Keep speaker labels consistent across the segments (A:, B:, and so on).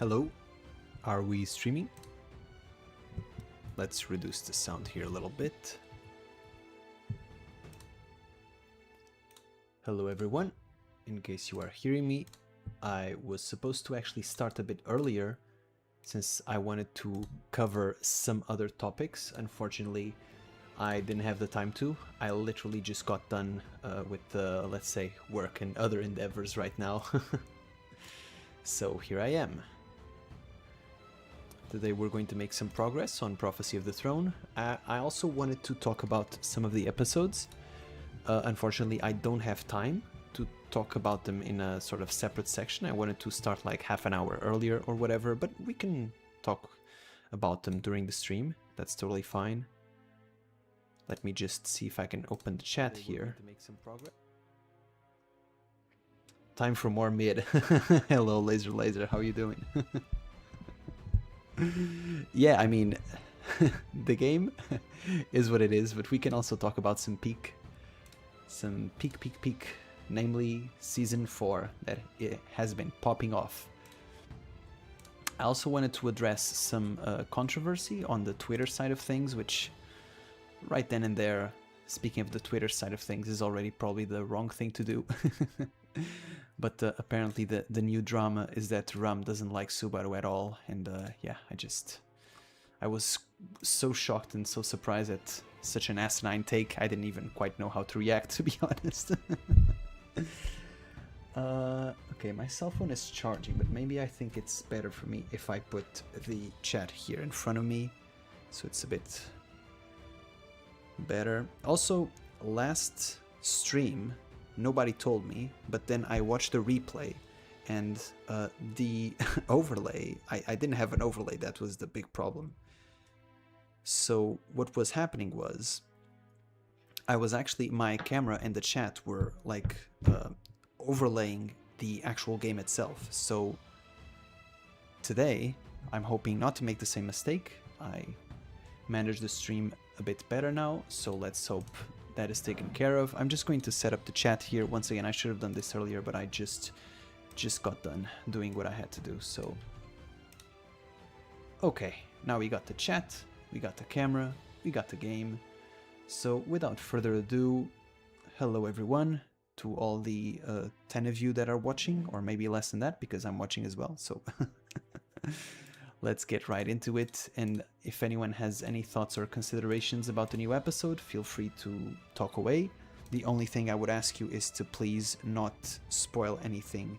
A: Hello, are we streaming? Let's reduce the sound here a little bit. Hello everyone, in case you are hearing me, I was supposed to actually start a bit earlier since I wanted to cover some other topics. Unfortunately, I didn't have the time to. I literally just got done with the, let's say, work and other endeavors right now. So here I am. Today we're going to make some progress on Prophecy of the Throne. I also wanted to talk about some of the episodes. Unfortunately, I don't have time to talk about them in a sort of separate section. I wanted to start like half an hour earlier or whatever, but we can talk about them during the stream. That's totally fine. Let me just see if I can open the chat here. Time for more mid. Hello, Laser, how you doing? Yeah, I mean, the game is what it is, but we can also talk about some peak, namely Season 4 that it has been popping off. I also wanted to address some controversy on the Twitter side of things, which right then and there, speaking of the Twitter side of things, is already probably the wrong thing to do. But apparently the new drama is that Ram doesn't like Subaru at all, and yeah, I was so shocked and so surprised at such an asinine take. I didn't even quite know how to react, to be honest. Okay, my cell phone is charging, but maybe I think it's better for me if I put the chat here in front of me, so it's a bit better. Also, last stream, nobody told me, but then I watched the replay, and the overlay, I didn't have an overlay. That was the big problem. So what was happening was, I was actually, my camera and the chat were like overlaying the actual game itself. So today, I'm hoping not to make the same mistake. I managed the stream a bit better now, so let's hope that is taken care of. I'm just going to set up the chat here. Once again, I should have done this earlier, but I just got done doing what I had to do, so. Okay, now we got the chat, we got the camera, we got the game. So without further ado, hello everyone, to all the 10 of you that are watching, or maybe less than that, because I'm watching as well, so. Let's get right into it, and if anyone has any thoughts or considerations about the new episode, feel free to talk away. The only thing I would ask you is to please not spoil anything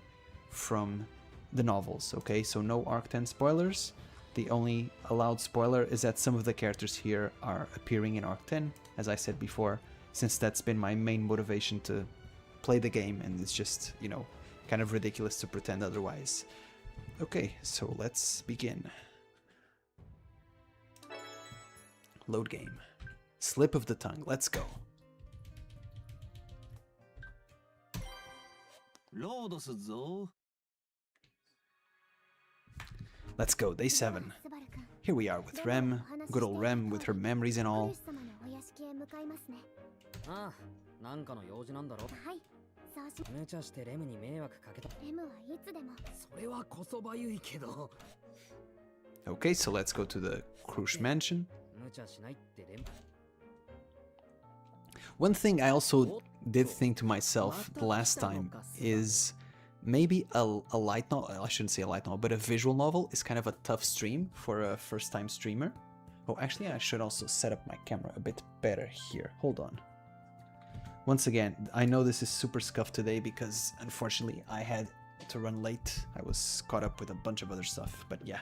A: from the novels, okay? So no Arc 10 spoilers. The only allowed spoiler is that some of the characters here are appearing in Arc 10, as I said before, since that's been my main motivation to play the game, and it's just, you know, kind of ridiculous to pretend otherwise. Okay, so let's begin. Load game. Slip of the tongue. Let's go. Let's go, day 7. Here we are with Rem, good old Rem with her memories and all. Okay, so let's go to the Krush mansion. One thing I also did think to myself the last time is maybe a light novel, I shouldn't say a light novel, but a visual novel is kind of a tough stream for a first-time streamer. Oh, actually I should also set up my camera a bit better here. Hold on. Once again, I know this is super scuffed today because unfortunately I had to run late. I was caught up with a bunch of other stuff, but yeah.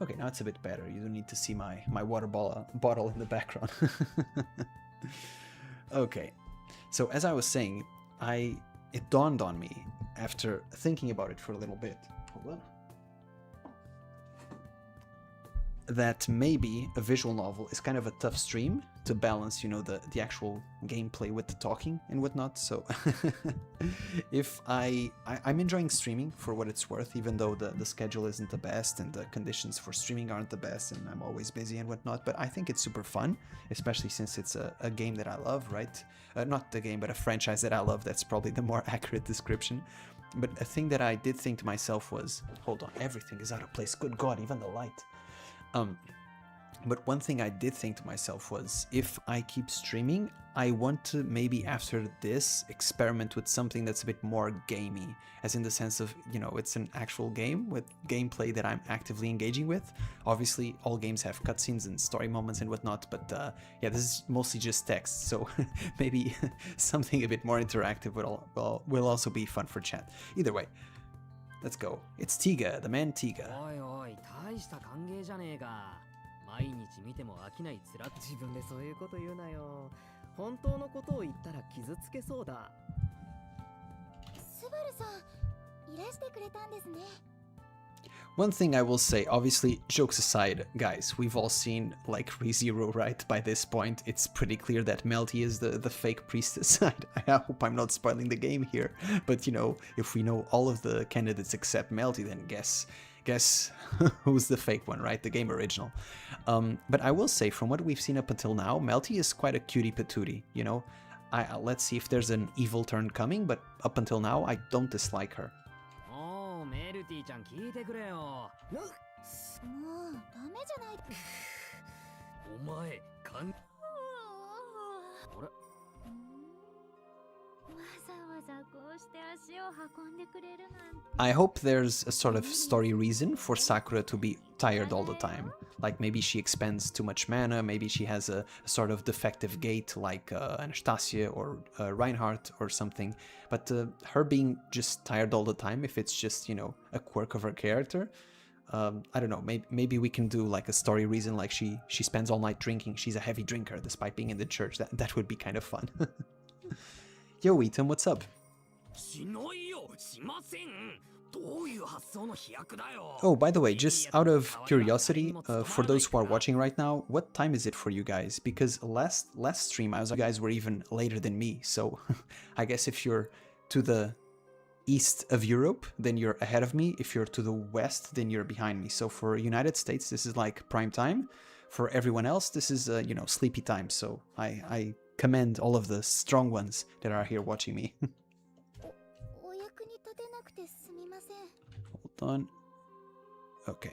A: Okay, now it's a bit better. You don't need to see my water bottle in the background. Okay, so as I was saying, it dawned on me after thinking about it for a little bit. Hold on. That maybe a visual novel is kind of a tough stream to balance, you know, the actual gameplay with the talking and whatnot. So if I'm enjoying streaming for what it's worth, even though the schedule isn't the best and the conditions for streaming aren't the best and I'm always busy and whatnot, but I think it's super fun, especially since it's a game that I love, right? Not the game, but a franchise that I love. That's probably the more accurate description. But a thing that I did think to myself was, hold on, everything is out of place. Good God, even the light. But one thing I did think to myself was, if I keep streaming, I want to maybe after this experiment with something that's a bit more gamey, as in the sense of, you know, it's an actual game with gameplay that I'm actively engaging with. Obviously, all games have cutscenes and story moments and whatnot, but yeah, this is mostly just text, so maybe something a bit more interactive will also be fun for chat. Either way, let's go. It's Tiga, the man Tiga.
B: 毎日見ても飽きないつら自分でそういうこと言うなよ。本当のことを言ったら傷つけそうだ。
C: スバルさん、いらしてくれたんですね。
A: One thing I will say, obviously, jokes aside, guys, we've all seen, like, Rezero, right? By this point, it's pretty clear that Melty is the fake priestess. I hope I'm not spoiling the game here, but, you know, if we know all of the candidates except Melty, then guess who's the fake one, right? The game original. But I will say, from what we've seen up until now, Melty is quite a cutie patootie, you know? Let's see if there's an evil turn coming, but up until now, I don't dislike her.
B: メルティちゃん聞いてくれよ。もうダメ
C: じゃない。
B: お前かん。あれ。
A: I hope there's a sort of story reason for Sakura to be tired all the time. Like maybe she expends too much mana, maybe she has a sort of defective gait like Anastasia or Reinhardt or something. But her being just tired all the time, if it's just, you know, a quirk of her character, I don't know, maybe we can do like a story reason, like she spends all night drinking, she's a heavy drinker despite being in the church. That would be kind of fun. Yo, Eaton, what's up? Oh, by the way, just out of curiosity, for those who are watching right now, what time is it for you guys? Because last stream, you guys were even later than me, so I guess if you're to the east of Europe, then you're ahead of me. If you're to the west, then you're behind me. So for United States, this is like prime time. For everyone else, this is, you know, sleepy time. So I commend all of the strong ones that are here watching me. Hold on. Okay.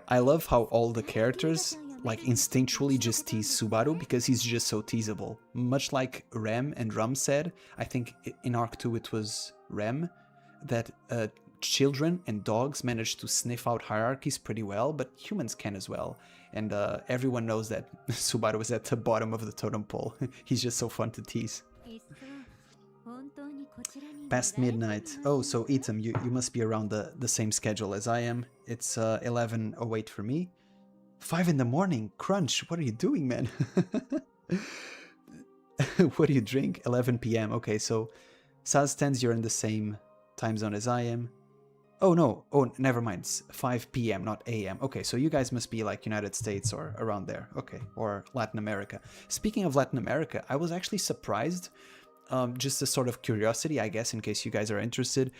A: I love how all the characters like instinctually just tease Subaru because he's just so teasable. Much like Rem and Rum said, I think in Arc 2 it was Rem, that children and dogs manage to sniff out hierarchies pretty well, but humans can as well. And everyone knows that Subaru is at the bottom of the totem pole. He's just so fun to tease. Past midnight. Oh, so Etam, you must be around the same schedule as I am. It's 11:08 for me. 5 in the morning. Crunch, what are you doing, man? What do you drink? 11 p.m. Okay, so Saz you're in the same time zone as I am. Oh no, oh never mind, it's 5 p.m. not a.m. Okay, so you guys must be like United States or around there. Okay, or Latin America. Speaking of Latin America, I was actually surprised, just a sort of curiosity, I guess, in case you guys are interested.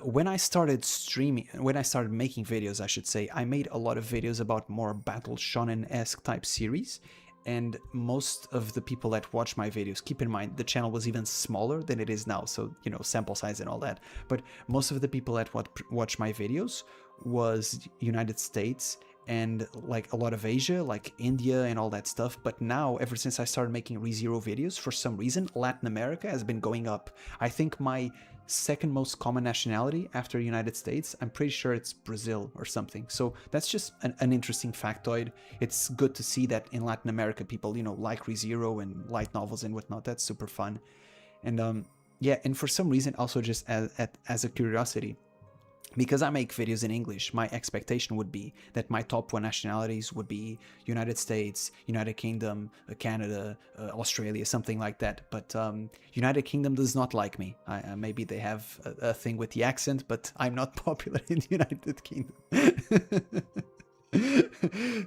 A: When I started streaming, when I started making videos, I should say, I made a lot of videos about more battle shonen-esque type series. And most of the people that watch my videos, keep in mind, the channel was even smaller than it is now, so, you know, sample size and all that. But most of the people that watch my videos was United States and, like, a lot of Asia, like India and all that stuff. But now, ever since I started making ReZero videos, for some reason, Latin America has been going up. I think my second most common nationality after United States, I'm pretty sure it's Brazil or something. So that's just an interesting factoid. It's good to see that in Latin America people, you know, like ReZero and light novels and whatnot. That's super fun. And yeah, and for some reason also just as a curiosity, because I make videos in English, my expectation would be that my top 1 nationalities would be United States, United Kingdom, Canada, Australia, something like that. But United Kingdom does not like me. Maybe they have a thing with the accent, but I'm not popular in the United Kingdom.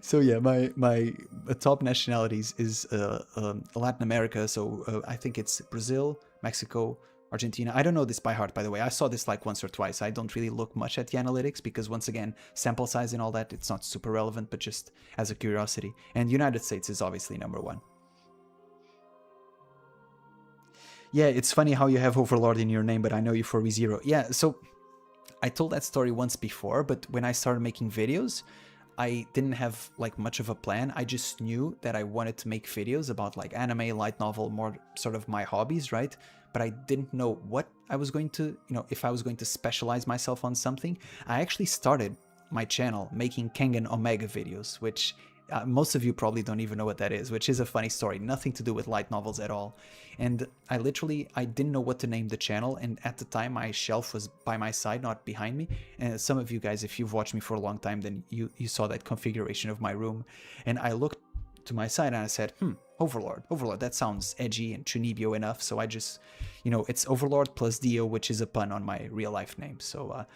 A: So yeah, my top nationalities is Latin America. So I think it's Brazil, Mexico, Argentina. I don't know this by heart, by the way. I saw this like once or twice. I don't really look much at the analytics because, once again, sample size and all that, it's not super relevant, but just as a curiosity. And United States is obviously number one. Yeah, it's funny how you have Overlord in your name, but I know you for Rezero. Yeah, so I told that story once before, but when I started making videos, I didn't have like much of a plan. I just knew that I wanted to make videos about like anime, light novel, more sort of my hobbies, right? But I didn't know what I was going to, if I was going to specialize myself on something. I actually started my channel making Kengan Omega videos, which most of you probably don't even know what that is, which is a funny story, nothing to do with light novels at all. And I didn't know what to name the channel, and at the time my shelf was by my side, not behind me. And some of you guys, if you've watched me for a long time, then you saw that configuration of my room. And I looked to my side and I said, Overlord, that sounds edgy and Chunibyo enough. So I just, it's Overlord plus Dio, which is a pun on my real life name. So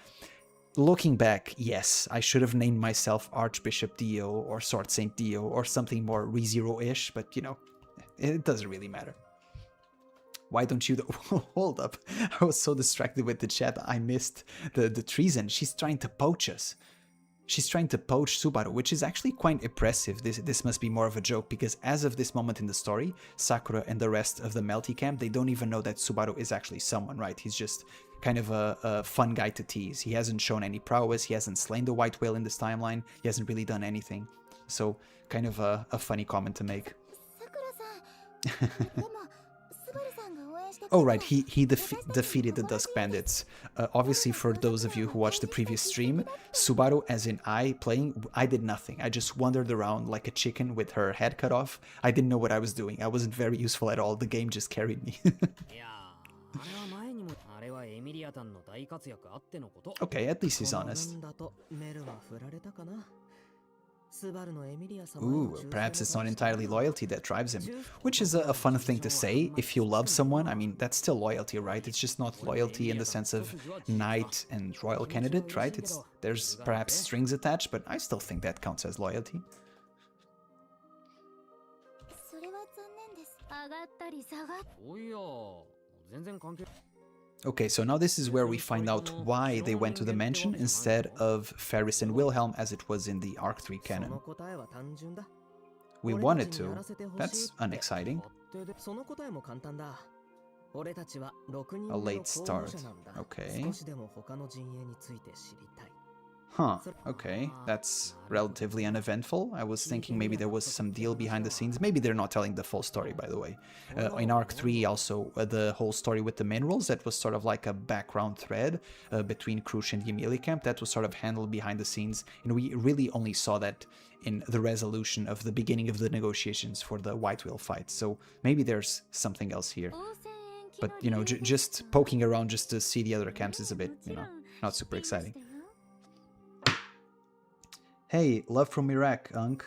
A: looking back, yes, I should have named myself Archbishop Dio or Sword Saint Dio or something more ReZero-ish, but it doesn't really matter. Why don't you... Hold up. I was so distracted with the chat, I missed the treason. She's trying to poach us. She's trying to poach Subaru, which is actually quite impressive. This must be more of a joke, because as of this moment in the story, Sakura and the rest of the Melty camp, they don't even know that Subaru is actually someone, right? He's just kind of a fun guy to tease. He hasn't shown any prowess, he hasn't slain the white whale in this timeline, he hasn't really done anything. So, kind of a funny comment to make. Oh right, he defeated the Dusk Bandits. Obviously, for those of you who watched the previous stream, Subaru, as in I did nothing. I just wandered around like a chicken with her head cut off. I didn't know what I was doing. I wasn't very useful at all. The game just carried me. Okay, at least he's honest. Ooh, perhaps it's not entirely loyalty that drives him, which is a fun thing to say. If you love someone, I mean, that's still loyalty, right? It's just not loyalty in the sense of knight and royal candidate, right? There's perhaps strings attached, but I still think that counts as loyalty. Okay, so now this is where we find out why they went to the mansion instead of Ferris and Wilhelm as it was in the Arc 3 canon. We wanted to. That's unexciting. A late start. Okay. Huh, okay, that's relatively uneventful. I was thinking maybe there was some deal behind the scenes. Maybe they're not telling the full story, by the way. In Arc 3 also, the whole story with the minerals, that was sort of like a background thread between Krush and Yamili camp. That was sort of handled behind the scenes, and we really only saw that in the resolution of the beginning of the negotiations for the White Whale fight. So maybe there's something else here. But, just poking around just to see the other camps is a bit, not super exciting. Hey, love from Iraq, Unk.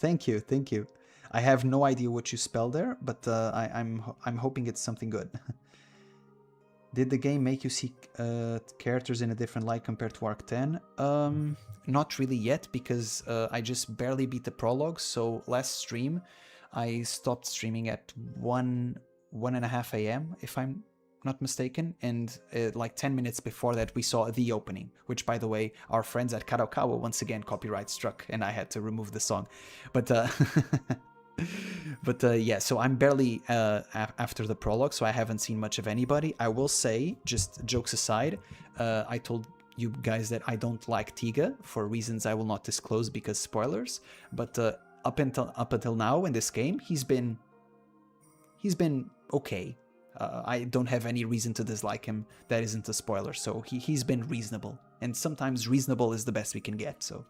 A: Thank you, thank you. I have no idea what you spelled there, but I'm hoping it's something good. Did the game make you see characters in a different light compared to Arc 10? Not really yet, because I just barely beat the prologue. So last stream, I stopped streaming at 1:30 a.m. if I'm not mistaken, and like 10 minutes before that we saw the opening, which, by the way, our friends at Kadokawa once again copyright struck and I had to remove the song, but yeah, so I'm barely after the prologue, so I haven't seen much of anybody. I will say, just jokes aside, I told you guys that I don't like Tiga for reasons I will not disclose because spoilers, but up until now in this game he's been okay. I don't have any reason to dislike him that isn't a spoiler, so he's been reasonable. And sometimes reasonable is the best we can get, so...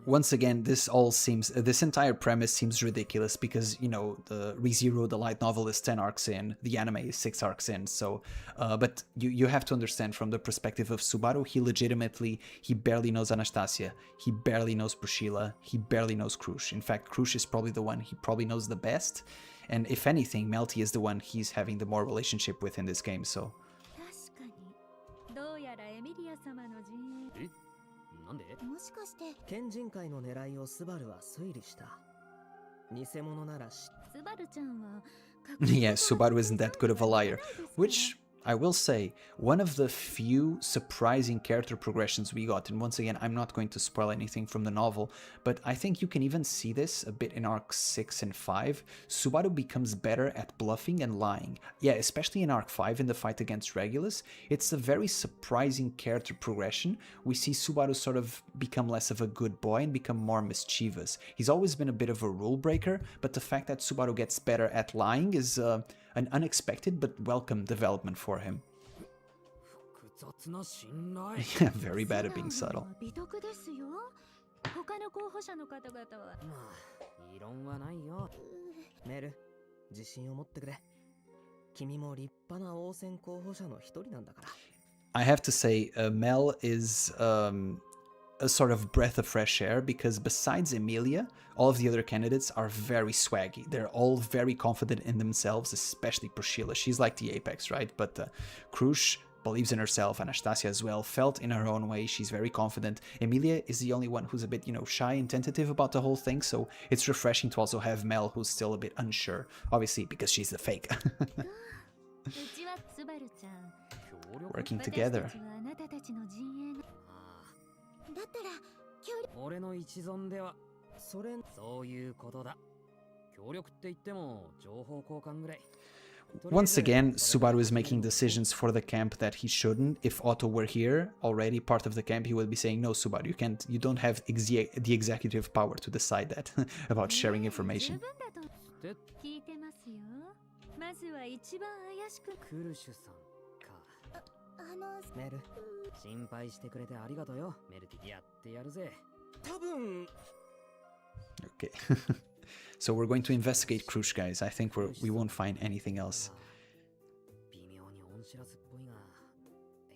A: Once again, this entire premise seems ridiculous because, you know, the ReZero, the light novel, is 10 arcs in, the anime is 6 arcs in, so, but you have to understand from the perspective of Subaru, he barely knows Anastasia, he barely knows Priscilla, he barely knows Krush. In fact, Krush is probably the one he probably knows the best, and if anything, Melty is the one he's having the more relationship with in this game, so...
C: どうやらエミリア様の陣営。
B: なんで？
C: もしかして、
B: 県人会の狙いをスバルは推理した。偽物ならし。
C: スバルちゃんは。
A: Yeah, Subaru isn't that good of a liar, which I will say, one of the few surprising character progressions we got, and once again, I'm not going to spoil anything from the novel, but I think you can even see this a bit in arcs 6 and 5. Subaru becomes better at bluffing and lying. Yeah, especially in arc 5 in the fight against Regulus, it's a very surprising character progression. We see Subaru sort of become less of a good boy and become more mischievous. He's always been a bit of a rule breaker, but the fact that Subaru gets better at lying is an unexpected but welcome development for him. Yeah, very bad at being subtle.
C: 他の候補者の方々は。
B: まあ、異論はないよ。メル、自信を持ってくれ。君も立派な王選候補者の一人なんだから。
A: I have to say, Mel is a sort of breath of fresh air because besides Emilia, all of the other candidates are very swaggy. They're all very confident in themselves, especially Priscilla. She's like the apex, right? But Krush believes in herself, Anastasia as well, felt in her own way. She's very confident. Emilia is the only one who's a bit, you know, shy and tentative about the whole thing, so it's refreshing to also have Mel, who's still a bit unsure, obviously because she's the fake. Working together.
C: だったら、
B: 俺の一存では、そういうことだ。協力って言っても、情報交換ぐらい。
A: Once again, Subaru is making decisions for the camp that he shouldn't. If Otto were here, already part of the camp, he would be saying, no, Subaru, you don't have the executive power to decide that about sharing information.
C: 聞いてますよ。まずは一番怪しく。
B: クルシュさんか。メル、心配してくれてありがとうよ。メルティやってやるぜ。多分。
A: Okay. So we're going to investigate Krush, guys. I think we won't find anything else.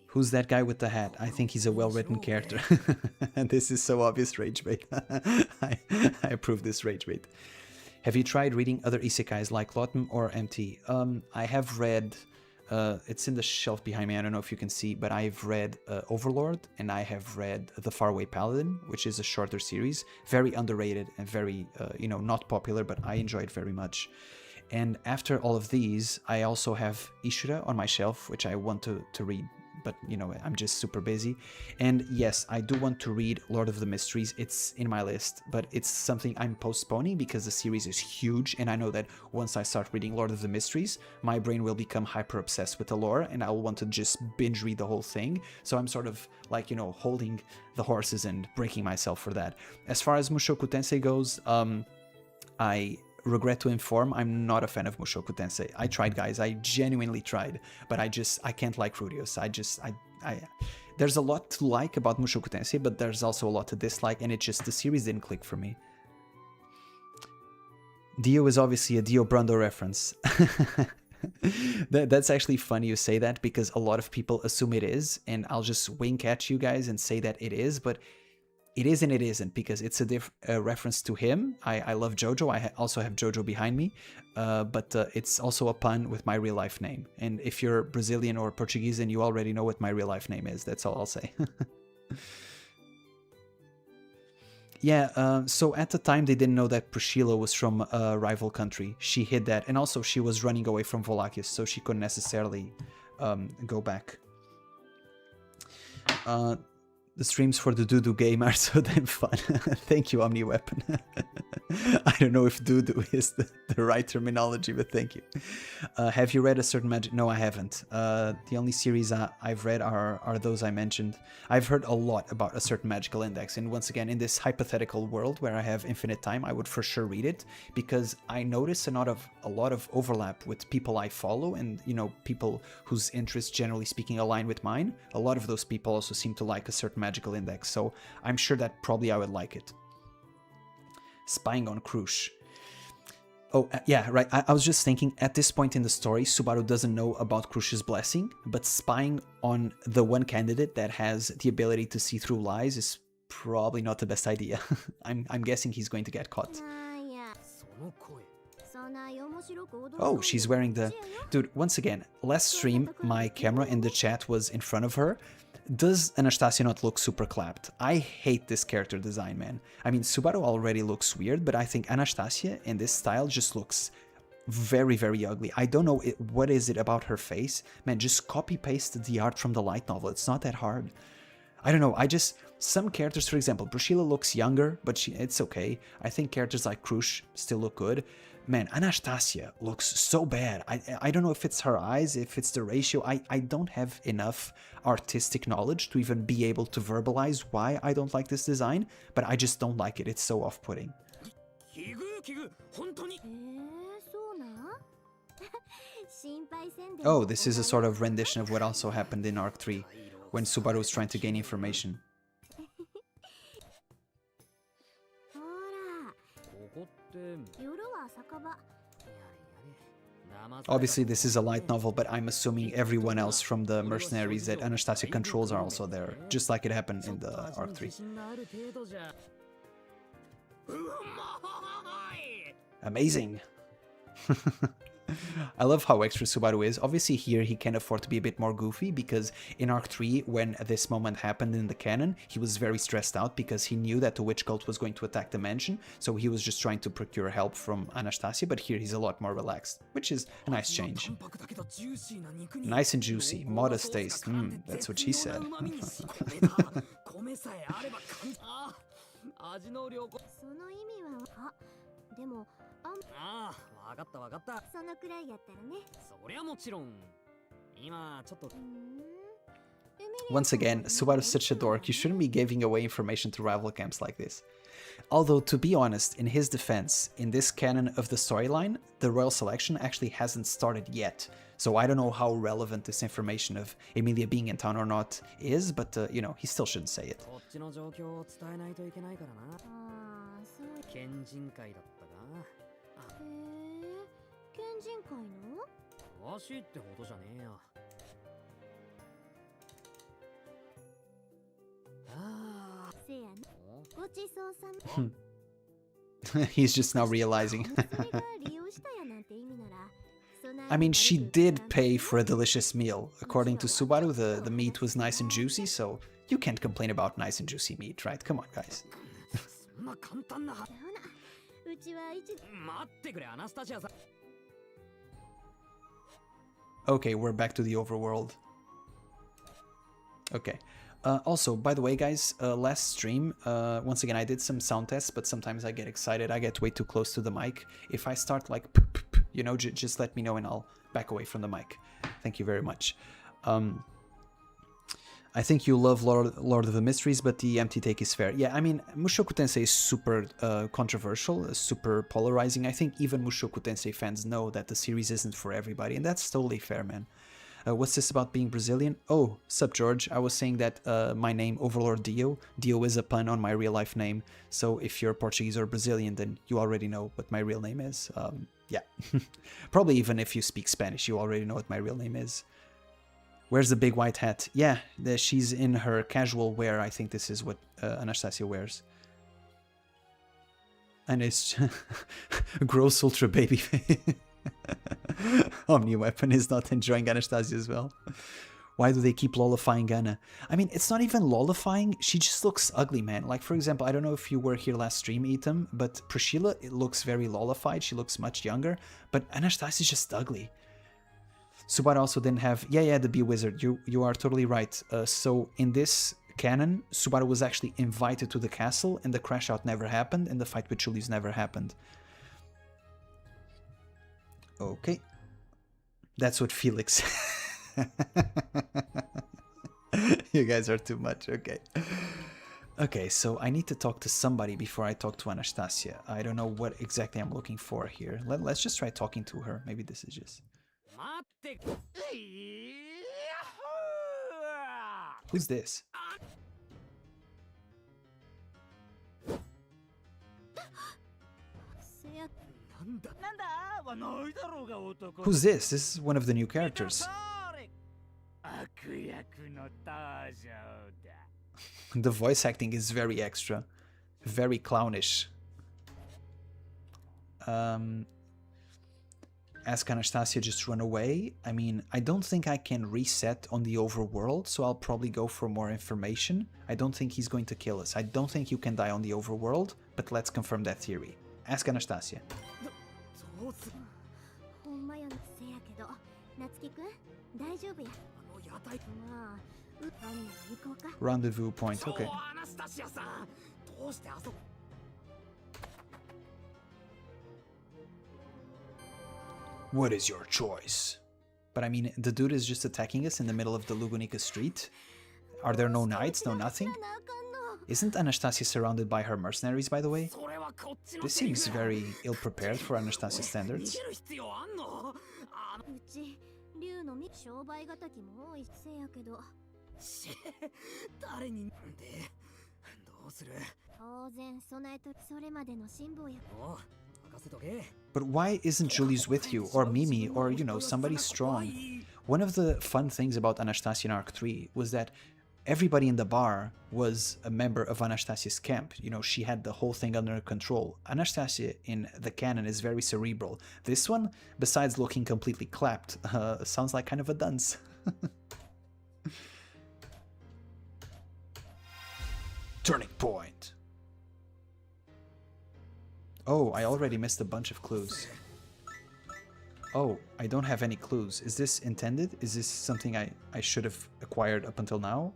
A: Who's that guy with the hat? I think he's a well-written character. And this is so obvious rage bait. I approve this rage bait. Have you tried reading other isekais like Lotum or MT? I have read... it's in the shelf behind me, I don't know if you can see, but I've read Overlord, and I have read The Faraway Paladin, which is a shorter series, very underrated and very, you know, not popular, but I enjoy it very much. And after all of these, I also have Ishura on my shelf, which I want to read, but, you know, I'm just super busy. And yes, I do want to read Lord of the Mysteries. It's in my list, but it's something I'm postponing because the series is huge, and I know that once I start reading Lord of the Mysteries, my brain will become hyper obsessed with the lore, and I'll want to just binge read the whole thing. So I'm sort of like, you know, holding the horses and breaking myself for that. As far as Mushoku Tensei goes, I regret to inform, I'm not a fan of Mushoku Tensei. I tried, guys. I genuinely tried, but I can't like Rudius. There's a lot to like about Mushoku Tensei, but there's also a lot to dislike, and the series didn't click for me. Dio is obviously a Dio Brando reference. That's actually funny you say that, because a lot of people assume it is, and I'll just wink at you guys and say that it is, but it is and it isn't, because it's a reference to him. I love Jojo. I also have Jojo behind me, but it's also a pun with my real life name. And if you're Brazilian or Portuguese, then you already know what my real life name is. That's all I'll say. Yeah, so at the time they didn't know that Priscilla was from a rival country. She hid that, and also she was running away from Volakis, so she couldn't necessarily go back. The streams for the Doodoo game are so damn fun. Thank you, OmniWeapon. I don't know if Doodoo is the right terminology, but thank you. Have you read a certain magic? No, I haven't. The only series I've read are those I mentioned. I've heard a lot about a certain magical index, and once again, in this hypothetical world where I have infinite time, I would for sure read it, because I notice a lot of overlap with people I follow, and, you know, people whose interests, generally speaking, align with mine. A lot of those people also seem to like a certain magical index, so I'm sure that probably I would like it. Spying on Krush. Oh, yeah, right. I was just thinking, at this point in the story, Subaru doesn't know about Krush's blessing, but spying on the one candidate that has the ability to see through lies is probably not the best idea. I'm guessing he's going to get caught. Oh, she's wearing the... Dude, once again, last stream, my camera in the chat was in front of her. Does Anastasia not look super clapped? I hate this character design, man. I mean, Subaru already looks weird, but I think Anastasia in this style just looks very, very ugly. I don't know what is it about her face. Man, just copy-paste the art from the light novel. It's not that hard. I don't know, some characters, for example, Priscilla looks younger, but it's okay. I think characters like Krush still look good. Man, Anastasia looks so bad. I don't know if it's her eyes, if it's the ratio. I don't have enough artistic knowledge to even be able to verbalize why I don't like this design, but I just don't like it. It's so off-putting. Oh, this is a sort of rendition of what also happened in Arc 3, when Subaru was trying to gain information. Obviously, this is a light novel, but I'm assuming everyone else from the mercenaries that Anastasia controls are also there, just like it happened in the Arc 3. Amazing! I love how extra Subaru is. Obviously here he can afford to be a bit more goofy, because in Arc 3, when this moment happened in the canon, he was very stressed out because he knew that the witch cult was going to attack the mansion, so he was just trying to procure help from Anastasia, but here he's a lot more relaxed, which is a nice change. Nice and juicy, modest taste, that's what she said. Once again, Subaru's such a dork. You shouldn't be giving away information to rival camps like this. Although, to be honest, in his defense, in this canon of the storyline, the royal selection actually hasn't started yet. So I don't know how relevant this information of Emilia being in town or not is, but, you know, he still shouldn't say it. He's just now realizing. I mean, she did pay for a delicious meal. According to Subaru, the meat was nice and juicy, so you can't complain about nice and juicy meat, right? Come on, guys. Okay, we're back to the overworld. Okay. Also, by the way, guys, last stream, once again, I did some sound tests, but sometimes I get excited. I get way too close to the mic. If I start like, you know, just let me know and I'll back away from the mic. Thank you very much. I think you love Lord of the Mysteries, but the empty take is fair. Yeah, I mean, Mushoku Tensei is super controversial, super polarizing. I think even Mushoku Tensei fans know that the series isn't for everybody, and that's totally fair, man. What's this about being Brazilian? Oh, sup, George. I was saying that my name, OverlordDio. Dio is a pun on my real-life name, so if you're Portuguese or Brazilian, then you already know what my real name is. Yeah. Probably even if you speak Spanish, you already know what my real name is. Where's the big white hat? Yeah, she's in her casual wear. I think this is what Anastasia wears. And it's gross ultra baby. Omni Weapon is not enjoying Anastasia as well. Why do they keep lollifying Anna? I mean, it's not even lollifying. She just looks ugly, man. Like, for example, I don't know if you were here last stream, Etam, but Priscilla, it looks very lollified. She looks much younger, but Anastasia's just ugly. Subaru also didn't have... Yeah, the Bee Wizard. You are totally right. So in this canon, Subaru was actually invited to the castle, and the crash out never happened, and the fight with Julius never happened. Okay. That's what Felix... You guys are too much, okay. Okay, so I need to talk to somebody before I talk to Anastasia. I don't know what exactly I'm looking for here. Let's just try talking to her. Maybe this is just... Who's this? Who's this? This is one of the new characters. The voice acting is very extra. Very clownish. Ask Anastasia just run away. I mean, I don't think I can reset on the overworld, so I'll probably go for more information. I don't think he's going to kill us. I don't think you can die on the overworld, but let's confirm that theory. Ask Anastasia. Rendezvous point, okay. What is your choice? But I mean, the dude is just attacking us in the middle of the Lugunica street. Are there no knights, no nothing? Isn't Anastasia surrounded by her mercenaries, by the way? This seems very ill-prepared for Anastasia standards. But why isn't Julius with you, or Mimi, or, you know, somebody strong? One of the fun things about Anastasia in Arc 3 was that everybody in the bar was a member of Anastasia's camp. You know, she had the whole thing under her control. Anastasia in the canon is very cerebral. This one, besides looking completely clapped, sounds like kind of a dunce. Turning point. Oh, I already missed a bunch of clues. Oh, I don't have any clues. Is this intended? Is this something I should have acquired up until now?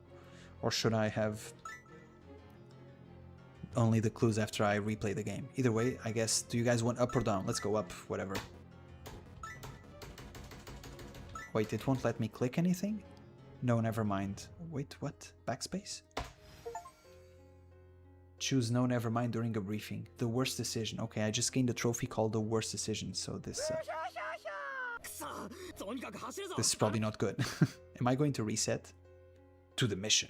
A: Or should I have only the clues after I replay the game? Either way, I guess, do you guys want up or down? Let's go up, whatever. Wait, it won't let me click anything? No, never mind. Wait, what? Backspace? Choose no, never mind during a briefing. The worst decision. Okay, I just gained a trophy called the worst decision, so this is probably not good. Am I going to reset? To the mission.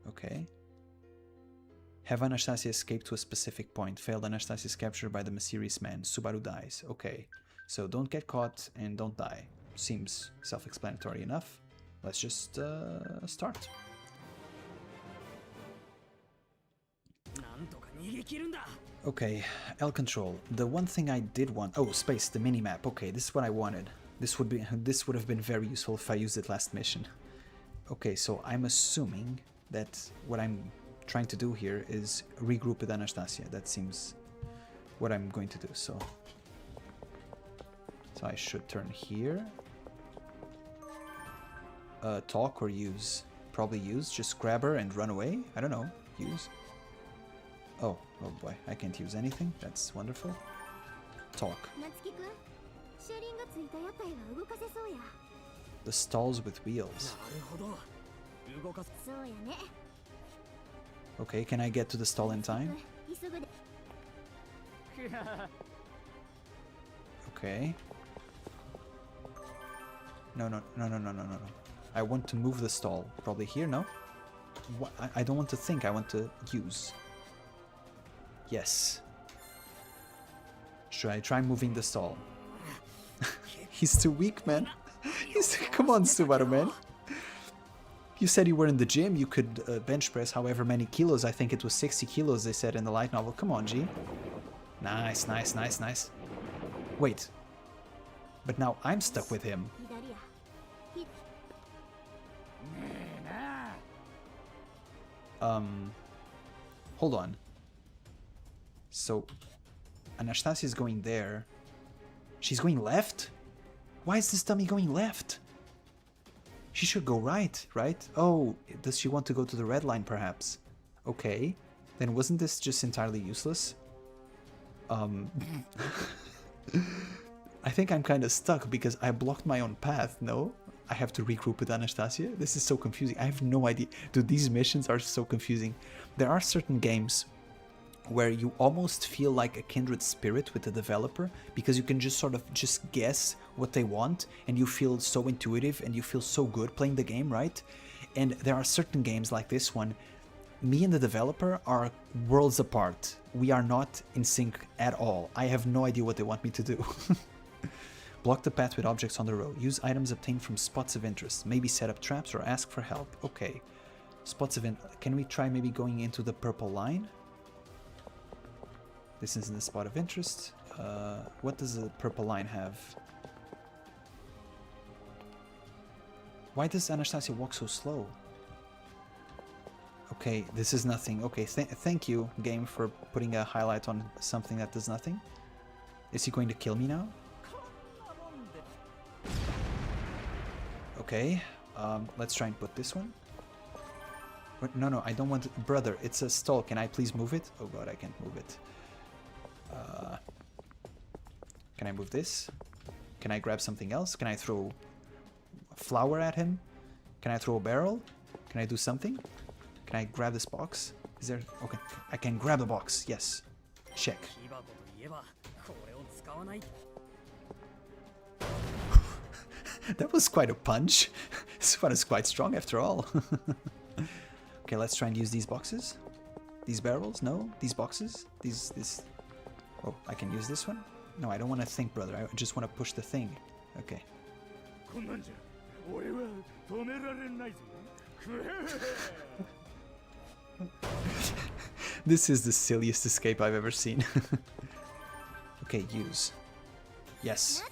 A: Okay. Have Anastasia escaped to a specific point. Failed. Anastasia is captured by the mysterious man. Subaru dies. Okay. So don't get caught and don't die. Seems self-explanatory enough. Let's just start. Okay, L control. The one thing I did want... Oh, space, the minimap. Okay, this is what I wanted. This would have been very useful if I used it last mission. Okay, so I'm assuming that what I'm trying to do here is regroup with Anastasia. That seems what I'm going to do, so I should turn here. Talk or use? Probably use. Just grab her and run away? I don't know. Use. Oh boy, I can't use anything. That's wonderful. Talk. The stalls with wheels. Okay, can I get to the stall in time? Okay. No. I want to move the stall. Probably here, no? I don't want to think, I want to use. Yes. Should I try moving the stall? He's too weak, man. Come on, Subaru, man. You said you were in the gym, you could bench press however many kilos. I think it was 60 kilos, they said in the light novel. Come on, G. Nice. Wait. But now I'm stuck with him. Hold on. So, Anastasia is going there. She's going left? Why is this dummy going left? She should go right? Oh, does she want to go to the red line perhaps? Okay, then wasn't this just entirely useless? I think I'm kind of stuck because I blocked my own path, no? I have to regroup with Anastasia? This is so confusing. I have no idea. Dude, these missions are so confusing. There are certain games where you almost feel like a kindred spirit with the developer because you can just sort of just guess what they want and you feel so intuitive and you feel so good playing the game, right? And there are certain games like this one me and the developer are worlds apart. We are not in sync at all. I have no idea what they want me to do. Block the path with objects on the road. Use items obtained from spots of interest. Maybe set up traps or ask for help. Okay. Spots of interest. Can we try maybe going into the purple line? This isn't the spot of interest. What does the purple line have? Why does Anastasia walk so slow? Okay, this is nothing. Okay, thank you, game, for putting a highlight on something that does nothing. Is he going to kill me now? Okay, let's try and put this one. What? No, I don't want it. Brother, it's a stall. Can I please move it? Oh god, I can't move it. Can I move this? Can I grab something else? Can I throw a flower at him? Can I throw a barrel? Can I do something? Can I grab this box? Is there... Okay, I can grab the box. Yes. Check. That was quite a punch. This one is quite strong after all. Okay, let's try and use these boxes. These barrels? No? These boxes? This... Oh, I can use this one? No, I don't want to think, brother. I just want to push the thing. Okay. This is the silliest escape I've ever seen. Okay, use. Yes.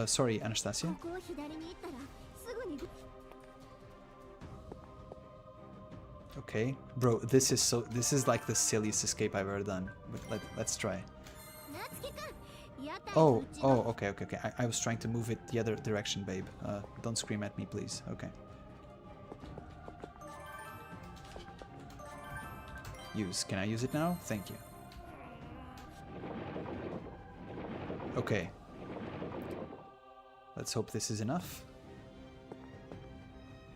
A: Sorry, Anastasia. Okay, bro, this is like the silliest escape I've ever done. But let's try. Oh, okay. I was trying to move it the other direction, babe. Don't scream at me, please. Okay. Use. Can I use it now? Thank you. Okay. Let's hope this is enough.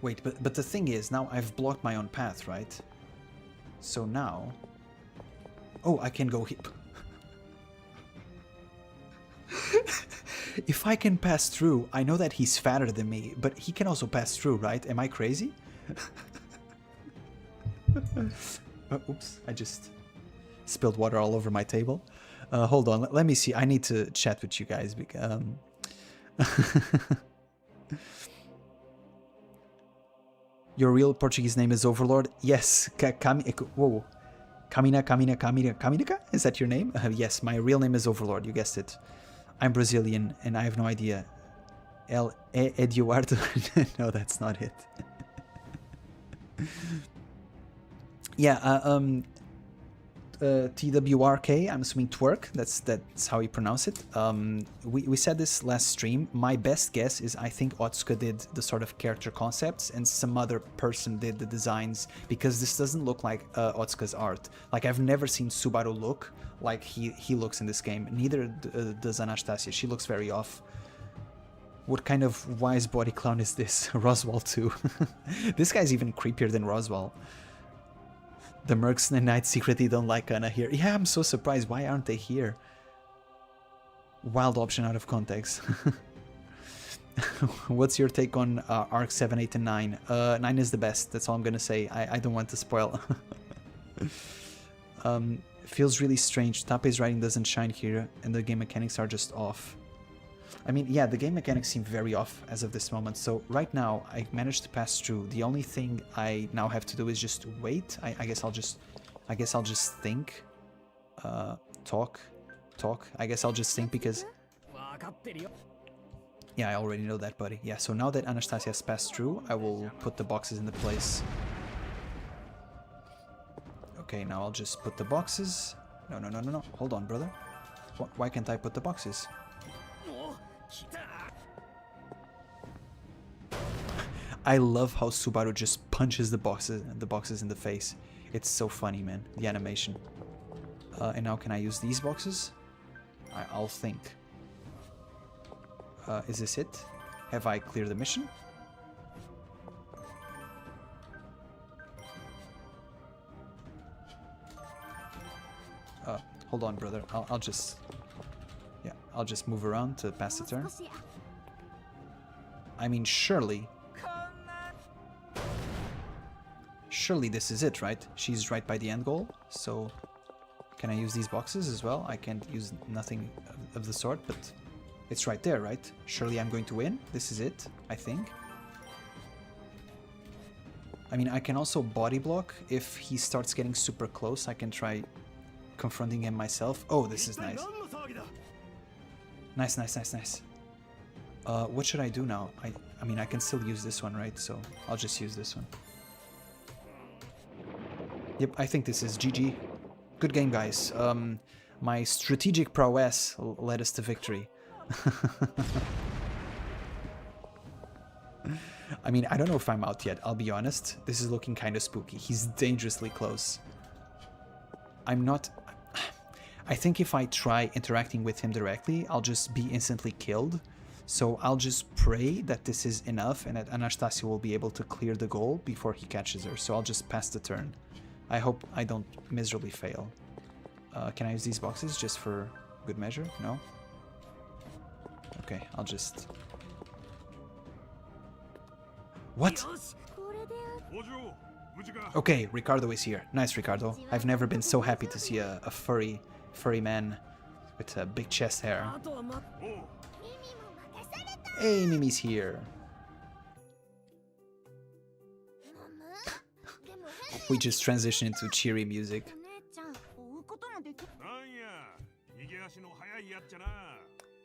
A: Wait, but the thing is, now I've blocked my own path, right? So now... Oh, I can go here. If I can pass through, I know that he's fatter than me, but he can also pass through, right? Am I crazy? Oh, oops, I just spilled water all over my table. Hold on, let me see. I need to chat with you guys because... Your real Portuguese name is Overlord? Yes. Whoa. Caminaka? Is that your name? Yes, my real name is Overlord. You guessed it. I'm Brazilian and I have no idea. Eduardo? No, that's not it. Yeah, TWRK, I'm assuming twerk, that's how you pronounce it. We said this last stream. My best guess is I think Otsuka did the sort of character concepts and some other person did the designs, because this doesn't look like Otsuka's art. Like, I've never seen Subaru look like he looks in this game. Neither does Anastasia. She looks very off. What kind of wise body clown is this? Roswell too. This guy's even creepier than Roswell. The Mercs and Knights secretly don't like Anna here. Yeah, I'm so surprised. Why aren't they here? Wild option out of context. What's your take on Arc 7, 8, and 9? 9 is the best. That's all I'm gonna say. I don't want to spoil. Feels really strange. Tape's writing doesn't shine here, and the game mechanics are just off. I mean, yeah, the game mechanics seem very off as of this moment. So right now, I managed to pass through. The only thing I now have to do is just wait. I guess I'll just think, talk. I guess I'll just think because. Yeah, I already know that, buddy. Yeah. So now that Anastasia has passed through, I will put the boxes into place. Okay, now I'll just put the boxes. No. Hold on, brother. Why can't I put the boxes? I love how Subaru just punches the boxes in the face. It's so funny, man. The animation. And now can I use these boxes? I'll think. Is this it? Have I cleared the mission? Hold on, brother. I'll just move around to pass the turn. I mean, surely surely this is it, right? She's right by the end goal, so can I use these boxes as well? I can't use nothing of the sort, but it's right there, right? Surely I'm going to win. This is it, I think. I mean, I can also body block. If he starts getting super close, I can try confronting him myself. Oh, this is nice. Nice, nice, nice, nice. What should I do now? I mean, I can still use this one, right? So I'll just use this one. Yep, I think this is GG. Good game, guys. My strategic prowess led us to victory. I mean, I don't know if I'm out yet, I'll be honest. This is looking kind of spooky. He's dangerously close. I'm not... I think if I try interacting with him directly, I'll just be instantly killed. So I'll just pray that this is enough and that Anastasia will be able to clear the goal before he catches her. So I'll just pass the turn. I hope I don't miserably fail. Can I use these boxes just for good measure? No? Okay, I'll just... What? Okay, Ricardo is here. Nice, Ricardo. I've never been so happy to see a furry man with a big chest hair. Hey, Mimi's here. We just transition into cheery music.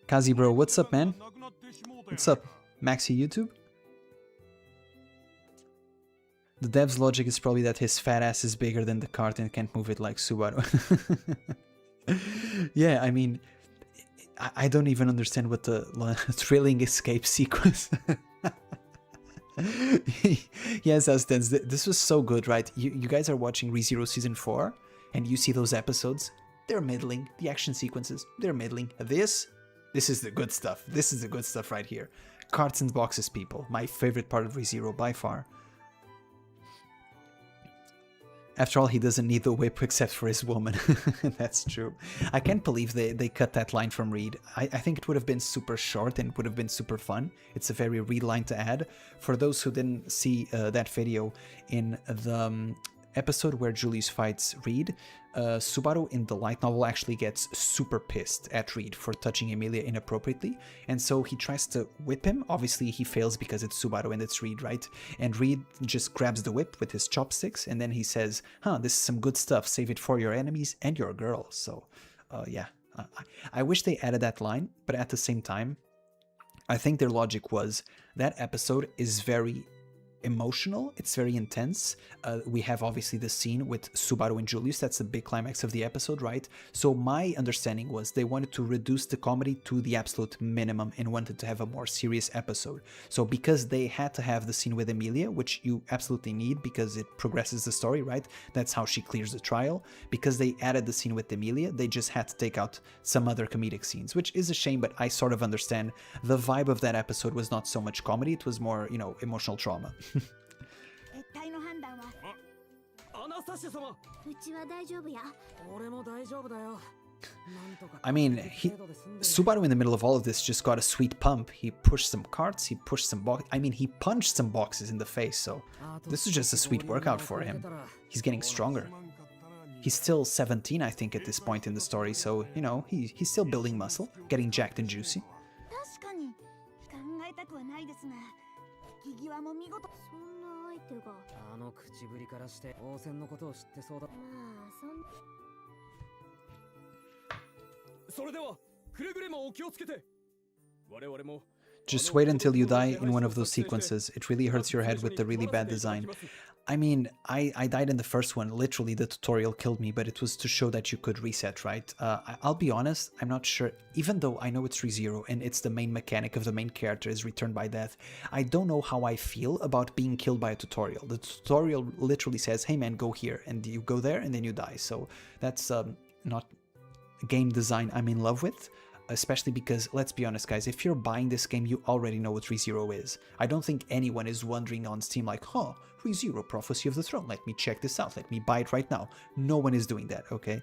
A: Kazi bro, what's up, man? What's up, Maxi YouTube? The dev's logic is probably that his fat ass is bigger than the cart and can't move it like Subaru. Yeah, I mean, I don't even understand what the thrilling escape sequence. Yes, Astens, this was so good, right? You guys are watching Rezero Season 4 and you see those episodes. They're middling. The action sequences, they're middling. This is the good stuff. This is the good stuff right here. Carts and boxes, people. My favorite part of Rezero by far. After all, he doesn't need the whip except for his woman. That's true. I can't believe they cut that line from Reed. I think it would have been super short and it would have been super fun. It's a very Reed line to add. For those who didn't see that video, in the episode where Julius fights Reed, Subaru in the light novel actually gets super pissed at Reed for touching Emilia inappropriately, and so he tries to whip him. Obviously he fails because it's Subaru and it's Reed, right? And Reed just grabs the whip with his chopsticks and then he says, huh, this is some good stuff, save it for your enemies and your girl. So yeah, I wish they added that line, but at the same time I think their logic was that episode is very emotional, it's very intense. We have obviously the scene with Subaru and Julius, that's the big climax of the episode, right? So my understanding was they wanted to reduce the comedy to the absolute minimum and wanted to have a more serious episode. So because they had to have the scene with Emilia, which you absolutely need because it progresses the story, right? That's how she clears the trial. Because they added the scene with Emilia, they just had to take out some other comedic scenes, which is a shame, but I sort of understand. The vibe of that episode was not so much comedy, it was more, you know, emotional trauma. I mean, Subaru in the middle of all of this just got a sweet pump. He pushed some carts, he pushed some boxes. I mean, he punched some boxes in the face, so this is just a sweet workout for him. He's getting stronger. He's still 17, I think, at this point in the story, so, you know, he's still building muscle, getting jacked and juicy. Just wait until you die in one of those sequences. It really hurts your head with the really bad design. I mean, I died in the first one. Literally, the tutorial killed me, but it was to show that you could reset, right? I'll be honest, I'm not sure. Even though I know it's Rezero and it's the main mechanic of the main character is returned by death, I don't know how I feel about being killed by a tutorial. The tutorial literally says, hey man, go here, and you go there and then you die. So that's not game design I'm in love with. Especially because, let's be honest guys, if you're buying this game, you already know what Rezero is. I don't think anyone is wondering on Steam like, huh, Rezero Prophecy of the Throne, let me check this out, let me buy it right now. No one is doing that, okay?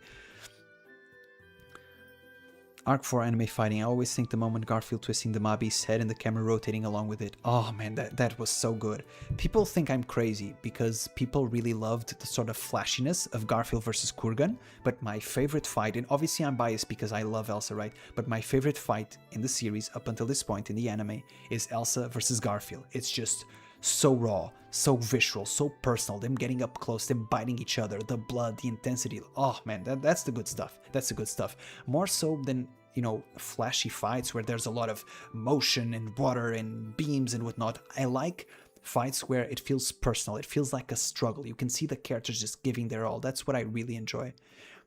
A: Arc 4 anime fighting. I always think the moment Garfield twisting the Mabi's head and the camera rotating along with it. Oh man, that was so good. People think I'm crazy because people really loved the sort of flashiness of Garfield versus Kurgan, but my favorite fight, and obviously I'm biased because I love Elsa, right? But my favorite fight in the series up until this point in the anime is Elsa versus Garfield. It's just so raw, so visceral, so personal, them getting up close, them biting each other, the blood, the intensity. Oh man, that's the good stuff. That's the good stuff. More so than, you know, flashy fights where there's a lot of motion and water and beams and whatnot. I like fights where it feels personal. It feels like a struggle. You can see the characters just giving their all. That's what I really enjoy.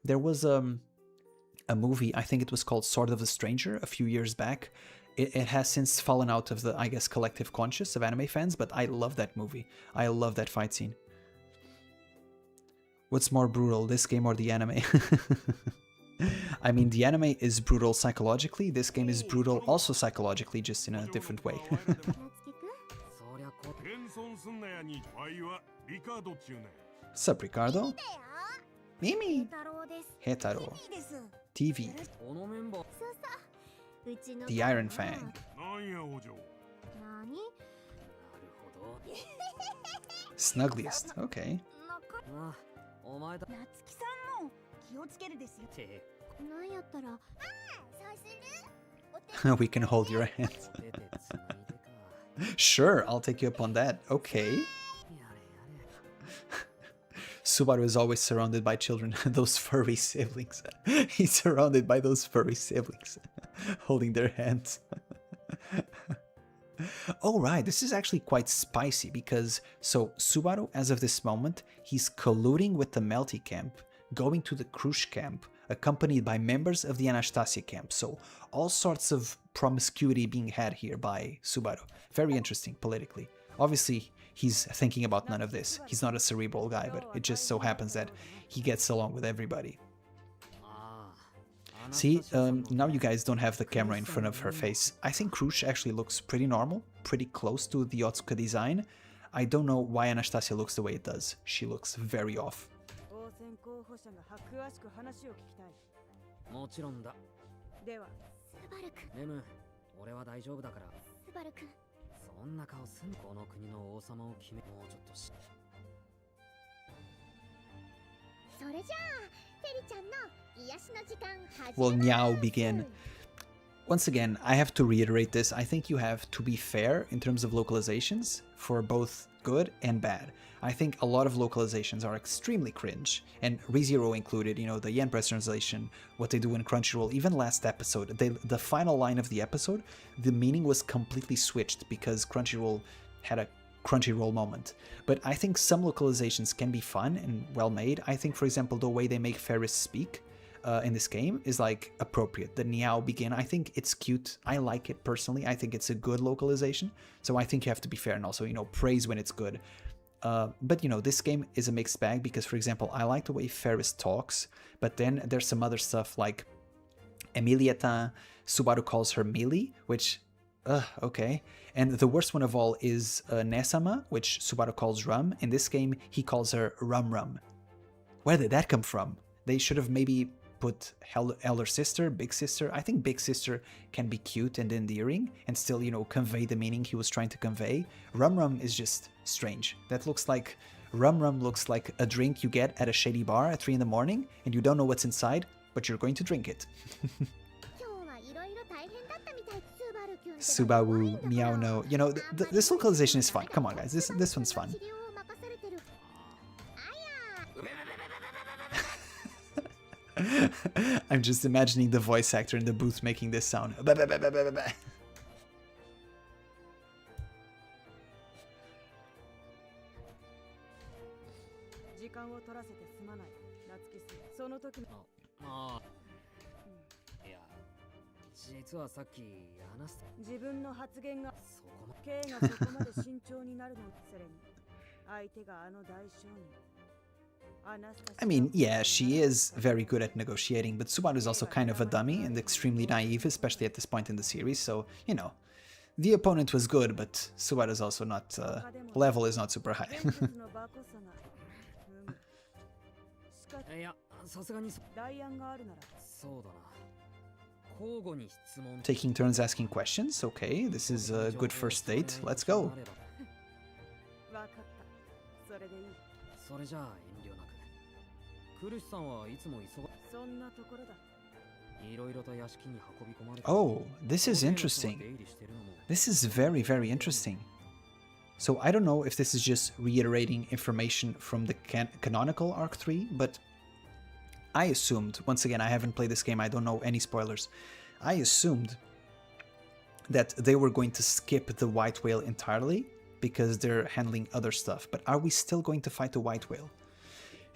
A: There was a movie, I think it was called Sword of the Stranger, a few years back. It has since fallen out of the, I guess, collective conscious of anime fans, but I love that movie. I love that fight scene. What's more brutal, this game or the anime? I mean, the anime is brutal psychologically, this game is brutal also psychologically, just in a different way. Sup, Ricardo? Mimi! Hetaro. TV. The Iron Fang. Snuggliest, okay. We can hold your hands. Sure, I'll take you up on that. Okay. Subaru is always surrounded by children, those furry siblings. He's surrounded by those furry siblings, holding their hands. Oh right, this is actually quite spicy because, so Subaru, as of this moment, he's colluding with the Melty camp, going to the Krush camp, accompanied by members of the Anastasia camp. So all sorts of promiscuity being had here by Subaru. Very interesting politically. Obviously, he's thinking about none of this. He's not a cerebral guy, but it just so happens that he gets along with everybody. See, now you guys don't have the camera in front of her face. I think Krush actually looks pretty normal, pretty close to the Otsuka design. I don't know why Anastasia looks the way it does. She looks very off. Will Niao begin? Once again, I have to reiterate this. I think you have to be fair in terms of localizations for both good and bad. I think a lot of localizations are extremely cringe, and Rezero included, you know, the Yen press translation, what they do in Crunchyroll, even last episode, the final line of the episode, the meaning was completely switched because Crunchyroll had a Crunchyroll moment. But I think some localizations can be fun and well made. I think, for example, the way they make Ferris speak in this game is like appropriate. The Niao begin, I think it's cute. I like it personally. I think it's a good localization. So I think you have to be fair and also, you know, praise when it's good. But, you know, this game is a mixed bag because, for example, I like the way Ferris talks, but then there's some other stuff like Emilieta, Subaru calls her Mili, which, okay. And the worst one of all is Nesama, which Subaru calls Rum. In this game, he calls her Rum Rum. Where did that come from? They should have maybe put elder sister, big sister. I think big sister can be cute and endearing and still, you know, convey the meaning he was trying to convey. Rum Rum is just strange. That looks like, Rum Rum looks like a drink you get at a shady bar at 3 in the morning and you don't know what's inside, but you're going to drink it. Subaru, Meow no. You know, this localization is fun. Come on, guys. This one's fun. I'm just imagining the voice actor in the booth making this sound. I mean, yeah, she is very good at negotiating, but Subaru is also kind of a dummy and extremely naive, especially at this point in the series, so, you know, the opponent was good, but Subaru is also not, level is not super high. Taking turns asking questions. Okay, this is a good first date. Let's go.
D: わかったそれでいい
B: それじゃあ遠慮なくクルシさんはいつも忙
D: そんなところだ
A: Oh, this is interesting. This is very, very interesting. So I don't know if this is just reiterating information from the canonical Arc 3, but I assumed, once again, I haven't played this game, I don't know any spoilers. I assumed that they were going to skip the white whale entirely because they're handling other stuff. But are we still going to fight the white whale?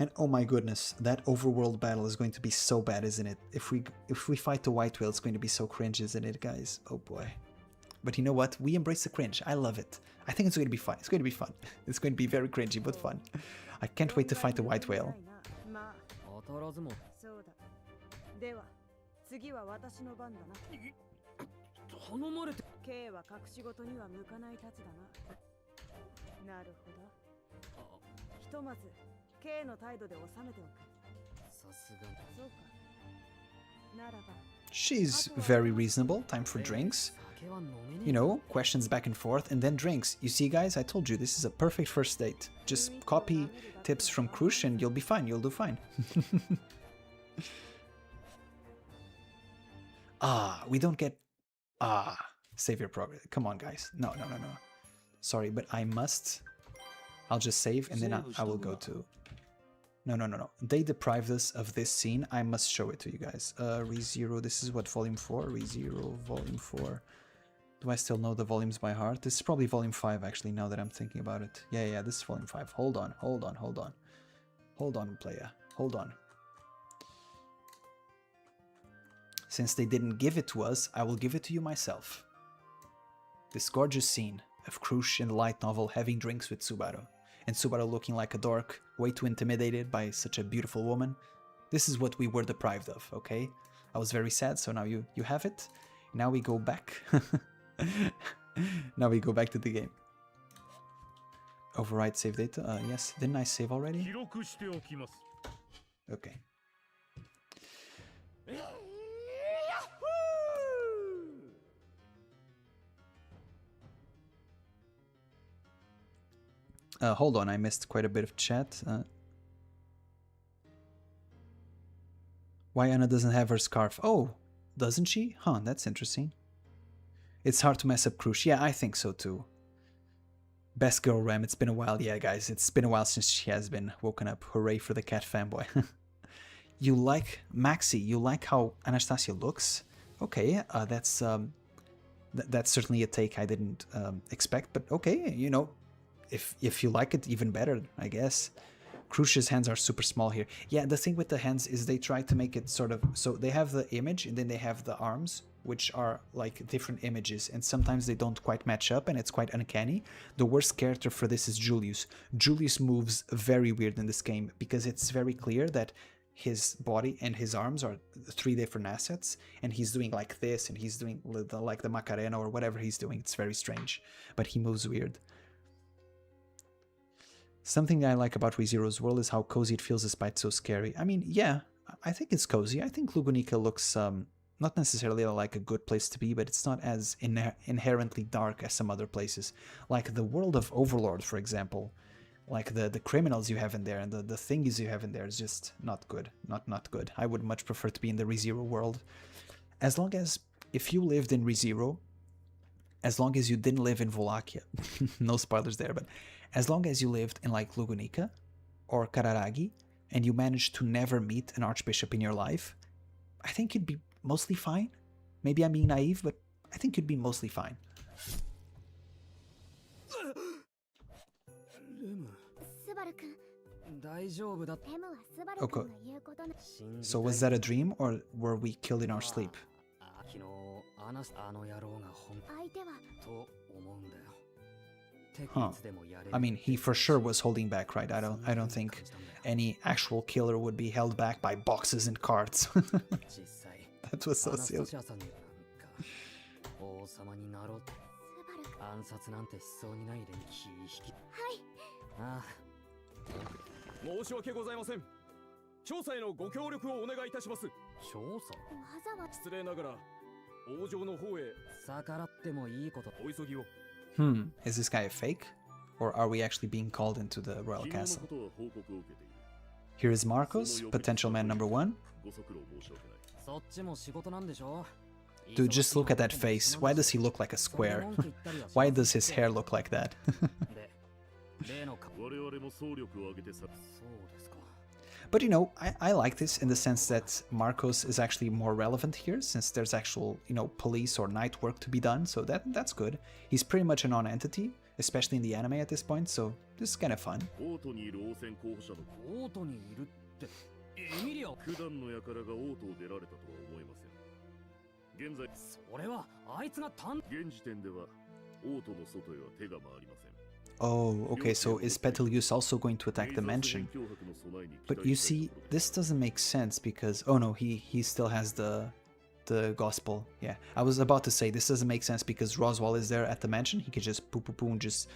A: And oh my goodness, that overworld battle is going to be so bad, isn't it? If we fight the white whale, it's going to be so cringe, isn't it, guys? Oh boy. But you know what? We embrace the cringe. I love it. I think it's going to be fun. It's going to be fun. It's going to be very cringy, but fun. I can't wait to fight the white whale.
D: そうだでは次は私の番だな
B: 頼まれて
D: K は隠し事には向かないたちだななるほどひとまず K の態度で収めておく
B: さすが
D: そうかならば
A: She's very reasonable. Time for drinks. You know, questions back and forth, and then drinks. You see, guys, I told you, this is a perfect first date. Just copy tips from Krush and you'll be fine. You'll do fine. We don't get... save your progress. Come on, guys. No. Sorry, but I must... I'll just save, and then I will go to... No. They deprived us of this scene. I must show it to you guys. Rezero, this is what, Volume 4? Rezero, Volume 4. Do I still know the volumes by heart? This is probably Volume 5, actually, now that I'm thinking about it. Yeah, this is Volume 5. Hold on. Hold on, playa. Hold on. Since they didn't give it to us, I will give it to you myself. This gorgeous scene of Krush in the light novel having drinks with Subaru. And Subaru looking like a dork, way too intimidated by such a beautiful woman. This is what we were deprived of, okay? I was very sad, so now you have it. Now we go back. Now we go back to the game. Override save data? Yes, didn't I save already? Okay. Hold on, I missed quite a bit of chat. Why Anna doesn't have her scarf? Oh, doesn't she? Huh, that's interesting. It's hard to mess up Krush. Yeah, I think so too. Best girl Ram, it's been a while. Yeah, guys, it's been a while since she has been woken up. Hooray for the cat fanboy. You like Maxi, you like how Anastasia looks? Okay, that's certainly a take I didn't expect, but okay, you know, if you like it, even better, I guess. Krush's hands are super small here. Yeah, the thing with the hands is they try to make it sort of... So they have the image and then they have the arms, which are like different images. And sometimes they don't quite match up and it's quite uncanny. The worst character for this is Julius. Julius moves very weird in this game because it's very clear that his body and his arms are three different assets. And he's doing like this and he's doing like the Macarena or whatever he's doing. It's very strange, but he moves weird. Something I like about Rezero's world is how cozy it feels despite so scary. I mean, yeah, I think it's cozy. I think Lugunica looks not necessarily like a good place to be, but it's not as inherently dark as some other places. Like the world of Overlord, for example. Like the criminals you have in there and the thingies you have in there is just not good. Not good. I would much prefer to be in the Rezero world. As long as, if you lived in Rezero, as long as you didn't live in Wallachia, no spoilers there, but as long as you lived in like Lugunica or Kararagi and you managed to never meet an archbishop in your life, I think you'd be mostly fine. Maybe I'm being naive, but I think you'd be mostly fine. Okay. So was that a dream or were we killed in our sleep? Huh. I mean, he for sure was holding back, right? I don't think any actual killer would be held back by boxes and carts. That was so silly.
E: 申し訳ございません。調査へのご協力をお願いいたします。調査？失礼ながら王城の方へ。
B: 逆らってもいいこと。
E: お急ぎを。
A: Is this guy a fake? Or are we actually being called into the royal
F: 昨日の
A: castle?
F: ことは報告を受けている。
A: Here is Marcos, potential man number one.
F: ご足労申し訳ない。
B: そっちも仕事なんでしょ。
A: Dude, just look at that face. Why does he look like a square? Why does his hair look like that?
F: 我々も総力を挙げてさ。
B: そうですか。
A: But you know, I like this in the sense that Marcos is actually more relevant here, since there's actual, you know, police or night work to be done, so that's good. He's pretty much a non-entity, especially in the anime at this point, so this is kind of fun.
F: オートにいる王選候補者の
B: オートにいるって。エミリア。
F: 九段の輩が王都を出られたとは思えません。現在、
B: それはあいつが
F: 現時点では王都の外へは手が回りません。
A: Oh, okay, so is Petelius also going to attack the mansion? But you see, this doesn't make sense because... Oh no, he still has the gospel. Yeah, I was about to say this doesn't make sense because Roswell is there at the mansion. He could just and just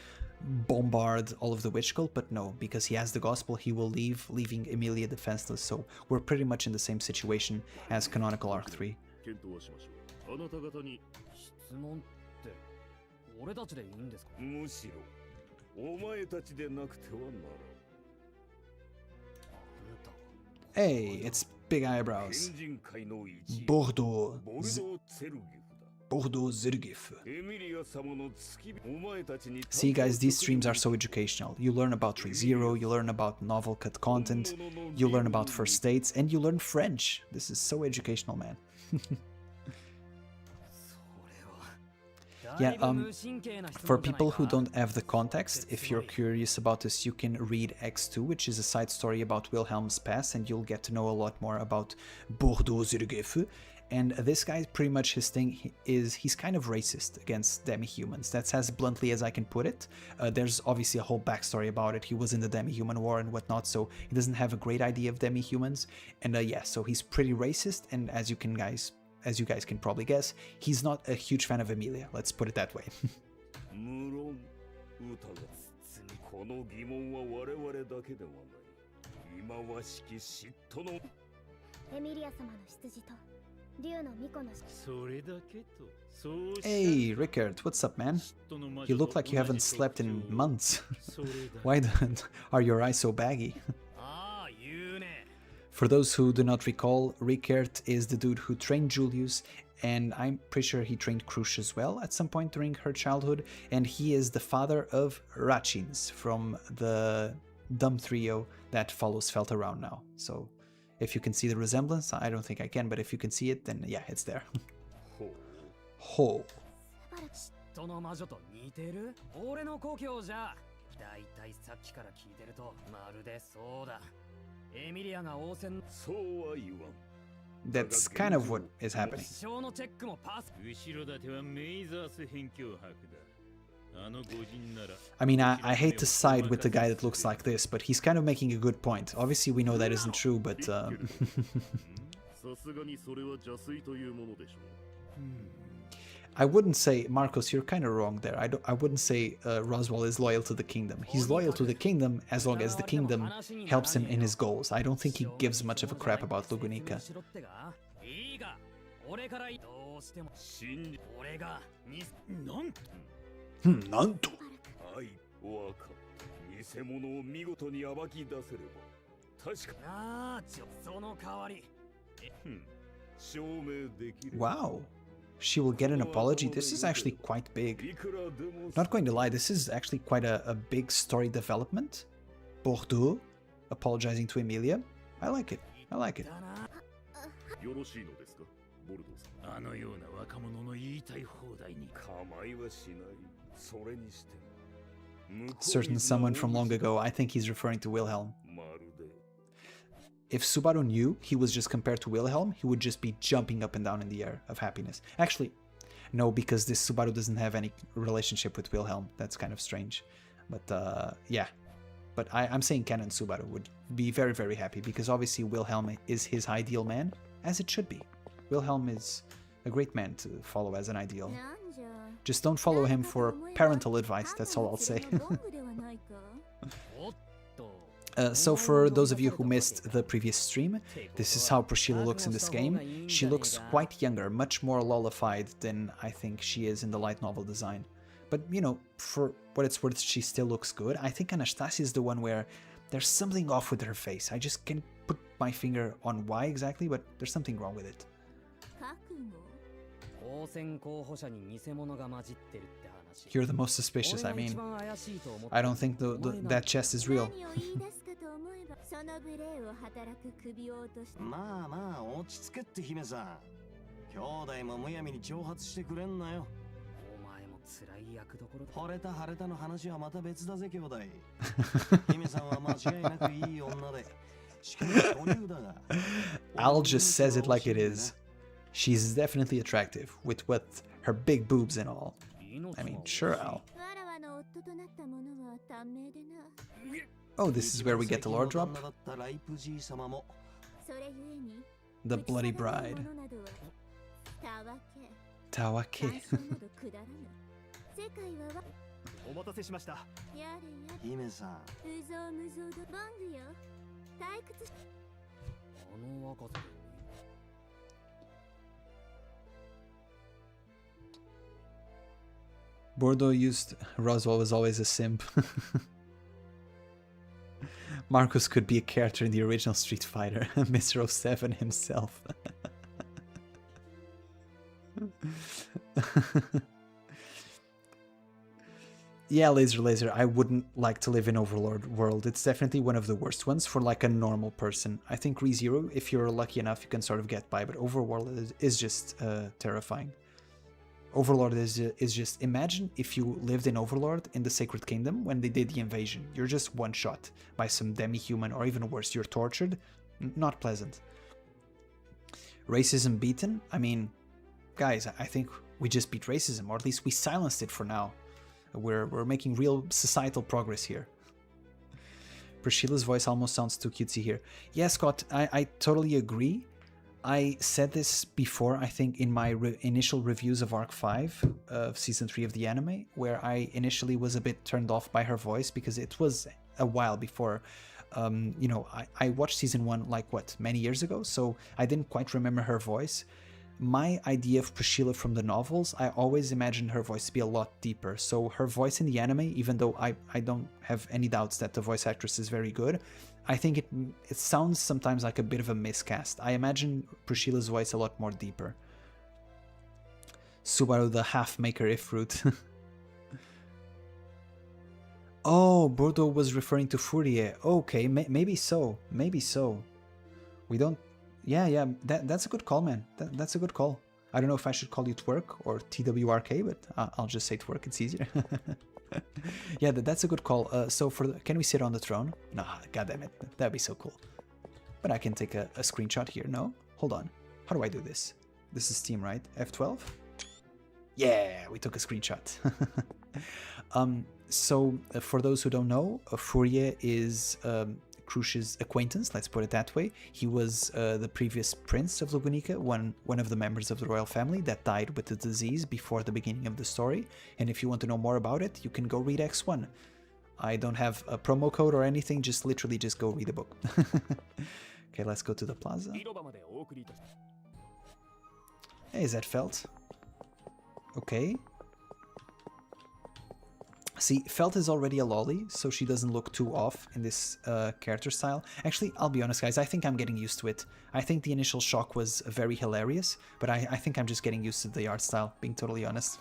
A: bombard all of the witch cult, but no, because he has the gospel, he will leave, leaving Emilia defenseless. So we're pretty much in the same situation as Canonical Arc 3.
F: あなた方に
B: 質問って俺たちでいいんですか。
F: むしろお前たちでなくてはならん。
A: Hey, it's big eyebrows.
F: 天神界の一
A: Bordeaux.
F: ボルドーツェルギフだ。
A: Bordeaux Zirgif.
F: エミリア様の月日お前たちに
A: See guys, these streams are so educational. You learn about Rezero, you learn about novel cut content, you learn about first dates, and you learn French. This is so educational, man. Yeah, for people who don't have the context, if you're curious about this, you can read X2, which is a side story about Wilhelm's past, and you'll get to know a lot more about Bordeaux Zirgif. And this guy, pretty much his thing is he's kind of racist against demi-humans. That's as bluntly as I can put it. There's obviously a whole backstory about it. He was in the demi-human war and whatnot, so he doesn't have a great idea of demi-humans. And yeah, so he's pretty racist, and as you guys can probably guess, he's not a huge fan of Emilia. Let's put it that way.
F: 無論歌がこの疑問は我々だけではない。忌まわしき嫉妬の
C: エミリア様の出自と竜の巫女の
F: それだけとそう
A: Hey, Rickard, what's up, man? You look like you haven't slept in months. Why are your eyes so baggy? For those who do not recall, Rickard is the dude who trained Julius, and I'm pretty sure he trained Krush as well at some point during her childhood, and he is the father of Rachins from the dumb trio that follows Felt around now. So if you can see the resemblance, I don't think I can, but if you can see it, then yeah, it's there. Ho.
B: その魔女と似てる？俺の故郷じゃ。だいたいさっきから聞いてるとまるでそうだ。エミリアが王戦。
F: そうは言わん。
A: That's kind of what is happening.
B: 後のチェックもパス。
G: 後ろ盾はメイザース辺境博だ。
A: I mean, I hate to side with the guy that looks like this, but he's kind of making a good point. Obviously, we know that isn't true, but... I wouldn't say, Marcos, you're kind of wrong there. I wouldn't say Roswell is loyal to the kingdom. He's loyal to the kingdom as long as the kingdom helps him in his goals. I don't think he gives much of a crap about Lugunica. Nanto.
F: 偽物を見事に暴き出せれば確か
B: なあその代わり
F: 証明できる
A: Wow. She will get an apology. This is actually quite big. Not going to lie, this is actually quite a big story development. Bordeaux apologizing to Emilia. I like it. I like it.
F: よろしいのですかボルドーさんあのような若者の言いたい放題に構いはしないそれにしても
A: Certain someone from long ago, I think he's referring to Wilhelm. If Subaru knew he was just compared to Wilhelm, he would just be jumping up and down in the air of happiness. Actually, no, because this Subaru doesn't have any relationship with Wilhelm. That's kind of strange. But yeah. But I'm saying Canon Subaru would be very, very happy because obviously Wilhelm is his ideal man, as it should be. Wilhelm is a great man to follow as an ideal. Just don't follow him for parental advice, that's all I'll say. So for those of you who missed the previous stream, this is how Priscilla looks in this game. She looks quite younger, much more lollified than I think she is in the light novel design. But, you know, for what it's worth, she still looks good. I think Anastasia is the one where there's something off with her face. I just can't put my finger on why exactly, but there's something wrong with it. You're the most suspicious, I mean. I don't think that chest is real.
C: その無礼を働く首を落として。
H: まあまあ落ち着けって姫さん。兄弟もむやみに挑発してくれんなよ。
B: お前も辛い役どころだ。
H: 惚れた晴れたの話はまた別だぜ兄弟。姫さんは間違いなくいい女で。しかも巨乳だが。
A: Al just says it like it is. She's definitely attractive with her big boobs and all. I mean, sure, Al. Oh, this is where we get the lore drop? The Bloody Bride. Tawake.
E: お待たせしました。
H: 姫さん。
B: あの若さで
A: Bordeaux used Roswell was always a simp. Marcus could be a character in the original Street Fighter, Mr. 07 himself. Yeah, Laser, I wouldn't like to live in Overlord world. It's definitely one of the worst ones for like a normal person. I think Rezero, if you're lucky enough, you can sort of get by, but Overworld is just terrifying. Overlord is just, imagine if you lived in Overlord in the Sacred Kingdom when they did the invasion. You're just one shot by some demi-human, or even worse, you're tortured. Not pleasant. Racism beaten? I mean, guys, I think we just beat racism, or at least we silenced it for now. We're making real societal progress here. Priscilla's voice almost sounds too cutesy here. Yeah, Scott, I totally agree. I said this before, I think, in my initial reviews of Arc 5 of Season 3 of the anime, where I initially was a bit turned off by her voice because it was a while before. You know, I watched Season 1, like, what, many years ago? So I didn't quite remember her voice. My idea of Priscilla from the novels, I always imagined her voice to be a lot deeper. So her voice in the anime, even though I don't have any doubts that the voice actress is very good, I think it sounds sometimes like a bit of a miscast. I imagine Priscilla's voice a lot more deeper. Subaru the half-maker Ifrit. Oh, Bordeaux was referring to Fourier. Okay, maybe so. Maybe so. We don't... Yeah, that's a good call, man. That's a good call. I don't know if I should call you Twerk or TWRK, but I'll just say Twerk, it's easier. Yeah, that's a good call. So can we sit on the throne? Nah, goddammit, that'd be so cool. But I can take a screenshot here, no? Hold on, how do I do this? This is Steam, right? F12? Yeah, we took a screenshot. So for those who don't know, Fourier is Crush's acquaintance, let's put it that way. He was the previous prince of Lugunica, one of the members of the royal family that died with the disease before the beginning of the story. And if you want to know more about it, you can go read X1. I don't have a promo code or anything, just literally just go read the book. Okay, let's go to the plaza. Hey, is that Felt? Okay. See, Felt is already a lolly, so she doesn't look too off in this character style. Actually, I'll be honest, guys, I think I'm getting used to it. I think the initial shock was very hilarious, but I think I'm just getting used to the art style, being totally honest.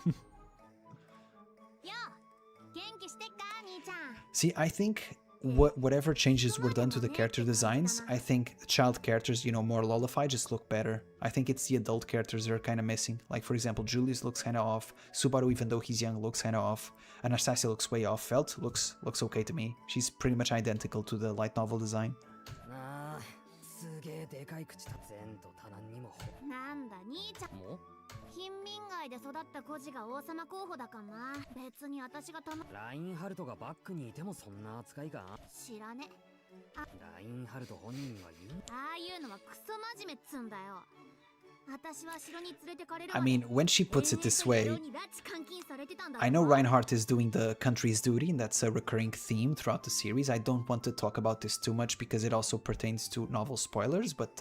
A: See, I think whatever changes were done to the character designs, I think child characters, you know, more lollified, just look better. I think it's the adult characters that are kind of missing. Like, for example, Julius looks kind of off. Subaru, even though he's young, looks kind of off. Anastasia looks way off. Felt looks okay to me. She's pretty much identical to the light novel design.
C: 貧民街で育った孤児が王様候補だかな。別に私が
B: ラインハルトがバックにいてもそんな扱いか。
C: 知らね。
B: ラインハルト本人が言う。
C: ああいうのはクソ真面目っつんだよ。
A: I mean, when she puts it this way, I know Reinhardt is doing the country's duty, and that's a recurring theme throughout the series. I don't want to talk about this too much because it also pertains to novel spoilers, but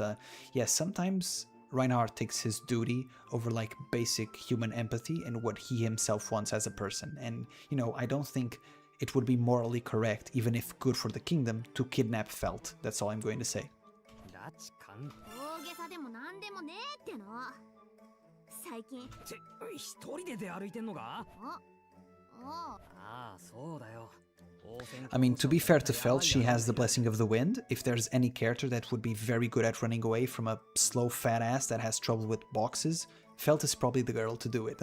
A: yes, sometimes Reinhardt takes his duty over like basic human empathy and what he himself wants as a person. And, you know, I don't think it would be morally correct, even if good for the kingdom, to kidnap Felt. That's all I'm going to say. I mean, to be fair to Felt, she has the blessing of the wind. If there's any character that would be very good at running away from a slow fat ass that has trouble with boxes, Felt is probably the girl to do it.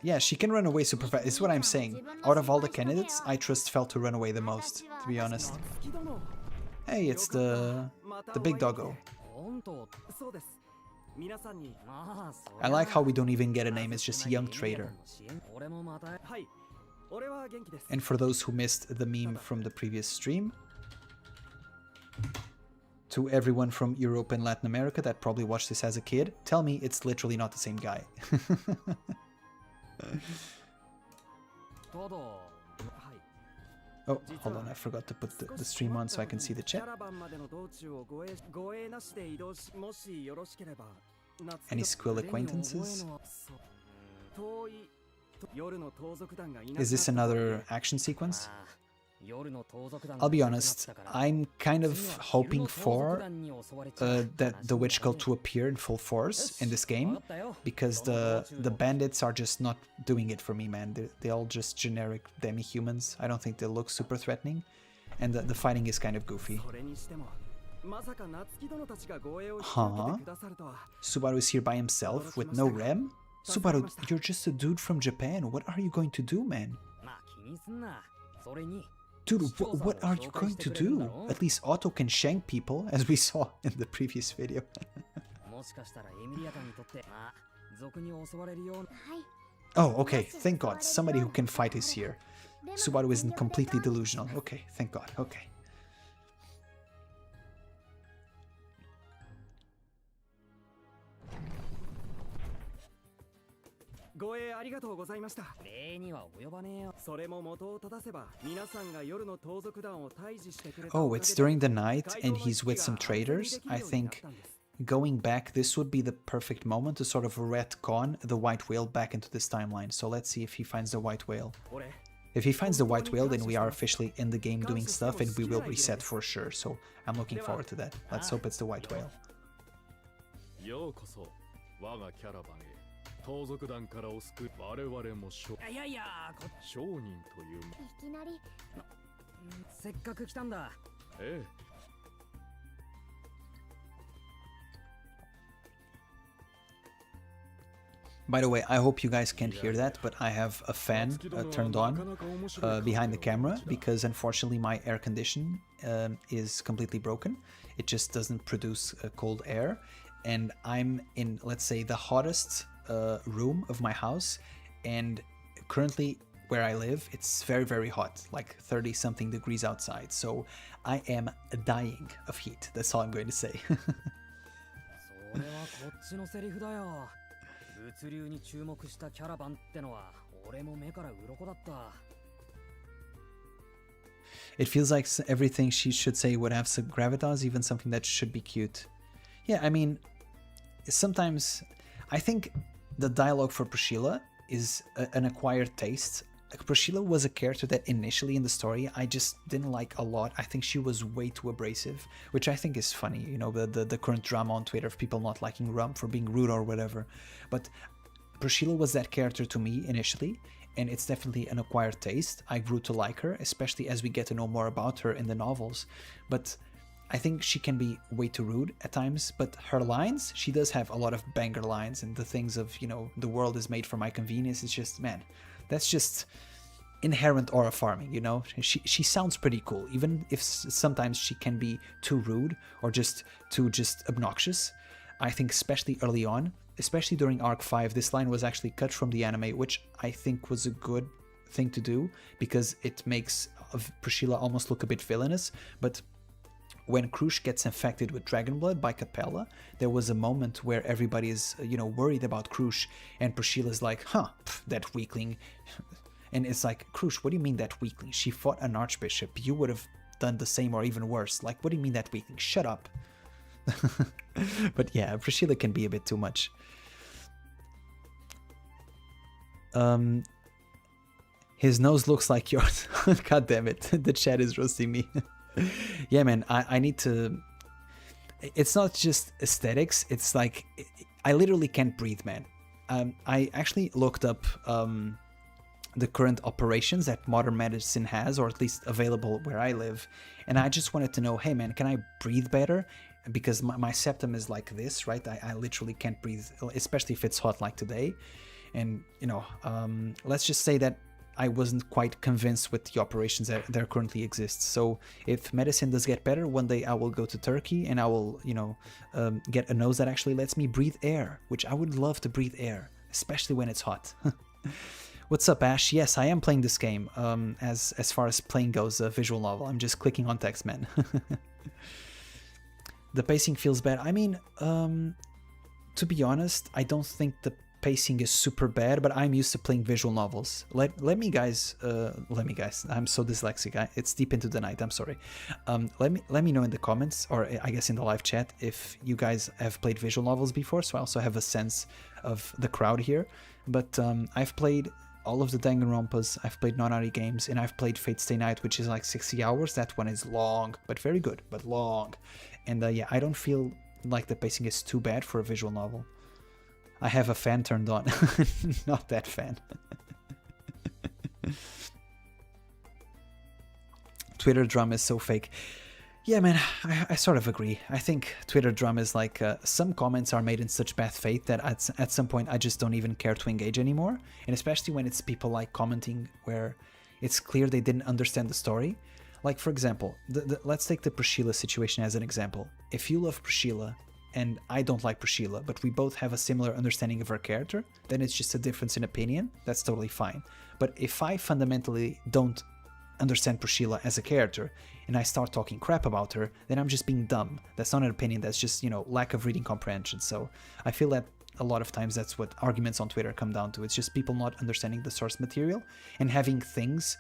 A: Yeah, she can run away super fast. Is what I'm saying. Out of all the candidates, I trust Felt to run away the most, to be honest. Hey, it's the big doggo. I like how we don't even get a name, it's just Young Trader. And for those who missed the meme from the previous stream, to everyone from Europe and Latin America that probably watched this as a kid, tell me it's literally not the same guy. Oh, hold on, I forgot to put the stream on so I can see the chat. Any Squill acquaintances? Is this another action sequence? I'll be honest, I'm kind of hoping for that the witch cult to appear in full force in this game, because the bandits are just not doing it for me, man. They're all just generic demi-humans. I don't think they look super threatening, and the fighting is kind of goofy. Huh? Subaru is here by himself with no rem? Subaru, you're just a dude from Japan. What are you going to do, man? Dude, what are you going to do? At least Otto can shank people, as we saw in the previous video. Oh, okay, thank God, somebody who can fight is here. Subaru isn't completely delusional. Okay, thank God, okay. Oh, it's during the night and he's with some traders. I think going back, this would be the perfect moment to sort of retcon the white whale back into this timeline. So let's see if he finds the white whale. If he finds the white whale, then we are officially in the game doing stuff and we will reset for sure. So I'm looking forward to that. Let's hope it's the white whale. By the way, I hope you guys can't hear that, but I have a fan turned on behind the camera because unfortunately my air condition is completely broken. It just doesn't produce cold air. And I'm in, let's say, the hottest room of my house, and currently where I live, it's very, very hot, like 30-something degrees outside. So I am dying of heat. That's all I'm going to say. It feels like everything she should say would have some gravitas, even something that should be cute. Yeah, I mean, sometimes I think the dialogue for Priscilla is an acquired taste. Priscilla was a character that initially in the story I just didn't like a lot. I think she was way too abrasive, which I think is funny, you know, the current drama on Twitter of people not liking Rum for being rude or whatever. But Priscilla was that character to me initially, and it's definitely an acquired taste. I grew to like her, especially as we get to know more about her in the novels. But I think she can be way too rude at times, but her lines, she does have a lot of banger lines, and the things of, you know, the world is made for my convenience, it's just, man, that's just inherent aura farming, you know? She sounds pretty cool, even if sometimes she can be too rude or just obnoxious. I think especially early on, especially during Arc 5, this line was actually cut from the anime, which I think was a good thing to do because it makes Priscilla almost look a bit villainous, but when Krush gets infected with dragon blood by Capella, there was a moment where everybody is, worried about Krush, and Priscilla's like, huh, that weakling. And it's like, Krush, what do you mean that weakling? She fought an archbishop. You would have done the same or even worse. Like, what do you mean that weakling? Shut up. But yeah, Priscilla can be a bit too much. His nose looks like yours. God damn it. The chat is roasting me. Yeah, man, I need to... It's not just aesthetics. It's like, I literally can't breathe, man. I actually looked up the current operations that modern medicine has, or at least available where I live. And I just wanted to know, hey, man, can I breathe better? Because my septum is like this, right? I literally can't breathe, especially if it's hot like today. And, let's just say that I wasn't quite convinced with the operations that currently exist. So if medicine does get better, one day I will go to Turkey and I will, get a nose that actually lets me breathe air, which I would love to breathe air, especially when it's hot. What's up, Ash? Yes, I am playing this game. As far as playing goes, a visual novel. I'm just clicking on text, man. The pacing feels bad. I mean, to be honest, I don't think the pacing is super bad, but I'm used to playing visual novels. Let me guys, I'm so dyslexic. It's deep into the night. I'm sorry. Let me know in the comments, or I guess in the live chat, if you guys have played visual novels before, so I also have a sense of the crowd here. But I've played all of the Danganronpas, I've played non-RE games, and I've played Fate Stay Night, which is like 60 hours. That one is long, but very good, but long. And yeah, I don't feel like the pacing is too bad for a visual novel. I have a fan turned on. Not that fan. Twitter drama is so fake. Yeah, man, I sort of agree. I think Twitter drama is like some comments are made in such bad faith that at some point I just don't even care to engage anymore. And especially when it's people like commenting where it's clear they didn't understand the story. Like, for example, let's take the Priscilla situation as an example. If you love Priscilla and I don't like Priscilla, but we both have a similar understanding of her character, then it's just a difference in opinion. That's totally fine. But if I fundamentally don't understand Priscilla as a character and I start talking crap about her, then I'm just being dumb. That's not an opinion, that's just, lack of reading comprehension. So I feel that a lot of times that's what arguments on Twitter come down to. It's just people not understanding the source material and having things,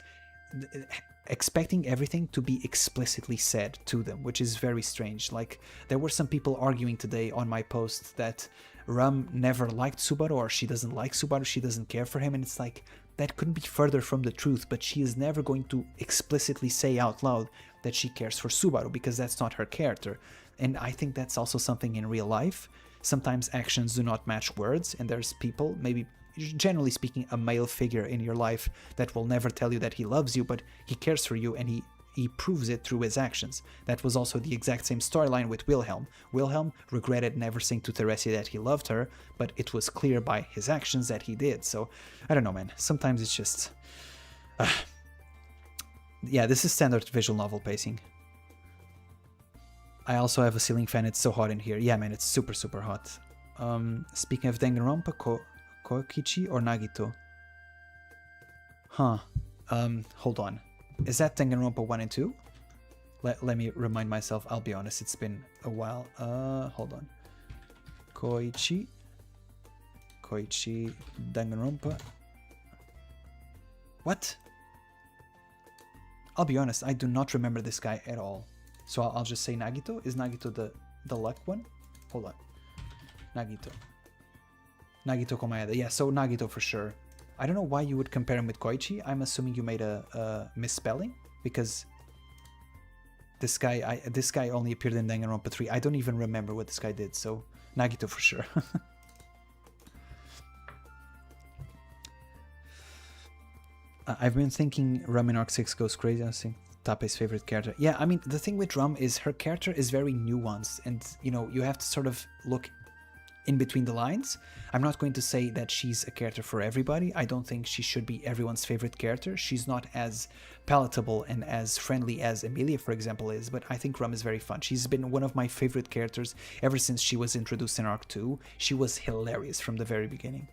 A: expecting everything to be explicitly said to them, which is very strange. Like, there were some people arguing today on my post that Rum never liked Subaru, or she doesn't like Subaru, she doesn't care for him, and it's like, that couldn't be further from the truth, but she is never going to explicitly say out loud that she cares for Subaru, because that's not her character. And I think that's also something in real life. Sometimes actions do not match words, and there's people, maybe generally speaking, a male figure in your life that will never tell you that he loves you, but he cares for you, and he proves it through his actions. That was also the exact same storyline with Wilhelm. Wilhelm regretted never saying to Teresia that he loved her, but it was clear by his actions that he did. So, I don't know, man. Sometimes it's just... yeah, this is standard visual novel pacing. I also have a ceiling fan. It's so hot in here. Yeah, man, it's super, super hot. Speaking of Danganronpa, Kokichi or Nagito? Huh. Hold on. Is that Danganronpa 1 and 2? Let me remind myself. I'll be honest, it's been a while. Hold on. Koichi, Danganronpa. What? I'll be honest, I do not remember this guy at all. So I'll just say Nagito. Is Nagito the luck one? Hold on. Nagito Komayada. Yeah, so Nagito for sure. I don't know why you would compare him with Koichi. I'm assuming you made a misspelling, because this guy only appeared in Danganronpa 3. I don't even remember what this guy did, so Nagito for sure. I've been thinking Rum in Arc 6 goes crazy. I think Tape's favorite character. Yeah, I mean, the thing with Rum is her character is very nuanced, and you have to sort of look in between the lines. I'm not going to say that she's a character for everybody. I don't think she should be everyone's favorite character. She's not as palatable and as friendly as Emilia, for example, is, but I think Rum is very fun. She's been one of my favorite characters ever since she was introduced in Arc 2. She was hilarious from the very beginning.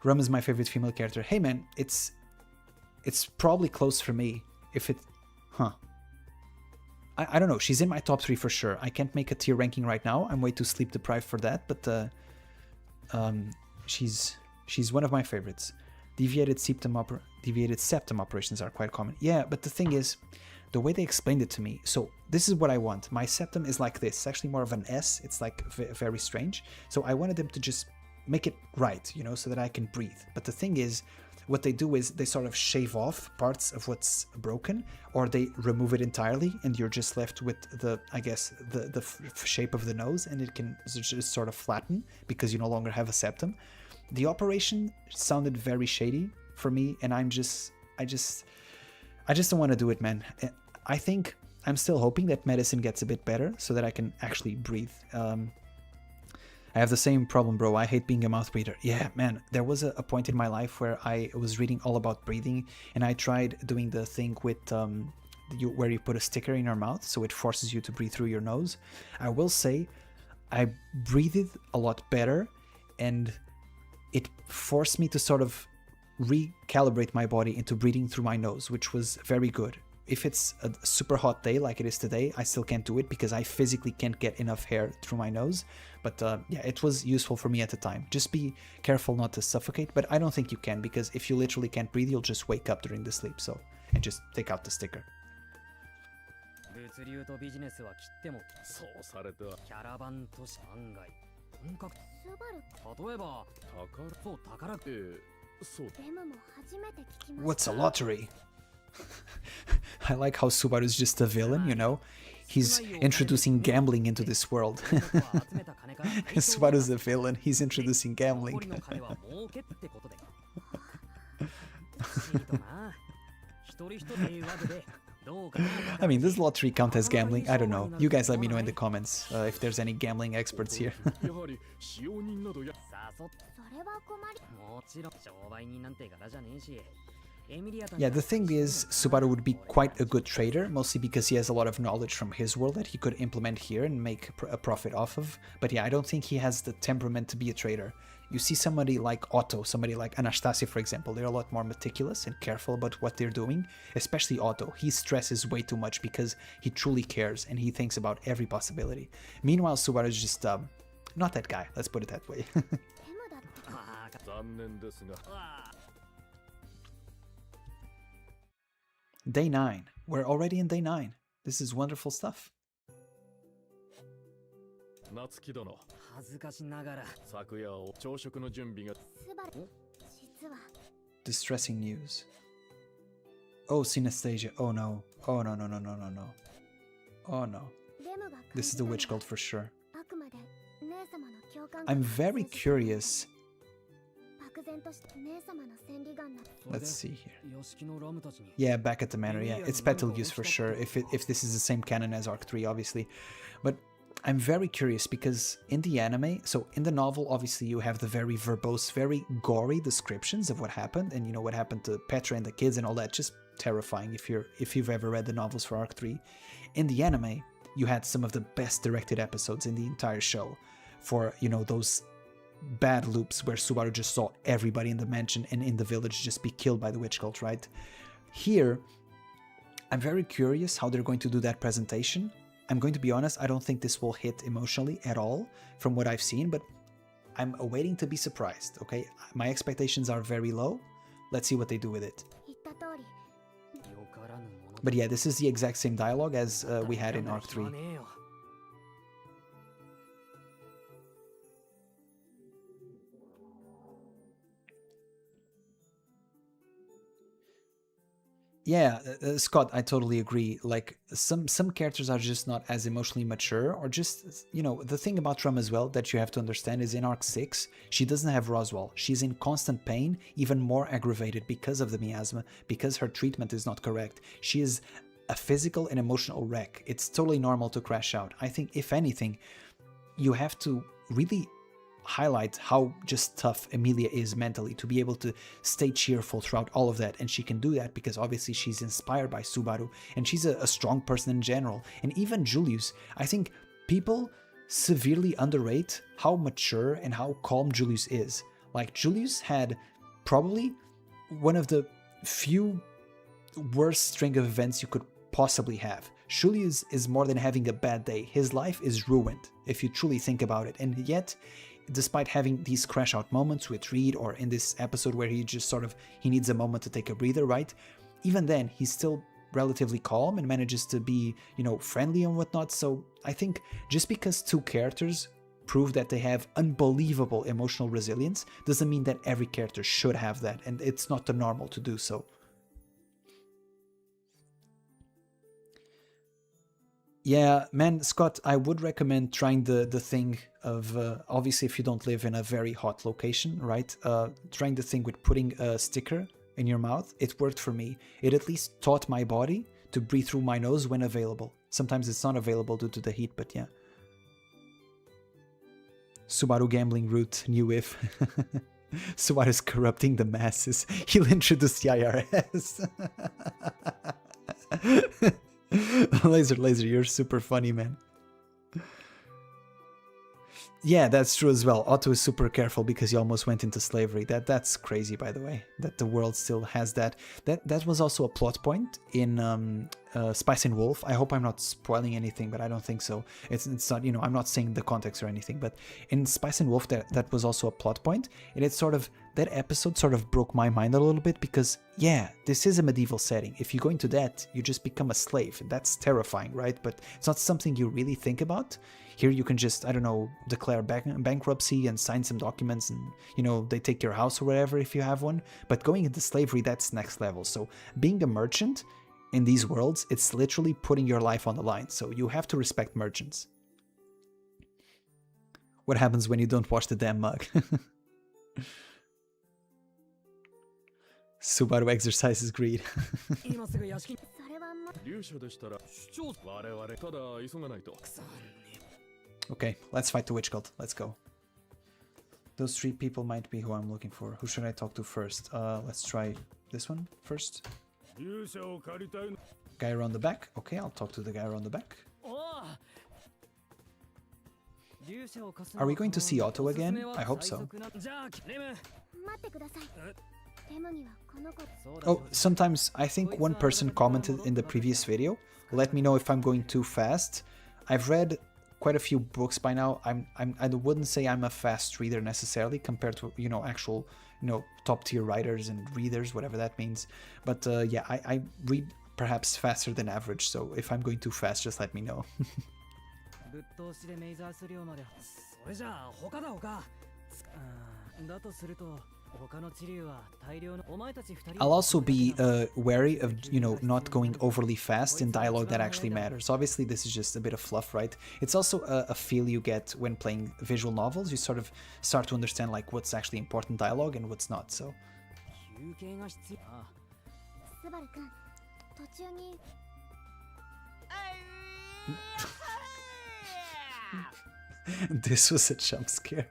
A: Rum is my favorite female character. Hey man, it's probably close for me. If it, I don't know. She's in my top 3 for sure. I can't make a tier ranking right now. I'm way too sleep deprived for that. But she's one of my favorites. Deviated septum operations are quite common. Yeah, but the thing is, the way they explained it to me. So this is what I want. My septum is like this. It's actually more of an S. It's like very strange. So I wanted them to just make it right, you know, so that I can breathe. But the thing is, what they do is they sort of shave off parts of what's broken, or they remove it entirely, and you're just left with the, I guess, the shape of the nose, and it can just sort of flatten because you no longer have a septum. The operation sounded very shady for me, and I just don't want to do it, man. I think I'm still hoping that medicine gets a bit better so that I can actually breathe. I have the same problem, bro. I hate being a mouth breather. Yeah, man, there was a point in my life where I was reading all about breathing, and I tried doing the thing with where you put a sticker in your mouth, so it forces you to breathe through your nose. I will say I breathed a lot better, and it forced me to sort of recalibrate my body into breathing through my nose, which was very good. If it's a super hot day like it is today, I still can't do it because I physically can't get enough air through my nose. But yeah, it was useful for me at the time. Just be careful not to suffocate, but I don't think you can, because if you literally can't breathe, you'll just wake up during the sleep. So, and just take out the sticker.
B: 物流とビジネスは切っても
F: そうされては
B: キャラバン都市案外本格
C: スバル
B: 例えばそう宝
F: そう
C: でも初めて聞きま
A: What's
C: した
A: a lottery? I like how Subaru is just a villain, you know? He's introducing gambling into this world. Subaru's a villain, he's introducing gambling. I mean, does lottery count as gambling? I don't know. You guys let me know in the comments if there's any gambling experts here.
F: やはり使用人などや
B: 誘っ
C: それは困り
B: もちろん商売人なんて柄じゃねえし
A: Yeah, the thing is, Subaru would be quite a good trader, mostly because he has a lot of knowledge from his world that he could implement here and make a profit off of. But yeah, I don't think he has the temperament to be a trader. You see somebody like Otto, somebody like Anastasia, for example, they're a lot more meticulous and careful about what they're doing, especially Otto. He stresses way too much because he truly cares and he thinks about every possibility. Meanwhile, Subaru is just, not that guy, let's put it that way.
C: でもだって
F: 残念ですが
A: Day 9. We're already in day 9. This is wonderful stuff.
F: 夏木殿
B: 恥ずかしながら
F: 昨夜を朝食の準備が
C: スバル実は
A: Distressing news. Oh, synesthesia. Oh no. Oh no, no, no, no, no, no. Oh no.
C: レムが
A: This is the witch cult for sure.
C: あくまで姉様の共感
A: I'm very curious.
C: 漠然として姉様の千里眼な
A: Let's see here.
B: 屋敷のラムたちに
A: Yeah, back at the manor. Yeah, it's Betelgeuse for sure. If this is the same canon as Arc 3, obviously. But I'm very curious because in the anime, so in the novel, obviously you have the very verbose, very gory descriptions of what happened, and you know what happened to Petra and the kids and all that. Just terrifying if you've ever read the novels for Arc 3. In the anime, you had some of the best directed episodes in the entire show for, you know, those bad loops where Subaru just saw everybody in the mansion and in the village just be killed by the witch cult, right? Here, I'm very curious how they're going to do that presentation. I'm going to be honest, I don't think this will hit emotionally at all from what I've seen, but I'm awaiting to be surprised, okay? My expectations are very low. Let's see what they do with it.
C: 言った通り
B: よからぬもの
A: But yeah, this is the exact same dialogue as we had in Arc 3.
B: ねえよ
A: Yeah, Scott, I totally agree. Like, some characters are just not as emotionally mature, or just, you know, the thing about Rum as well that you have to understand is in Arc 6, she doesn't have Roswell. She's in constant pain, even more aggravated because of the miasma, because her treatment is not correct. She is a physical and emotional wreck. It's totally normal to crash out. I think, if anything, you have to really highlight how just tough Emilia is mentally to be able to stay cheerful throughout all of that, and she can do that because obviously she's inspired by Subaru and she's a strong person in general. And even Julius, I think people severely underrate how mature and how calm Julius is. Like, Julius had probably one of the few worst string of events you could possibly have. Julius is more than having a bad day. His life is ruined, if you truly think about it. And yet, despite having these crash out moments with Reed, or in this episode where he just sort of, he needs a moment to take a breather, right? Even then, he's still relatively calm and manages to be, you know, friendly and whatnot. So I think just because two characters prove that they have unbelievable emotional resilience doesn't mean that every character should have that, and it's not the normal to do so. Yeah, man, Scott, I would recommend trying the thing of, obviously if you don't live in a very hot location, right, trying the thing with putting a sticker in your mouth. It worked for me. It at least taught my body to breathe through my nose when available. Sometimes it's not available due to the heat, but yeah. Subaru gambling route, new if. Subaru's corrupting the masses. He'll introduce the IRS. Laser, you're super funny, man. Yeah, that's true as well. Otto is super careful because he almost went into slavery. That's crazy, by the way, that the world still has that. That was also a plot point in Spice and Wolf. I hope I'm not spoiling anything, but I don't think so. It's not, you know, I'm not saying the context or anything, but in Spice and Wolf, that was also a plot point, and it's sort of, that episode sort of broke my mind a little bit because, yeah, this is a medieval setting. If you go into that, you just become a slave. That's terrifying, right? But it's not something you really think about. Here you can just, I don't know, declare bankruptcy and sign some documents and, you know, they take your house or whatever if you have one. But going into slavery, that's next level. So being a merchant in these worlds, it's literally putting your life on the line. So you have to respect merchants. What happens when you don't wash the damn mug? Subaru exercises greed. Okay, let's fight the witch cult. Let's go. Those three people might be who I'm looking for. Who should I talk to first? Let's try this one first. Guy around the back. Okay, I'll talk to the guy around the back. Are we going to see Otto again? I hope so. Oh, sometimes I think one person commented in the previous video. Let me know if I'm going too fast. I've read quite a few books by now. I wouldn't say I'm a fast reader necessarily compared to, you know, actual, you know, top tier writers and readers, whatever that means. But yeah, I read perhaps faster than average. So if I'm going too fast, just let me know. I'll also be wary of, you know, not going overly fast in dialogue that actually matters. Obviously, this is just a bit of fluff, right? It's also a feel you get when playing visual novels. You sort of start to understand like what's actually important dialogue and what's not. So. This was a jump scare.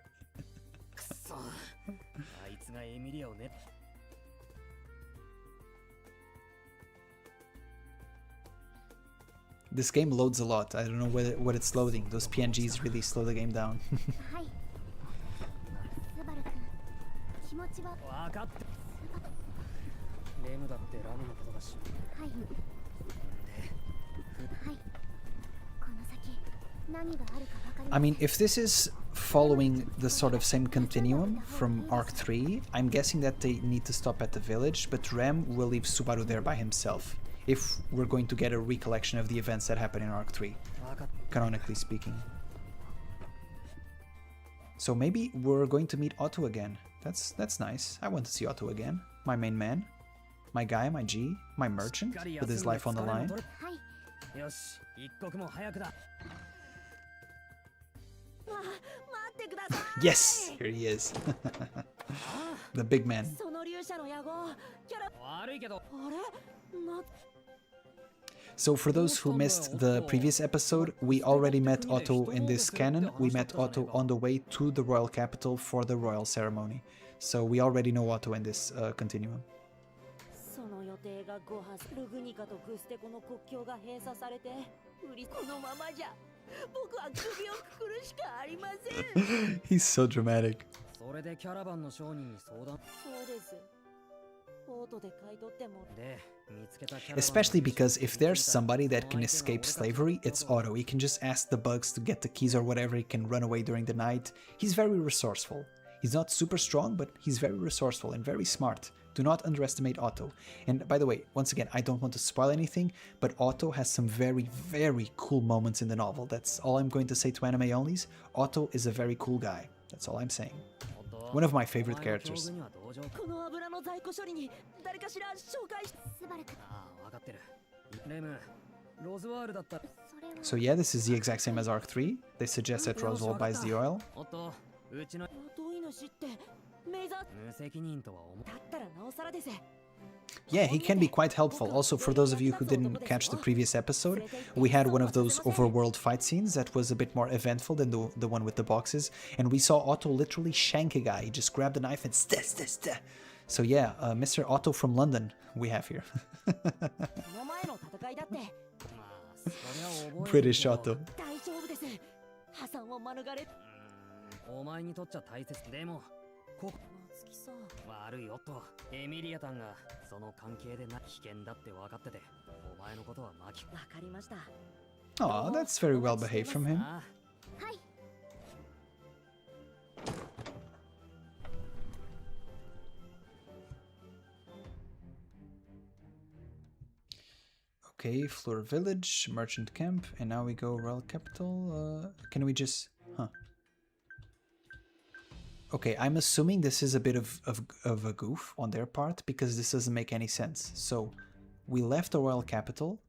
A: This game loads a lot. I don't know what it's loading. Those PNGs really slow the game down. I mean, if this is following the sort of same continuum from Arc 3, I'm guessing that they need to stop at the village, but Rem will leave Subaru there by himself, if we're going to get a recollection of the events that happened in Arc 3, canonically speaking. So maybe we're going to meet Otto again. That's nice. I want to see Otto again. My main man. My guy, my G, my merchant, with his life on the line. Yes! Here he is. The big man. So for those who missed the previous episode, we already met Otto in this canon. We met Otto on the way to the royal capital for the royal ceremony. So we already know Otto in this continuum. He's so dramatic.
B: それでキャラバンの商人に相談
D: そうです。ボートで買い取っても。
B: で見つけたキャラバンの
A: Especially because if there's somebody that can escape slavery, it's Otto. He can just ask the bugs to get the keys or whatever. He can run away during the night. He's very resourceful. He's not super strong, but he's very resourceful and very smart. Do not underestimate Otto. And by the way, once again, I don't want to spoil anything, but Otto has some very, very cool moments in the novel. That's all I'm going to say to anime onlys. Otto is a very cool guy. That's all I'm saying. One of my favorite characters.
D: この油の在庫処理に誰かしら紹介し。
C: スバル君、
B: ああ分かってるレムロズワールだった
C: それは
A: So yeah, this is the exact same as Arc 3. They suggest that Roswell buys the oil.
B: おっとうちの
D: 雇い主ってメイザー
B: 無責任とは思う
D: だったらなおさらです。
A: Yeah, he can be quite helpful. Also, for those of you who didn't catch the previous episode, we had one of those overworld fight scenes that was a bit more eventful than the one with the boxes, and we saw Otto literally shank a guy. He just grabbed a knife and st. So yeah, Mr. Otto from London we have here.
D: この前の戦いだって
B: まあそりゃ覚えてる
A: British
B: けど
A: Otto.
D: 大丈夫です。破産を免れ。
B: お前にとっちゃ大切でもこ
D: 松木さん。
B: 悪いよとエミリアタンがその関係でな危険だって分かっててお前のことは巻き
D: わかりました。
A: Oh, that's very well behaved from him.
B: あ
C: はい。
A: Okay, Fleur Village, Merchant Camp, and now we go Royal Capital. Can we just... Huh. Okay, I'm assuming this is a bit of a goof on their part, because this doesn't make any sense. So, we left the Royal Capital,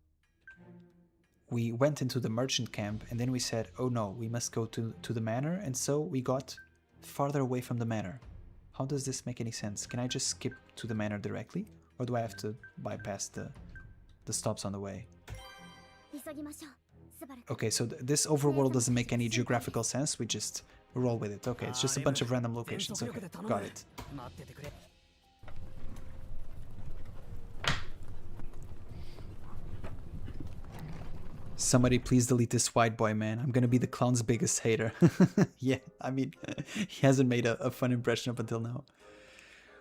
A: we went into the Merchant Camp, and then we said, oh no, we must go to the Manor, and so we got farther away from the Manor. How does this make any sense? Can I just skip to the Manor directly? Or do I have to bypass the stops on the way?
C: 急ぎましょう。スバル君。
A: Okay, so this overworld doesn't make any geographical sense. We just roll with it. Okay, it's just a bunch of random locations. Okay, got it.
B: 待っててくれ
A: Somebody please delete this white boy, man. I'm gonna be the clown's biggest hater. Yeah, I mean, he hasn't made a fun impression up until now.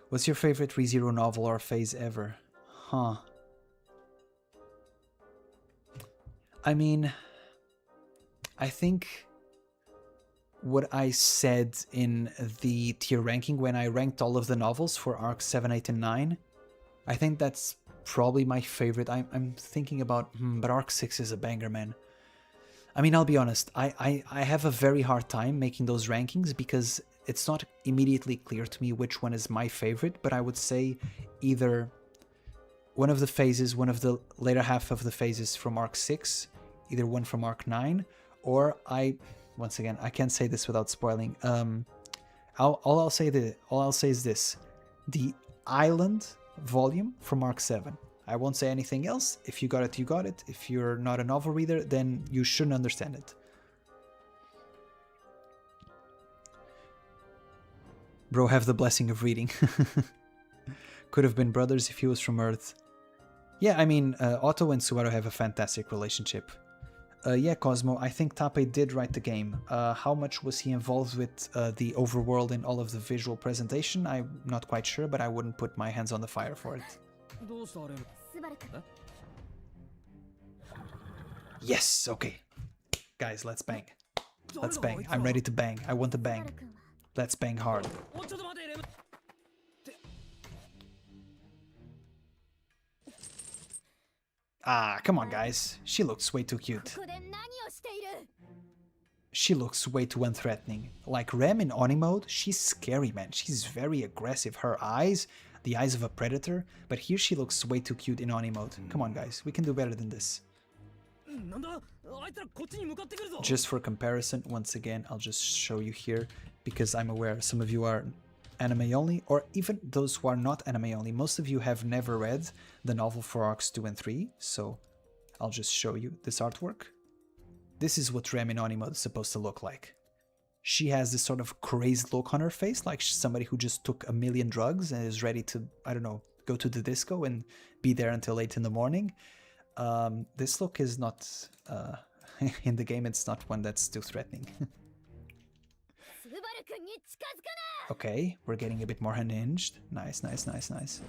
A: What's your favorite Rezero novel or phase ever? Huh. I mean, I think what I said in the tier ranking when I ranked all of the novels for arcs 7, 8, and 9, I think that's probably my favorite. I'm thinking about, but arc 6 is a banger, man. I mean, I'll be honest, I have a very hard time making those rankings because it's not immediately clear to me which one is my favorite, but I would say either one of the phases, one of the later half of the phases from arc 6, either one from arc 9, or once again, I can't say this without spoiling. All I'll say is this: the island volume from arc 7. I won't say anything else. If you got it, you got it. If you're not a novel reader, then you shouldn't understand it. Bro, have the blessing of reading. Could have been brothers if he was from Earth. Yeah, I mean, Otto and Subaru have a fantastic relationship. Yeah, Cosmo, I think Tape did write the game. How much was he involved with the overworld and all of the visual presentation? I'm not quite sure, but I wouldn't put my hands on the fire for it.
B: どうしたレム
C: スバル君。
A: Yes, okay. Guys, let's bang. Let's bang. I'm ready to bang. I want to
C: ス
A: bang.
C: バル君は
A: Let's bang hard.
B: おちょっと待てレム
A: Ah, come on, guys. She looks way too cute.
C: ここで何をしている
A: She looks way too unthreatening. Like Rem in Oni mode, she's scary, man. She's very aggressive. Her eyes, the eyes of a predator. But here she looks way too cute in Oni mode. Come on, guys. We can do better than this.
B: なんだあいつらこっちに向かってくるぞ
A: Just for comparison, once again, I'll just show you here because I'm aware some of you are anime only, or even those who are not anime only. Most of you have never read the novel for arcs 2 and 3, so I'll just show you this artwork. This is what Rem in Oni mode is supposed to look like. She has this sort of crazed look on her face, like somebody who just took a million drugs and is ready to, I don't know, go to the disco and be there until 8 in the morning. This look is not, in the game, it's not one that's too threatening.
C: スバル君
A: Okay, we're getting a bit more unhinged. Nice, nice, nice, nice.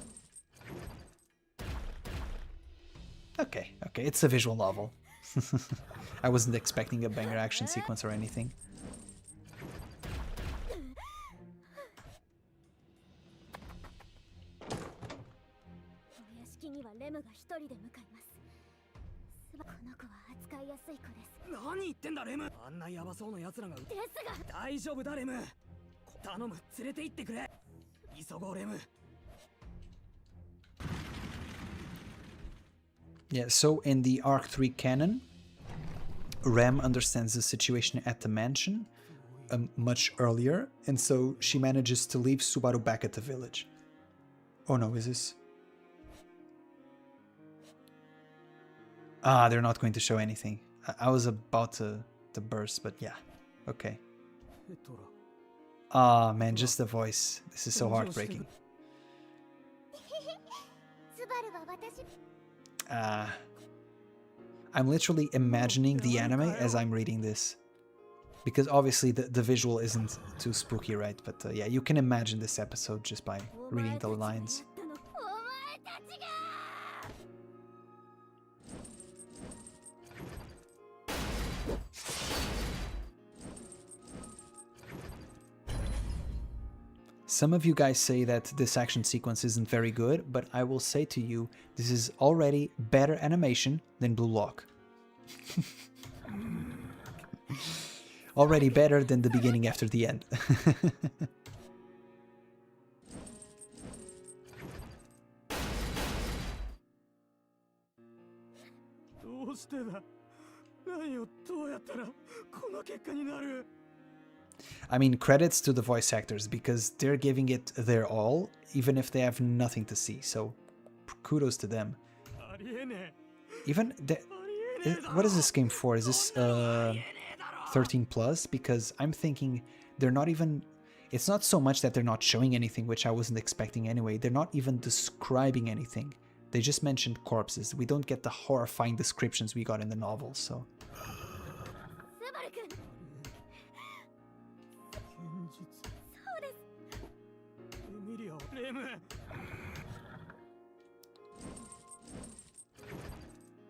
A: Okay, okay, it's a visual novel. I wasn't expecting a banger action sequence or anything. Yeah, so in the Arc 3 canon, Rem understands the situation at the mansion much earlier, and so she manages to leave Subaru back at the village. Oh no, is this? Ah, they're not going to show anything. I was about to burst, but yeah, okay. Ah, man, just the voice. This is so heartbreaking. I'm literally imagining the anime as I'm reading this. Because obviously the visual isn't too spooky, right? But yeah, you can imagine this episode just by reading the lines. Some of you guys say that this action sequence isn't very good, but I will say to you, this is already better animation than Blue Lock. Already better than the beginning after the end. I mean, credits to the voice actors, because they're giving it their all, even if they have nothing to see, so kudos to them. Even, what is this game for? Is this 13 plus? Because I'm thinking they're not even, it's not so much that they're not showing anything, which I wasn't expecting anyway, they're not even describing anything. They just mentioned corpses. We don't get the horrifying descriptions we got in the novel, so...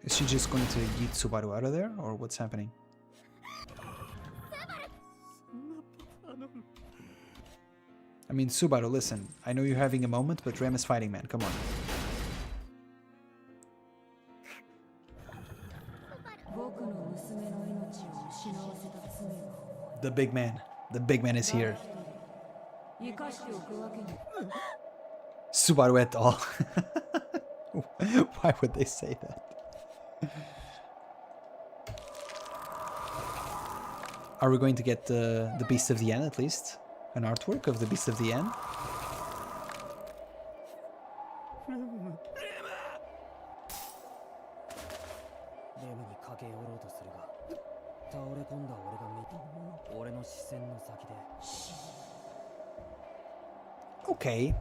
A: Is she just going to yeet Subaru out of there, or what's happening? I mean, Subaru, listen. I know you're having a moment, but Rem is fighting, man. Come on. The big man. The big man is here. Subaru et al. Why would they say that? Are we going to get the Beast of the End at least? An artwork of the Beast of the End? Okay.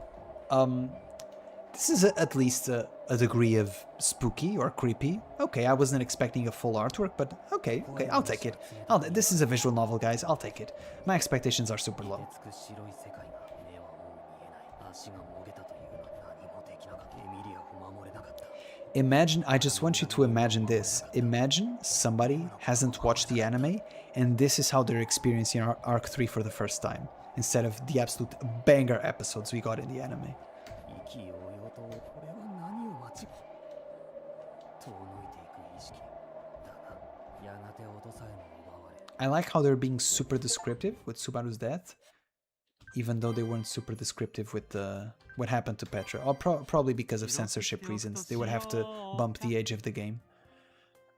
A: This is at least a degree of spooky or creepy. Okay, I wasn't expecting a full artwork, but okay, I'll take it. This is a visual novel, guys, I'll take it. My expectations are super low. Imagine, I just want you to imagine this. Imagine somebody hasn't watched the anime, and this is how they're experiencing Arc 3 for the first time, instead of the absolute banger episodes we got in the anime. I like how they're being super descriptive with Subaru's death, even though they weren't super descriptive with what happened to Petra. Or probably because of censorship reasons. They would have to bump the age of the game.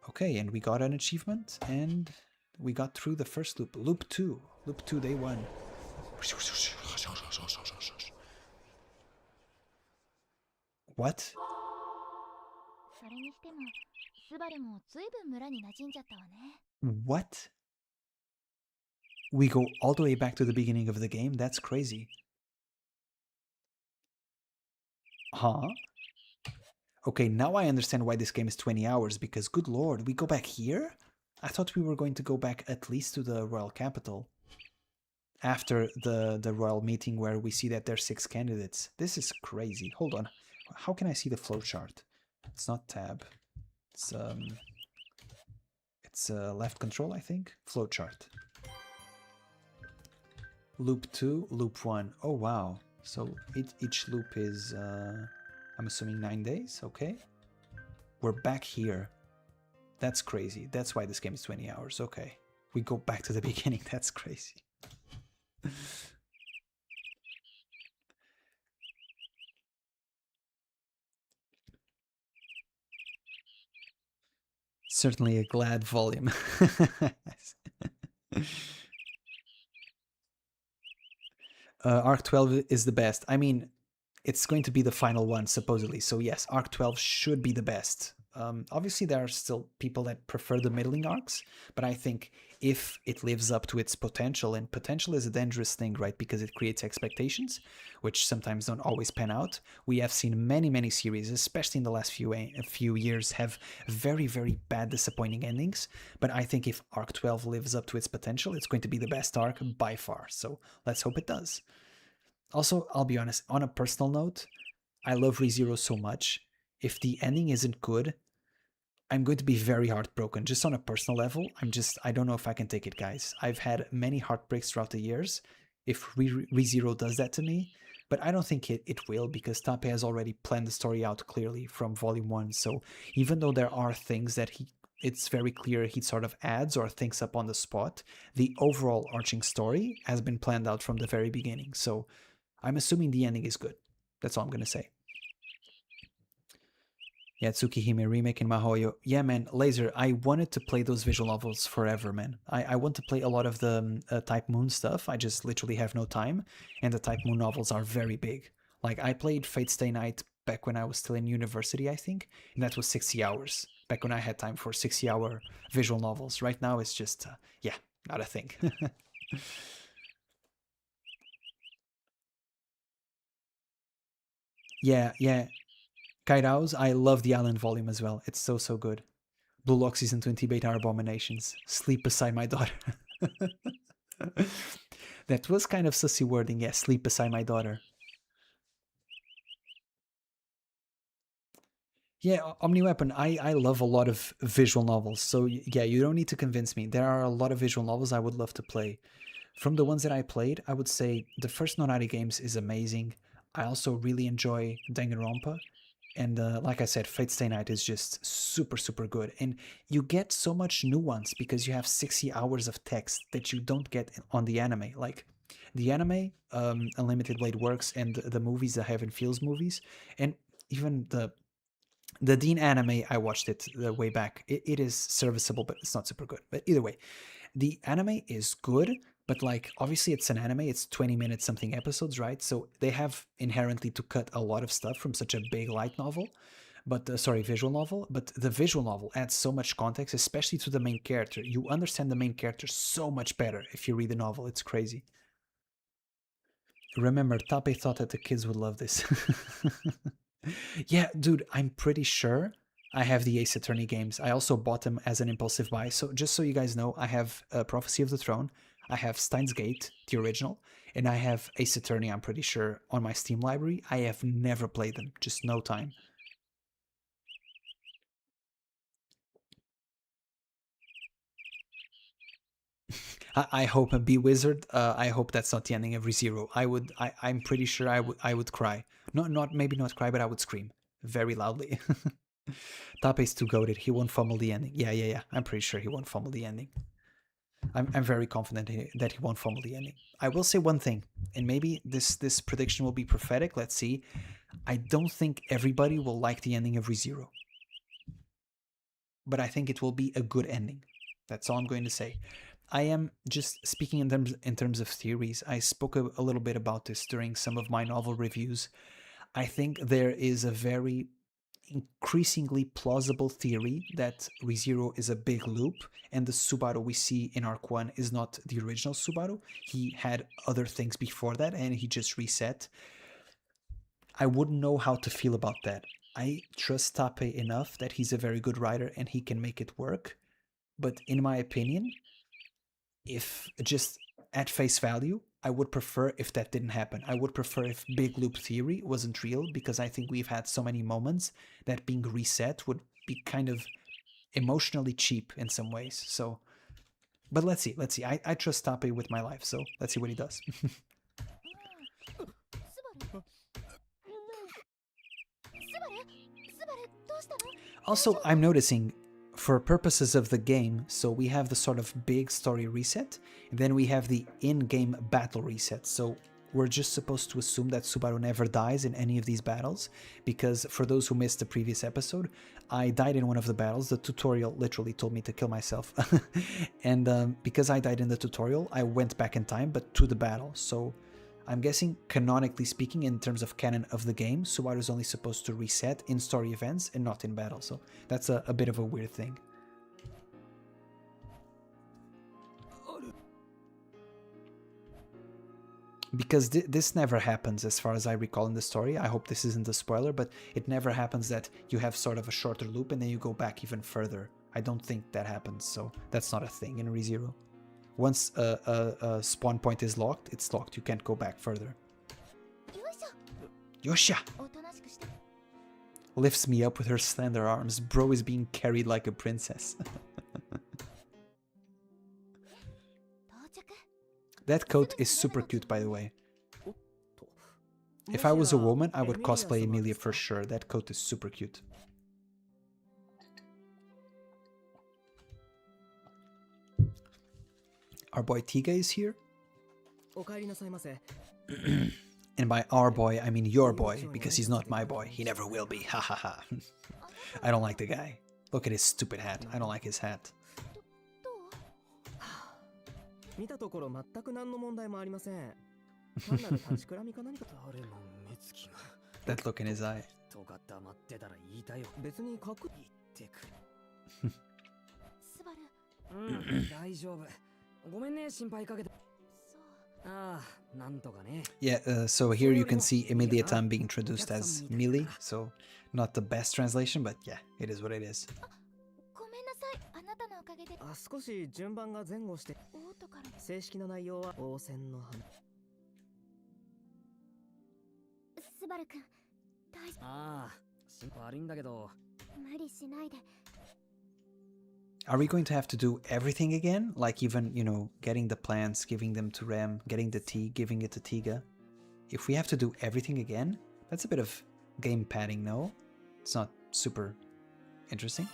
A: Okay, and we got an achievement, and we got through the first loop. Loop 2. Loop 2, day 1. What? What? We go all the way back to the beginning of the game? That's crazy. Huh? Okay, now I understand why this game is 20 hours, because good lord, we go back here? I thought we were going to go back at least to the royal capital. after the royal meeting where we see that there's 6 candidates. This is crazy. Hold on. How can I see the flowchart? It's not tab. It's left control, I think. Flowchart. Loop 2, loop 1. Oh wow. So each loop is I'm assuming 9 days. Okay. We're back here. That's crazy. That's why this game is 20 hours. Okay. We go back to the beginning. That's crazy. Certainly a glad volume. Arc 12 is the best. I mean, it's going to be the final one, supposedly. So yes, Arc 12 should be the best. Obviously, there are still people that prefer the middling arcs, but I think if it lives up to its potential, and potential is a dangerous thing, right? Because it creates expectations, which sometimes don't always pan out. We have seen many series, especially in the last few years, have very, very bad, disappointing endings. But I think if Arc 12 lives up to its potential, it's going to be the best arc by far. So let's hope it does. Also, I'll be honest, on a personal note, I love ReZero so much. If the ending isn't good, I'm going to be very heartbroken. Just on a personal level, I don't know if I can take it, guys. I've had many heartbreaks throughout the years if ReZero does that to me, but I don't think it will, because Tape has already planned the story out clearly from Volume 1, so even though there are things that it's very clear he sort of adds or thinks up on the spot, the overall arching story has been planned out from the very beginning, so I'm assuming the ending is good. That's all I'm going to say. Yeah, Tsukihime remake in Mahoyo. Yeah, man, Laser, I wanted to play those visual novels forever, man. I want to play a lot of the Type Moon stuff. I just literally have no time, and the Type Moon novels are very big. Like, I played Fate Stay Night back when I was still in university, I think, and that was 60 hours, back when I had time for 60-hour visual novels. Right now, it's just, yeah, not a thing. Yeah. Kairaus, I love the Island volume as well. It's so good. Blue Lock Season 20 Beta Abominations. Sleep beside my daughter. That was kind of sussy wording, yeah. Sleep beside my daughter. Yeah, Omniweapon, I love a lot of visual novels. So yeah, you don't need to convince me. There are a lot of visual novels I would love to play. From the ones that I played, I would say the first Nonari games is amazing. I also really enjoy Danganronpa. And like I said, Fate Stay Night is just super good. And you get so much nuance because you have 60 hours of text that you don't get on the anime. Like the anime, Unlimited Blade Works, and the movies, the Heaven Feels movies, and even the Dean anime, I watched it way back. It is serviceable, but it's not super good. But either way, the anime is good, but like obviously it's an anime, it's 20 minutes something episodes, right? So they have inherently to cut a lot of stuff from such a big light novel, but sorry, visual novel. But the visual novel adds so much context, especially to the main character. You understand the main character so much better if you read the novel. It's crazy. Remember, Tape thought that the kids would love this. Yeah, dude, I'm pretty sure I have the Ace Attorney games. I also bought them as an impulsive buy. So just so you guys know, I have Prophecy of the Throne, I have Steins Gate, the original, and I have Ace Attorney, I'm pretty sure, on my Steam library. I have never played them, just no time. I hope a B Wizard. I hope that's not the ending of ReZero. I'm pretty sure I would cry. Maybe not cry, but I would scream very loudly. Tape's too goated. He won't fumble the ending. Yeah. I'm pretty sure he won't fumble the ending. I'm very confident that he won't fumble the ending. I will say one thing, and maybe this prediction will be prophetic. Let's see. I don't think everybody will like the ending of ReZero, but I think it will be a good ending. That's all I'm going to say. I am just speaking in terms of theories. I spoke a little bit about this during some of my novel reviews. I think there is a very increasingly plausible theory that ReZero is a big loop, and the Subaru we see in Arc 1 is not the original Subaru. He had other things before that, and he just reset. I wouldn't know how to feel about that. I trust Tape enough that he's a very good writer and he can make it work. But in my opinion, if just at face value, I would prefer if that didn't happen. I would prefer if big loop theory wasn't real, because I think we've had so many moments that being reset would be kind of emotionally cheap in some ways. So, but let's see. I trust Tape with my life, so let's see what he does.
C: どうしたの？
A: Also, I'm noticing, for purposes of the game, so we have the sort of big story reset, and then we have the in-game battle reset. So we're just supposed to assume that Subaru never dies in any of these battles, because for those who missed the previous episode, I died in one of the battles. The tutorial literally told me to kill myself. And because I died in the tutorial, I went back in time, but to the battle. So I'm guessing, canonically speaking, in terms of canon of the game, Subaru is only supposed to reset in story events and not in battle. So that's a bit of a weird thing. Because this never happens as far as I recall in the story. I hope this isn't a spoiler, but it never happens that you have sort of a shorter loop and then you go back even further. I don't think that happens, so that's not a thing in Rezero. Once a spawn point is locked, it's locked. You can't go back further. Yosha! Lifts me up with her slender arms. Bro is being carried like a princess. That coat is super cute, by the way. If I was a woman, I would cosplay Emilia for sure. That coat is super cute. Our boy Tiga is here. And by our boy, I mean your boy, because he's not my boy. He never will be. Ha ha ha. I don't like the guy. Look at his stupid hat. I don't like his hat. That look in his eye. Yeah, so here you can see Emilia Tan being introduced as Millie, so not the best translation, but yeah, it is what it is. Are we going to have to do everything again? Like even, you know, getting the plants, giving them to Rem, getting the tea, giving it to Tiga? If we have to do everything again, that's a bit of game padding, no? It's not super interesting.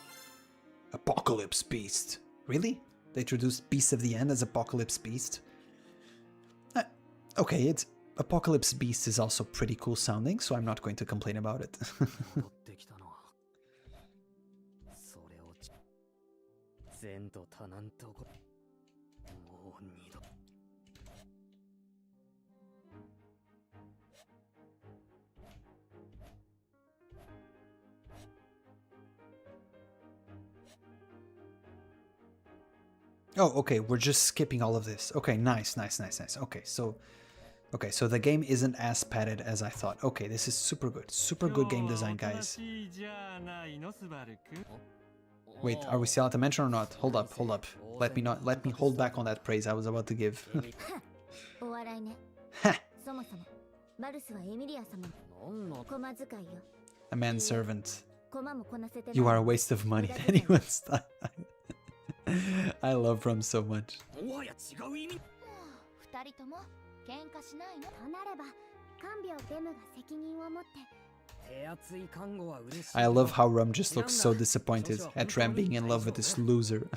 A: Apocalypse Beast. Really? They introduced Beast of the End as Apocalypse Beast? Okay, it's Apocalypse Beast is also pretty cool sounding, so I'm not going to complain about it. Oh, okay, we're just skipping all of this. Okay, nice. Okay, so the game isn't as padded as I thought. Okay, this is super good. Super good game design, guys. Wait, are we still at the mention or not? Hold up. Let me hold back on that praise I was about to give. A manservant. You are a waste of money. Anyone's time. I love Rum so much. I love how Rum just looks so disappointed at Ram being in love with this loser.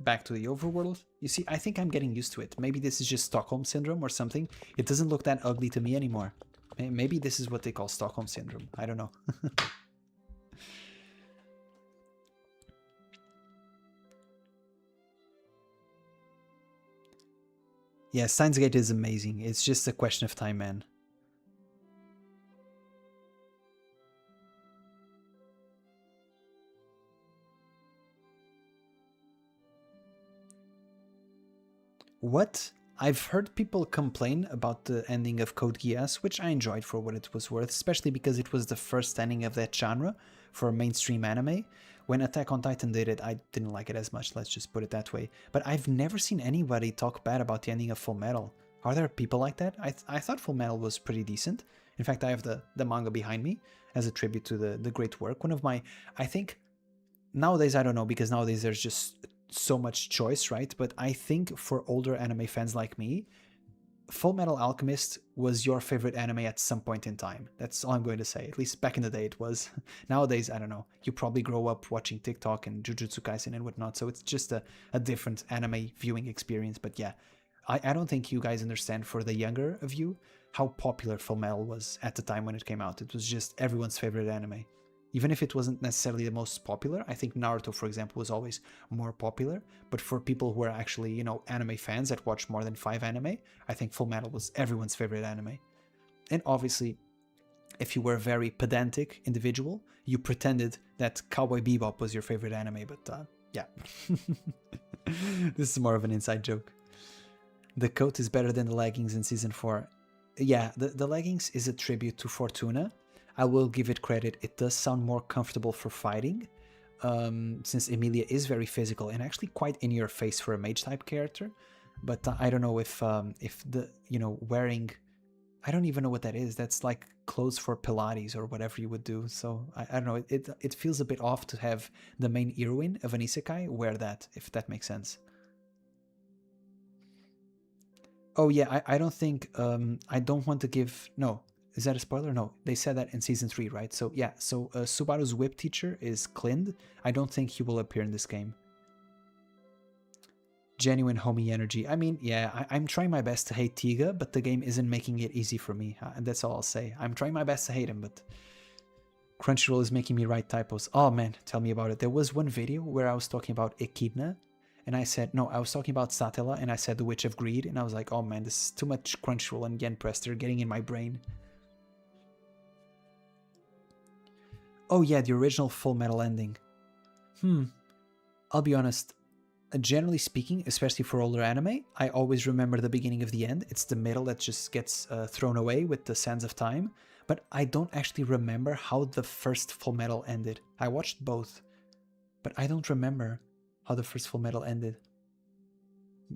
A: Back to the overworld. You see, I think I'm getting used to it. Maybe this is just Stockholm Syndrome or something. It doesn't look that ugly to me anymore. Maybe this is what they call Stockholm Syndrome. I don't know. Yeah, Steins Gate is amazing. It's just a question of time, man. what? I've heard people complain about the ending of Code Geass, which I enjoyed for what it was worth, especially because it was the first ending of that genre for a mainstream anime. When Attack on Titan did it, I didn't like it as much, let's just put it that way. But I've never seen anybody talk bad about the ending of Full Metal. Are there people like that? I thought Full Metal was pretty decent. In fact, I have the manga behind me as a tribute to the great work. One of my, I think, nowadays I don't know, because nowadays there's just so much choice, right? But I think for older anime fans like me, Full Metal Alchemist was your favorite anime at some point in time. That's all I'm going to say. At least back in the day it was. Nowadays, I don't know. You probably grow up watching TikTok and Jujutsu Kaisen and whatnot, so it's just a different anime viewing experience. But yeah, I don't think you guys understand, for the younger of you, how popular Full Metal was at the time when it came out. It was just everyone's favorite anime. Even if it wasn't necessarily the most popular, I think Naruto, for example, was always more popular. But for people who are actually, you know, anime fans that watch more than 5 anime, I think Full Metal was everyone's favorite anime. And obviously, if you were a very pedantic individual, you pretended that Cowboy Bebop was your favorite anime, but yeah. This is more of an inside joke. The coat is better than the leggings in Season 4. Yeah, the leggings is a tribute to Fortuna. I will give it credit, it does sound more comfortable for fighting, since Emilia is very physical and actually quite in your face for a mage type character. But I don't know if the, you know, wearing, I don't even know what that is. That's like clothes for Pilates or whatever you would do. So I don't know, it feels a bit off to have the main heroine of an isekai wear that, if that makes sense. Oh yeah, I don't think, I don't want to give, no. Is that a spoiler? No, they said that in Season 3, right? So yeah, so Subaru's whip teacher is Clind. I don't think he will appear in this game. Genuine homie energy. I mean, yeah, I'm trying my best to hate Tiga, but the game isn't making it easy for me. And that's all I'll say. I'm trying my best to hate him, but Crunchyroll is making me write typos. Oh man, tell me about it. There was one video where I was talking about Echidna, and I said, no, I was talking about Satella, and I said the Witch of Greed, and I was like, oh man, this is too much Crunchyroll and Yen Press. They're getting in my brain. Oh yeah, the original Full Metal ending. I'll be honest, generally speaking, especially for older anime, I always remember the beginning of the end. It's the middle that just gets thrown away with the sands of time. But I don't actually remember how the first Full Metal ended. I watched both, but I don't remember how the first Full Metal ended.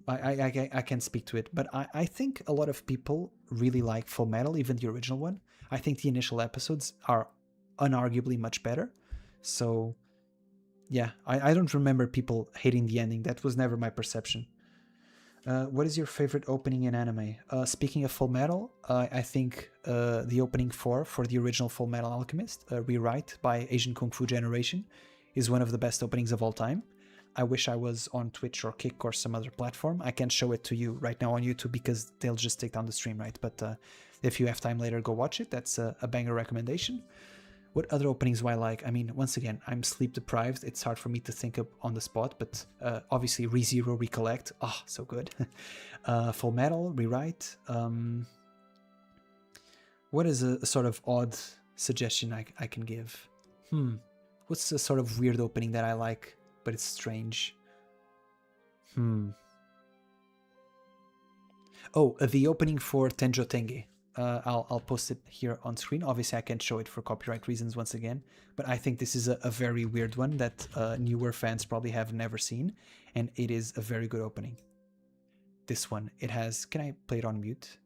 A: I can't speak to it, but I think a lot of people really like Full Metal, even the original one. I think the initial episodes are unarguably much better. So yeah, I don't remember people hating the ending. That was never my perception. What is your favorite opening in anime? Speaking of Full Metal, I think the opening for the original Full Metal Alchemist, Rewrite by Asian Kung Fu Generation, is one of the best openings of all time. I wish I was on Twitch or Kick or some other platform. I can't show it to you right now on YouTube because they'll just take down the stream, right? But if you have time later, go watch it. That's a banger recommendation. What other openings do I like? I mean, once again, I'm sleep deprived. It's hard for me to think up on the spot, but obviously Rezero, Recollect. Ah, oh, so good. Full Metal, Rewrite. What is a sort of odd suggestion I can give? What's a sort of weird opening that I like, but it's strange? Oh, the opening for Tenjo Tenge. I'll post it here on screen. Obviously, I can't show it for copyright reasons once again, but I think this is a very weird one that newer fans probably have never seen, and it is a very good opening. This one, it has... Can I play it on mute?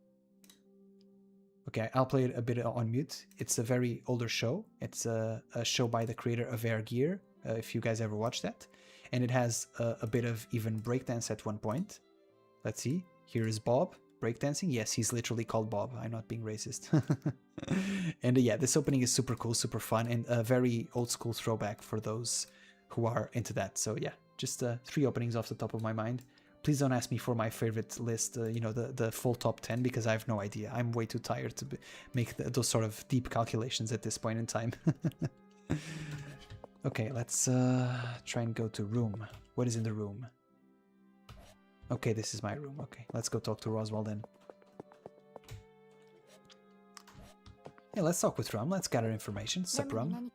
A: Okay, I'll play it a bit on mute. It's a very older show. It's a show by the creator of Air Gear, if you guys ever watched that. And it has a bit of even breakdance at one point. Let's see. Here is Bob. Breakdancing? Yes, he's literally called Bob. I'm not being racist. And yeah, this opening is super cool, super fun, and a very old school throwback for those who are into that. So yeah, just 3 openings off the top of my mind. Please don't ask me for my favorite list, you know, the full top 10, because I have no idea. I'm way too tired to make those sort of deep calculations at this point in time. Okay, let's try and go to room. What is in the room? Okay, this is my room. Okay, let's go talk to Roswell then. Yeah, let's talk with Rum. Let's gather information. Sup, Rum?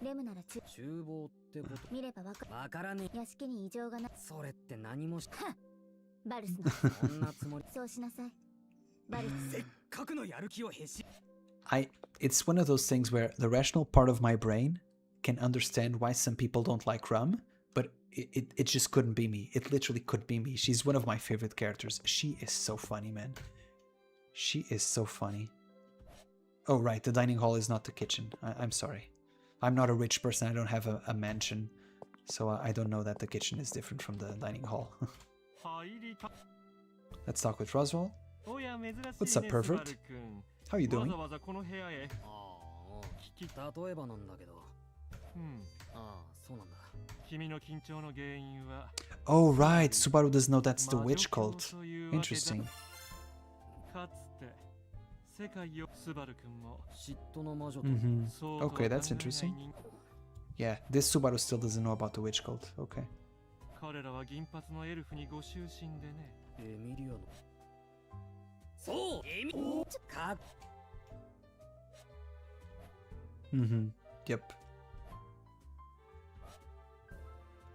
C: レムなら厨
B: 厨房ってこと
C: 見れば
B: わからね
C: 屋敷に異常がな
B: それって何もし
C: バルスの
B: そんなつもり
C: そうしなさいバルス
B: せっかくのやる気をへし
A: It's one of those things where the rational part of my brain can understand why some people don't like rum, but it just couldn't be me. It literally couldn't be me. She's one of my favorite characters. She is so funny, man. She is so funny. Oh, right, the dining hall is not the kitchen. I'm sorry. I'm not a rich person. I don't have a mansion, so I don't know that the kitchen is different from the dining hall. Let's talk with Roswell. What's up, pervert? How are you doing?
B: ああ例えばなんだけどああそうなんだ
A: Oh, right. Subaru doesn't know that's the witch cult. Interesting.
B: 嫉妬の魔女と
A: Okay, that's interesting. Yeah, this Subaru still doesn't know about the witch cult. Okay.
B: エミリアのそうエミか
A: Yep.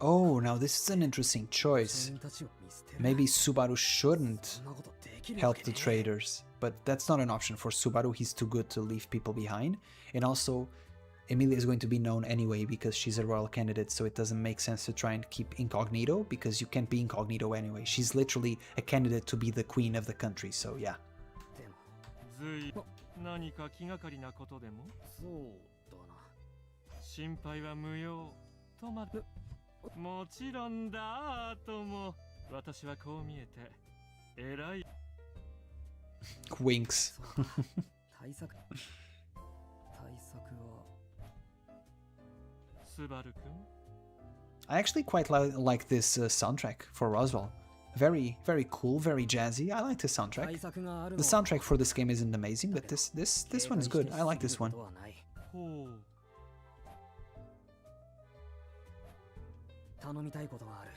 A: Oh, now this is an interesting choice. Maybe Subaru shouldn't help the traders, but that's not an option for Subaru. He's too good to leave people behind. And also, Emilia is going to be known anyway because she's a royal candidate, so it doesn't make sense to try and keep incognito because you can't be incognito anyway. She's literally a candidate to be the queen of the country, so yeah.
E: 何か気がかりなことでも
B: そうだな
E: 心配は無用とまるもちろんだとも私はこう見えて偉い
A: Winks.
B: 対策は
E: スバル君
A: I actually quite like this soundtrack for Roswell. Very, very cool, very jazzy. I like this soundtrack. The soundtrack for this game isn't amazing, but this one is good. I like this one.
E: ほう
B: 頼みたいことがある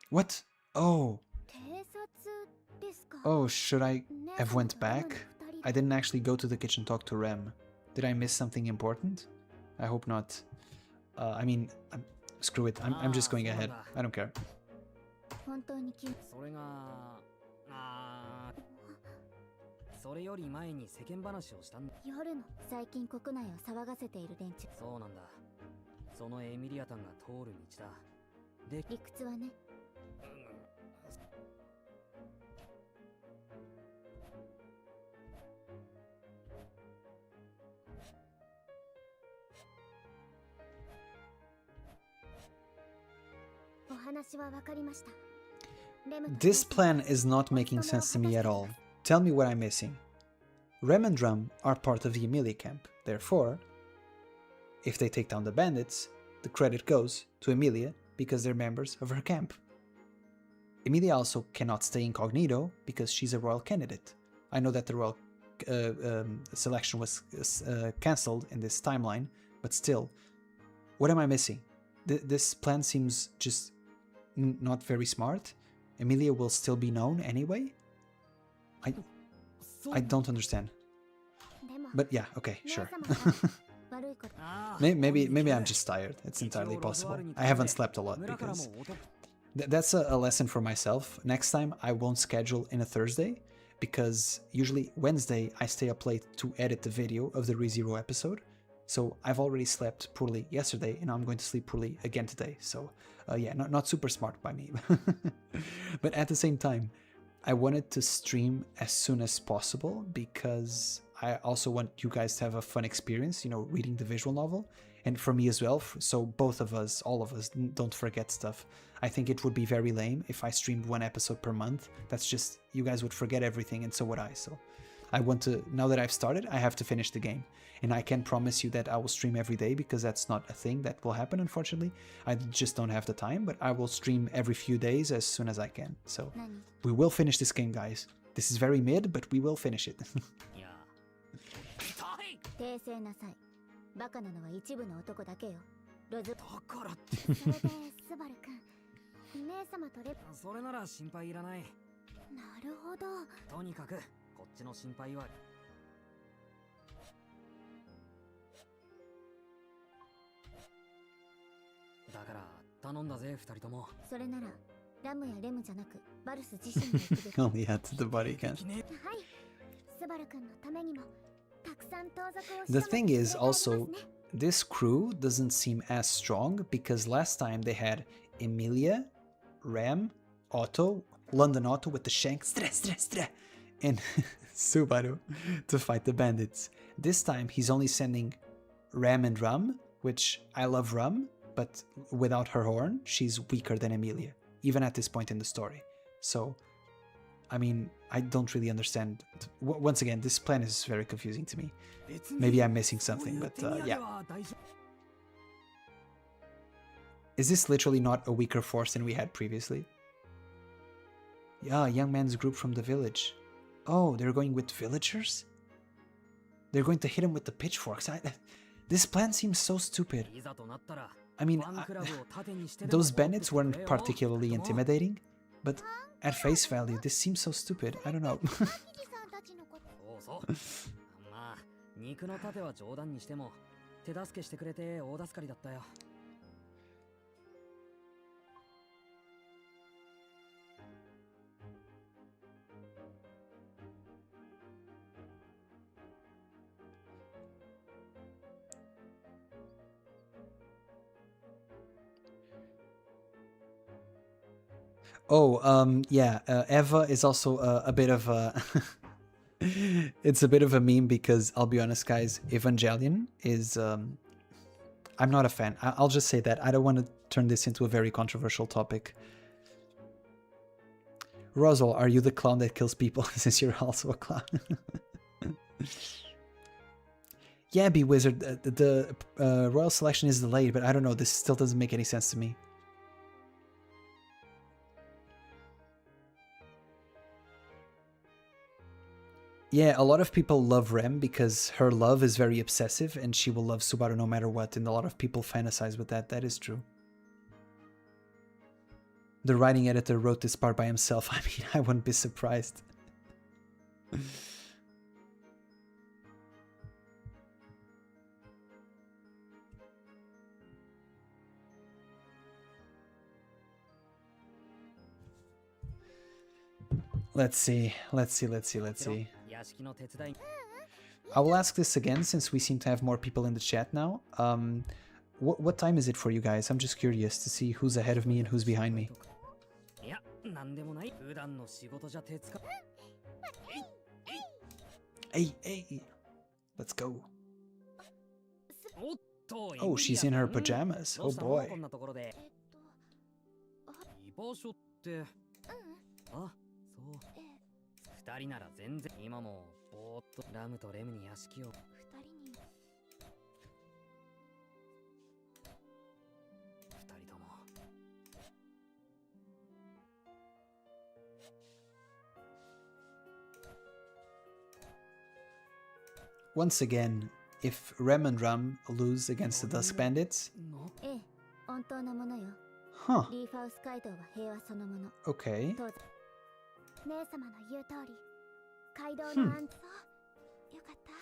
A: What? Oh.
C: 偵察ですか
A: Oh, should I have went back? I didn't actually go to the kitchen talk to Rem. Did I miss something important? I hope not. I mean, screw it. I'm just going ahead. I don't care.
C: 本当に急
B: それがそれより前に世間話をしたんだ
C: 夜の最近国内を騒がせている連中
B: そうなんだそのエミリアタンが通る道だで
C: 理屈はね
A: This plan is not making sense to me at all. Tell me what I'm missing. Rem and Drum are part of the Emilia camp. Therefore, if they take down the bandits, the credit goes to Emilia because they're members of her camp. Emilia also cannot stay incognito because she's a royal candidate. I know that the royal selection was cancelled in this timeline, but still, what am I missing? This plan seems just not very smart. Emilia will still be known anyway? I don't understand. But yeah, okay, sure. maybe I'm just tired. It's entirely possible. I haven't slept a lot because that's a lesson for myself. Next time I won't schedule in a Thursday because usually Wednesday I stay up late to edit the video of the Rezero episode. So I've already slept poorly yesterday and I'm going to sleep poorly again today. So yeah, not super smart by me. But at the same time, I wanted to stream as soon as possible because I also want you guys to have a fun experience, you know, reading the visual novel. And for me as well, so both of us, all of us, don't forget stuff. I think it would be very lame if I streamed one episode per month. That's just, you guys would forget everything and so would I. So I want to, now that I've started, I have to finish the game. And I can't promise you that I will stream every day because that's not a thing that will happen, unfortunately. I just don't have the time, but I will stream every few days as soon as I can. So we will finish this game, guys. This is very mid, but we will finish it.
C: 訂正なさい。バカなのは一部の男だけよ。ロズ。だ
B: からって。
C: それでスバル君、姉様とレ。
B: それなら心配いらない。
C: なるほど。
B: とにかくこっちの心配は。頼んだぜ、二人とも。
C: それならラムやレムじゃなくバルス自身が行くべき。
A: Only had the body count.
C: はい、スバル君のためにもたくさん盗賊を
A: The thing is also, this crew doesn't seem as strong because last time they had Emilia, Ram, Otto, London Otto with the shank, and Subaru to fight the bandits. This time he's only sending Ram and Ram, which I love Ram, but without her horn, she's weaker than Emilia, even at this point in the story. So, I mean, I don't really understand. Once again, this plan is very confusing to me. Maybe I'm missing something, but yeah. Is this literally not a weaker force than we had previously? Yeah, young man's group from the village. Oh, they're going with villagers? They're going to hit him with the pitchforks. This plan seems so stupid. I mean, those bandits weren't particularly intimidating, but at face value, this seems so stupid. I don't know. Oh, yeah, Eva is also a bit of a... it's a bit of a meme because, I'll be honest, guys, Evangelion is... I'm not a fan. I'll just say that. I don't want to turn this into a very controversial topic. Rosal, are you the clown that kills people since you're also a clown? Yeah, B-Wizard, the royal selection is delayed, but I don't know, this still doesn't make any sense to me. Yeah, a lot of people love Rem because her love is very obsessive and she will love Subaru no matter what, and a lot of people fantasize with that. That is true. The writing editor wrote this part by himself. I mean, I wouldn't be surprised. Let's see. I will ask this again since we seem to have more people in the chat now. What time is it for you guys? I'm just curious to see who's ahead of me and who's behind me. Hey, let's go. Oh, she's in her pajamas. Oh boy.
B: 二人なら全然今もぼーっとラムとレムに屋敷を二人とも
A: Once again, if Rem and Ram lose against the Dusk Bandits... Huh. Okay.
C: 姉様の言う通り、街道の安全。よかった。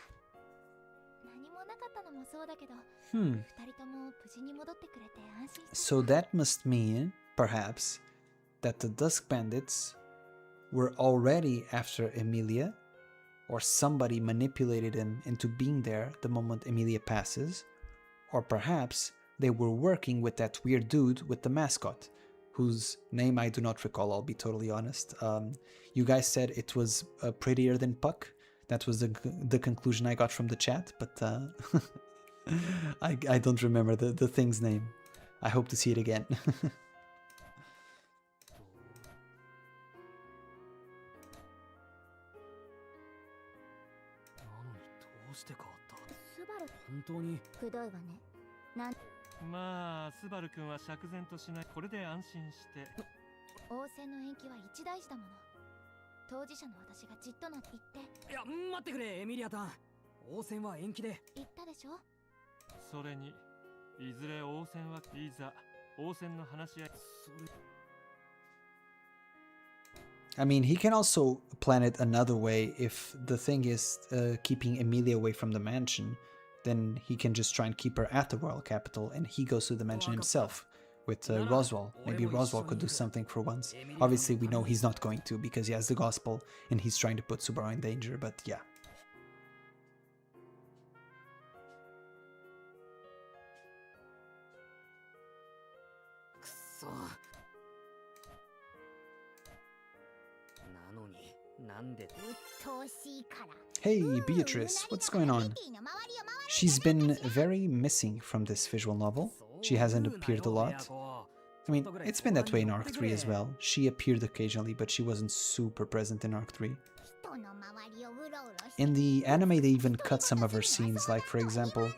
C: 何もなかったのもそうだけど、二人とも無事に戻ってくれて安心した。
A: So that must mean, perhaps, that the Dusk Bandits were already after Emilia, or somebody manipulated them into being there the moment Emilia passes, or perhaps they were working with that weird dude with the mascot, whose name I do not recall, I'll be totally honest. You guys said it was prettier than Puck. That was the conclusion I got from the chat, but I don't remember the thing's name. I hope to see it again.
E: Subaru. まあ、スバル君は釈然としない。これで安心して。
C: 王戦の延期は一大事だもの。当事者の私がじっとなって言って。
B: いや、待ってくれ、エミリアタン。王戦は延期で。
C: 言ったでしょ。
E: それに、いずれ王戦はいざ王戦の話し合い。
A: I mean, he can also plan it another way. If the thing is keeping Emilia away from the mansion, then he can just try and keep her at the royal capital and he goes to the mansion himself, with Roswell. Maybe Roswell could do something for once. Obviously, we know he's not going to because he has the gospel and he's trying to put Subaru in danger, but yeah. Hey, Beatrice, what's going on? She's been very missing from this visual novel. She hasn't appeared a lot. I mean, it's been that way in Arc 3 as well. She appeared occasionally, but she wasn't super present in Arc 3. In the anime, they even cut some of her scenes, like for example,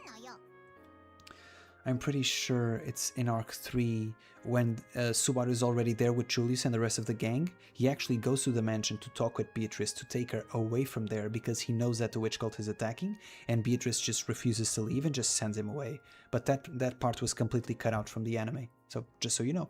A: I'm pretty sure it's in Arc 3 when Subaru is already there with Julius and the rest of the gang. He actually goes to the mansion to talk with Beatrice to take her away from there because he knows that the witch cult is attacking, and Beatrice just refuses to leave and just sends him away. But that part was completely cut out from the anime, so just so you know.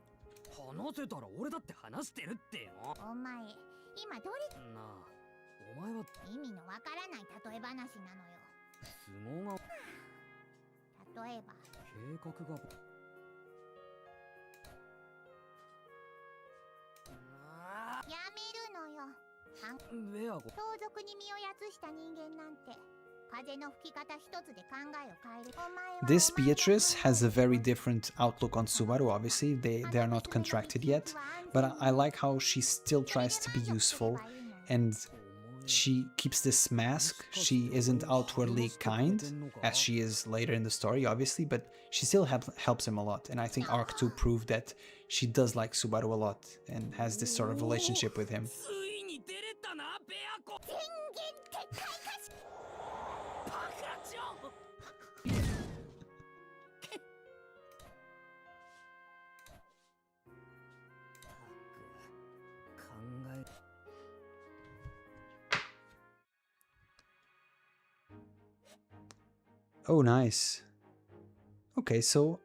A: This Beatrice has a very different outlook on Subaru, obviously. They are not contracted yet, but I like how she still tries to be useful and she keeps this mask. She isn't outwardly kind, as she is later in the story, obviously, but she still helps him a lot. And I think Arc 2 proved that she does like Subaru a lot and has this sort of relationship with him. Oh, nice. Okay, so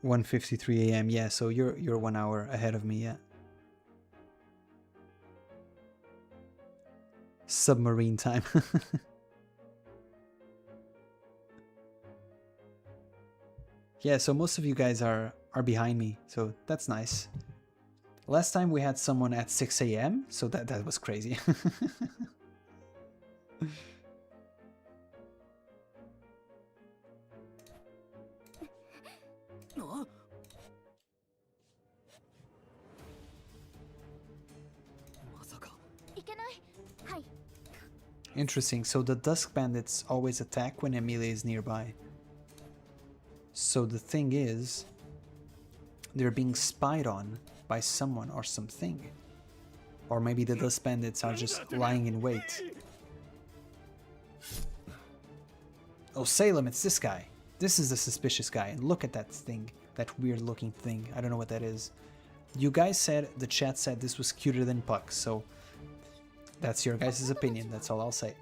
A: 1:53 a.m. Yeah, so you're 1 hour ahead of me, yeah. Submarine time. Yeah, so most of you guys are behind me, so that's nice. Last time we had someone at 6 a.m., so that was crazy. Interesting, so the Dusk Bandits always attack when Emilia is nearby. So the thing is, they're being spied on by someone or something. Or maybe the Dusk Bandits are just lying in wait. Oh, Salem, it's this guy. This is the suspicious guy. And look at that thing, that weird looking thing. I don't know what that is. You guys said, the chat said this was cuter than Puck, so that's your guys' opinion, that's all I'll say.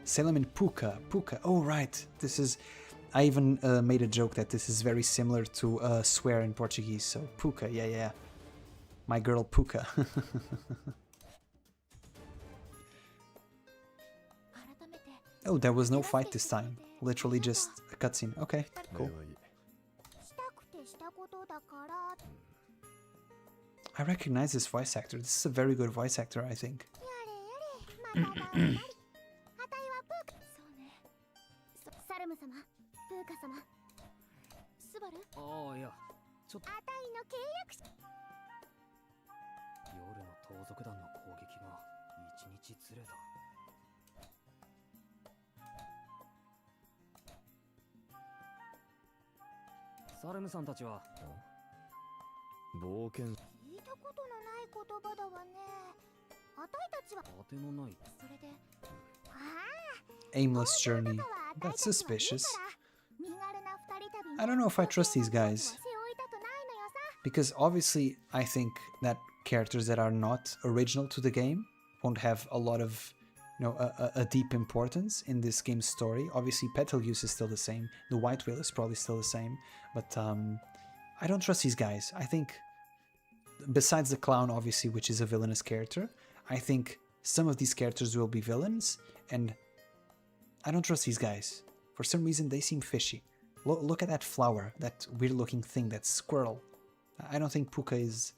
A: Salem and Puka. Oh right, this is... I even made a joke that this is very similar to swear in Portuguese, so Puka, yeah. My girl Puka. Oh, there was no fight this time. Literally just a cutscene. Okay, cool. I recognize this voice actor. This is a very good voice actor, I think. Aimless journey. That's suspicious. I don't know if I trust these guys. Because obviously I think that characters that are not original to the game won't have a lot of, you know, a deep importance in this game's story. Obviously Petelius is still the same. The White Whale is probably still the same. But I don't trust these guys. I think, besides the clown, obviously, which is a villainous character, I think some of these characters will be villains, and I don't trust these guys. For some reason, they seem fishy. Look at that flower, that weird-looking thing, that squirrel. I don't think Puka is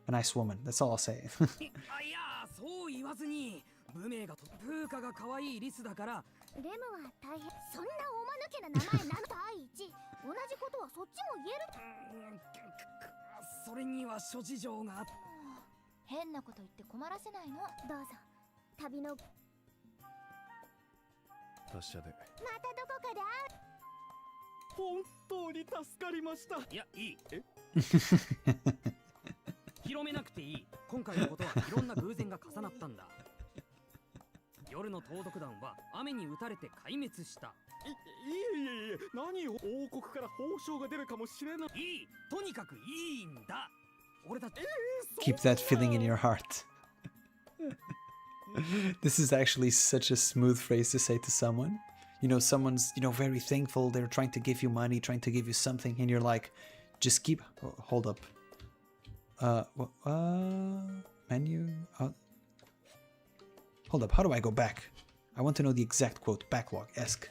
A: a nice woman. That's all I'll say.
B: いや、そう言わずに、無名がプーカが可愛いリスだから。
C: レムは大変。そんなおまぬけな名前なの。第一、同じことはそっちも言える。
B: それには諸事情が。
C: 変なこと言って困らせないの。どうぞ。旅の。
F: 達者で。
C: またどこかで会う。
E: 本当に助かりました。
B: いや、いい。広めなくていい。今回のことはいろんな偶然が重なったんだ。夜の盗賊団は雨に打たれて壊滅した。
E: いえ、何を王国から報奨が出るかもしれない。
B: いい、とにかくいいんだ。俺たち。
A: Keep that feeling in your heart. This is actually such a smooth phrase to say to someone. You know, someone's, very thankful. They're trying to give you money, trying to give you something, and you're like, just keep. Oh, hold up. Menu. Hold up. How do I go back? I want to know the exact quote. Backlog. Esque.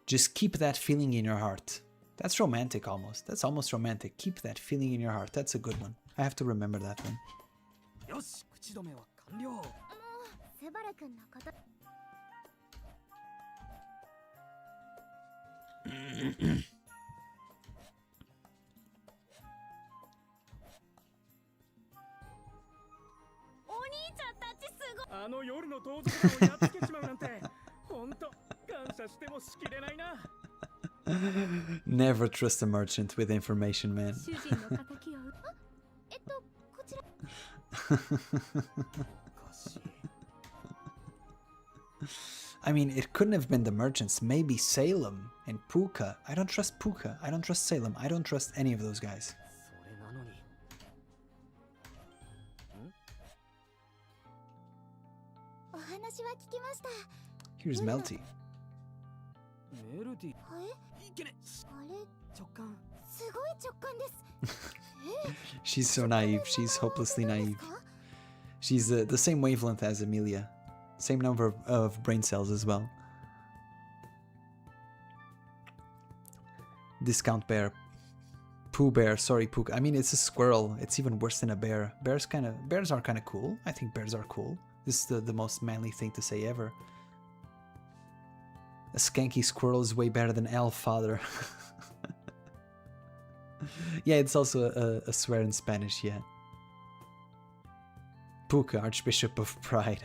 A: Just keep that feeling in your heart. That's romantic almost. That's almost romantic. Keep that feeling in your heart. That's a good one. I have to remember that one.
B: よし、口止めは完了。
C: スバル君のこと。
D: お兄ちゃんたちすごい。あの夜の盗賊団をやっつけちまうなんて、本当感謝してもしきれないな。
A: Never trust a merchant with information, man.
C: 主人の敵を。こちら。
A: I mean, it couldn't have been the merchants. Maybe Salem and Puka. I don't trust Puka. I don't trust Salem. I don't trust any of those guys. Here's Melty. She's so naive. She's hopelessly naive. She's the same wavelength as Amelia. Same number of brain cells as well. Discount bear. Pooh bear. Sorry, Pooh. I mean, it's a squirrel. It's even worse than a bear. Bears are kind of cool. I think bears are cool. This is the most manly thing to say ever. A skanky squirrel is way better than elf father. Yeah, it's also a swear in Spanish, yeah. Puka, Archbishop of Pride.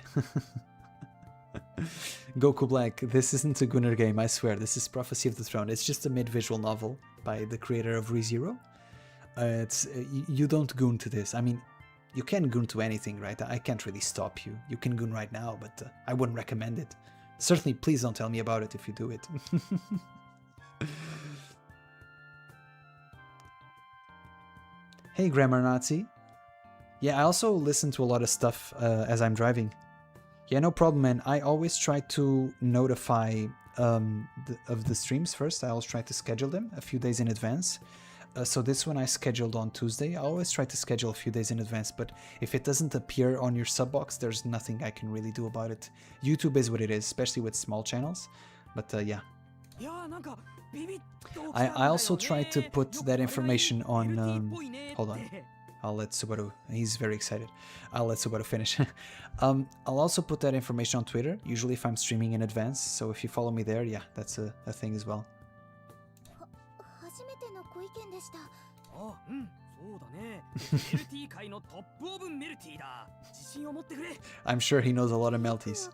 A: Goku Black, this isn't a Gunnar game, I swear. This is Prophecy of the Throne. It's just a mid-visual novel by the creator of Rezero. You don't goon to this. I mean, you can goon to anything, right? I can't really stop you. You can goon right now, but I wouldn't recommend it. Certainly, please don't tell me about it if you do it. Hey, Grammar Nazi. Yeah, I also listen to a lot of stuff as I'm driving. Yeah, no problem, man. I always try to notify of the streams first. I always try to schedule them a few days in advance. So this one I scheduled on Tuesday. I always try to schedule a few days in advance, but if it doesn't appear on your sub box, there's nothing I can really do about it. YouTube is what it is, especially with small channels. But yeah. I also try to put that information on... hold on. I'll let Subaru... He's very excited. I'll let Subaru finish. I'll also put that information on Twitter, usually if I'm streaming in advance. So if you follow me there, yeah, that's a thing as well. I'm sure he knows a lot of Melties.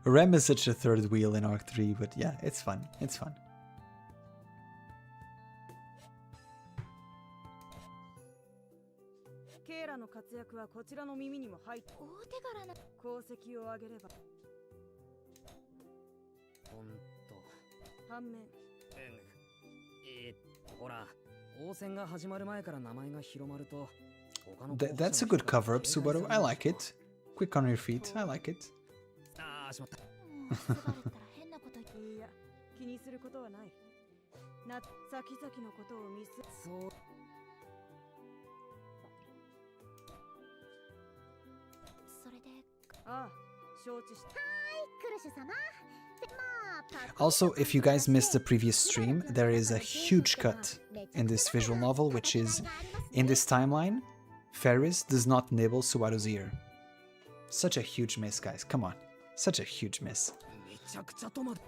A: Rem is such a third wheel in Arc 3, but yeah, it's fun. It's fun.
D: ケイラの活躍はこちらの耳にも入って
C: 大手柄な
D: 功績を上げれば
B: ほんと
D: 反面
B: ほら王戦が始まる前から名前が広まると
A: That's a good cover up, Subaru. I like it. Quick on your feet. I like it.
B: ああしまった
C: もうスバルったら変なこと言って
D: いや気にすることはないな先々のことを見す
B: そう
C: それで
D: ああ承知した
C: クルシュ様
A: Also, if you guys missed the previous stream, there is a huge cut in this visual novel, which is, in this timeline, Ferris does not nibble Subaru's ear. Such a huge miss, guys. Come on. Such a huge miss.
B: めちゃくちゃ戸惑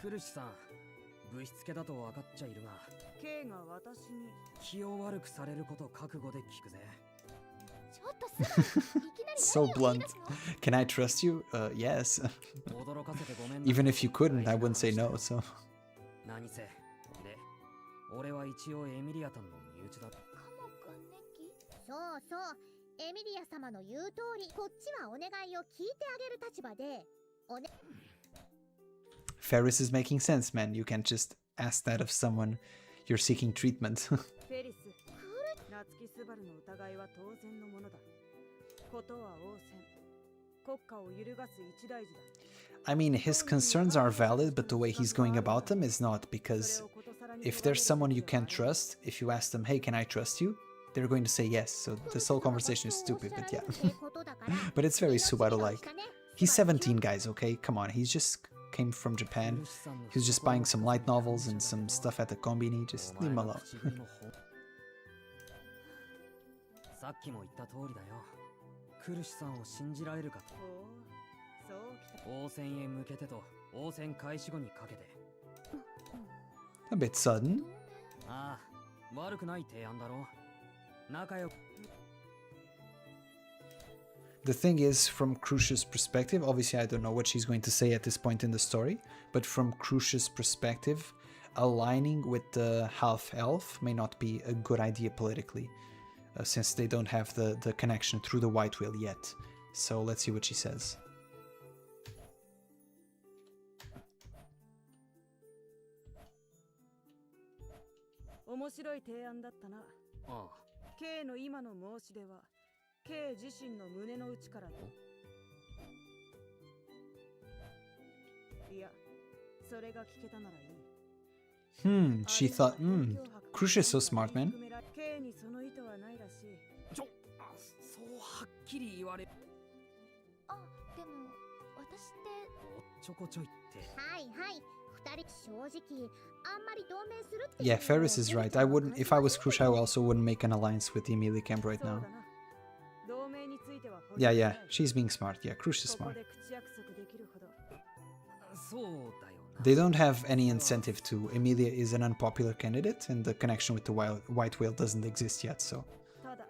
B: クルシさんぶしつけだと分かっちゃいるが
D: ケイが私に
B: 気を悪くされること覚悟で聞くぜ
C: ちょっとスバルいきなり
A: So
C: 何を言い
A: blunt.
C: 出すの
A: Can I trust you? Yes.
B: 驚かせてごめんな
A: Even if you couldn't, I wouldn't say no, so...
B: 何せで俺は一応エミリアタンの身内だ
C: カモかネキそうそうエミリア様の言う通りこっちはお願いを聞いてあげる立場でおね
A: Ferris is making sense, man. You can't just ask that of someone you're seeking treatment.
D: フェリス夏木スバルの疑いは当然のものだことは応戦国家を揺るがす一大事だ
A: I mean, his concerns are valid, but the way he's going about them is not, because if there's someone you can't trust, if you ask them, hey, can I trust you? They're going to say yes, so this whole conversation is stupid, but yeah. But it's very Subaru-like. He's 17, guys, okay? Come on, he's just came from Japan. He was just buying some light novels and some stuff at the kombini. Just leave him alone.
B: さっきも言った通りだよクルシさんを信じられるか王戦へ向けてと王戦開始後にかけて
A: A bit sudden.
B: ああ悪くない提案だろ仲良く
A: The thing is, from Crucia's perspective, obviously I don't know what she's going to say at this point in the story, but from Crucia's perspective, aligning with the half-elf may not be a good idea politically, since they don't have the connection through the White Wheel yet. So let's see what she says.
D: 面白い提案だったな。
B: ああ
D: K の今の申し出は K 自身の胸の内からいや、それが聞けたならいい。
A: She thought, Crucia's so smart, man.
D: K にその意図はないらしい。
B: そうはっきり言われ
C: あ、でも私って
B: おっちょこちょいって
C: はいはい二人正直あんまり同盟するって
A: Yeah, Ferris is right. I wouldn't, if I was Crucia, I also wouldn't make an alliance with the Emilia camp right now.
D: 同盟については
A: Yeah, she's being smart. Yeah, Crucia's
D: ここ
A: smart.
D: で口約束できるほど。
B: そうだよな
A: They don't have any incentive to. Emilia is an unpopular candidate, and the connection with the White Whale doesn't exist yet, so...
D: ただ、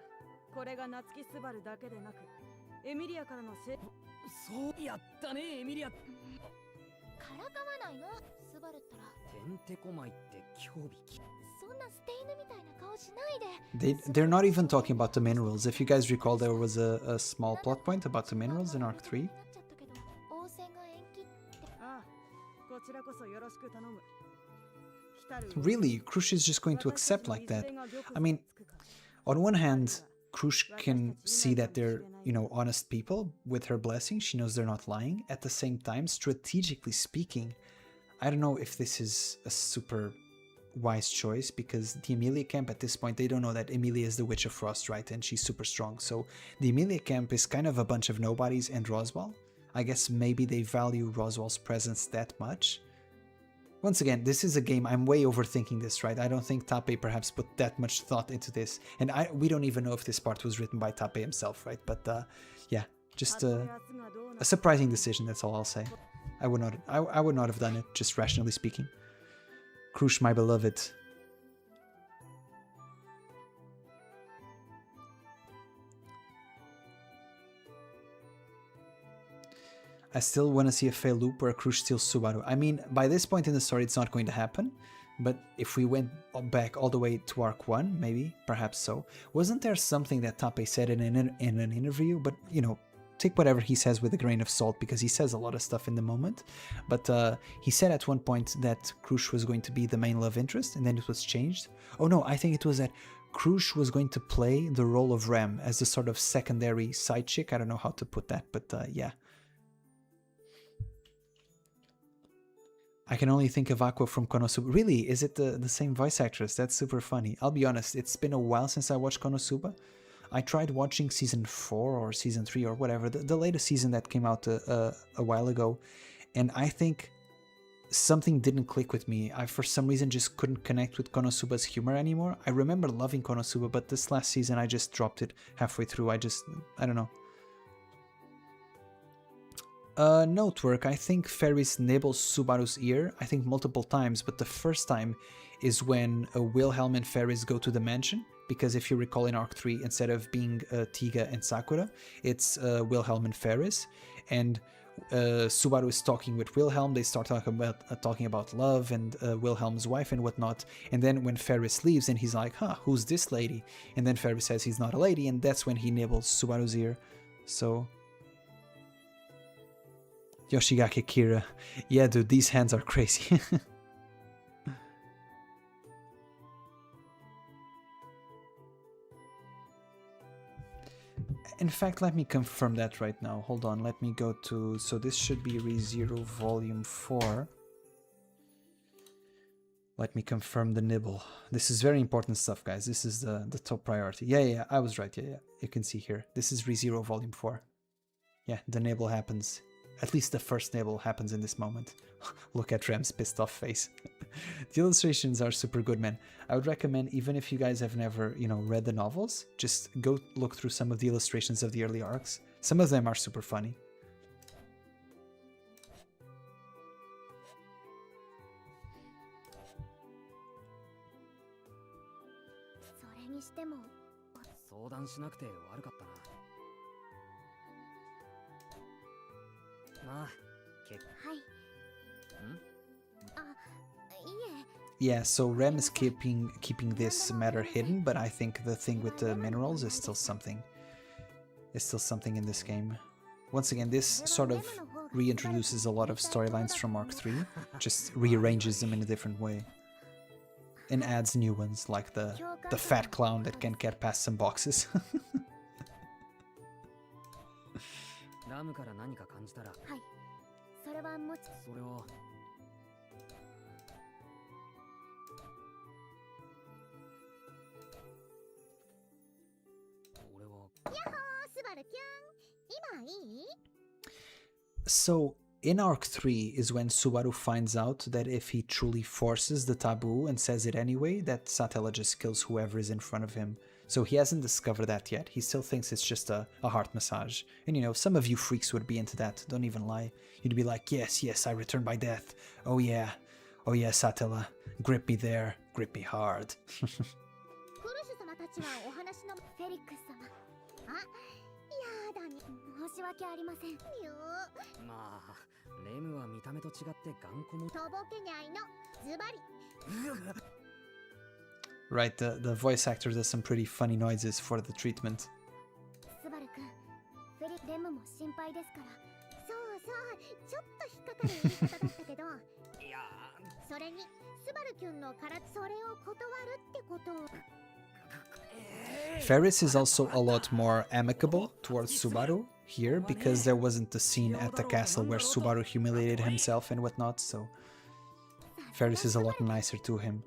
D: これが夏木スバルだけでなく、エミリアからのせ
B: そうやったねエミリア
C: からかわないのスバルったら
B: てんてこまいって強引
C: そんな捨て犬みたいな顔しないで
A: They're not even talking about the minerals. If you guys recall, there was a small plot point about the minerals in Arc 3.
C: なっちゃったけど応戦が延期って
D: ああ、こちらこそよろしく頼む。
A: Really, Crucia is just going to accept like that. I mean, on one hand, Crucia can see that they're, you know, honest people. With her blessing, she knows they're not lying. At the same time, strategically speaking, I don't know if this is a super wise choice, because the Emilia camp at this point, they don't know that Emilia is the Witch of Frost, right? And she's super strong. So the Emilia camp is kind of a bunch of nobodies and Roswell. I guess maybe they value Roswell's presence that much. Once again, this is a game, I'm way overthinking this, right? I don't think Tappei perhaps put that much thought into this. And we don't even know if this part was written by Tappei himself, right? But yeah, just a surprising decision, that's all I'll say. I would not have done it, just rationally speaking. Crush, my beloved. I still want to see a fail loop where Krush steals Subaru. I mean, by this point in the story, it's not going to happen. But if we went back all the way to Arc 1, maybe, perhaps so. Wasn't there something that Tape said in an interview? But, you know, take whatever he says with a grain of salt, because he says a lot of stuff in the moment. But he said at one point that Krush was going to be the main love interest, and then it was changed. Oh no, I think it was that Krush was going to play the role of Rem as a sort of secondary side chick. I don't know how to put that, but yeah. I can only think of Aqua from Konosuba. Really? Is it the same voice actress? That's super funny. I'll be honest, it's been a while since I watched Konosuba. I tried watching season 4 or season 3 or whatever, the latest season that came out a while ago, and I think something didn't click with me. I, for some reason, just couldn't connect with Konosuba's humor anymore. I remember loving Konosuba, but this last season I just dropped it halfway through. I don't know. Notework, I think Ferris nibbles Subaru's ear, I think multiple times, but the first time is when Wilhelm and Ferris go to the mansion, because if you recall in Arc 3, instead of being Tiga and Sakura, it's Wilhelm and Ferris, and Subaru is talking with Wilhelm. They start talking about love and Wilhelm's wife and whatnot, and then when Ferris leaves and he's like, huh, who's this lady? And then Ferris says he's not a lady, and that's when he nibbles Subaru's ear. So Yoshigake Kira. Yeah, dude, these hands are crazy. In fact, let me confirm that right now. Hold on, let me go to... So this should be Rezero Volume 4. Let me confirm the nibble. This is very important stuff, guys. This is the top priority. Yeah, I was right. Yeah. You can see here. This is Rezero Volume 4. Yeah, the nibble happens. At least the first nibble happens in this moment. Look at Rem's pissed off face. The illustrations are super good, man. I would recommend, even if you guys have never, you know, read the novels, just go look through some of the illustrations of the early arcs. Some of them are super funny. Yeah, so Rem is keeping this matter hidden, but I think the thing with the minerals is still something. It's still something in this game. Once again, this sort of reintroduces a lot of storylines from Arc 3, just rearranges them in a different way. And adds new ones, like the fat clown that can't get past some boxes. So, in Arc 3 is when Subaru finds out that if he truly forces the taboo and says it anyway, that Satella just kills whoever is in front of him. So he hasn't discovered that yet. He still thinks it's just a heart massage. And you know, some of you freaks would be into that, don't even lie. You'd be like, yes, I return by death. Oh yeah, Satella, grip me there, grip me hard. Right, the voice actor does some pretty funny noises for the treatment. Ferris is also a lot more amicable towards Subaru here, because there wasn't the scene at the castle where Subaru humiliated himself and whatnot, so Ferris is a lot nicer to him.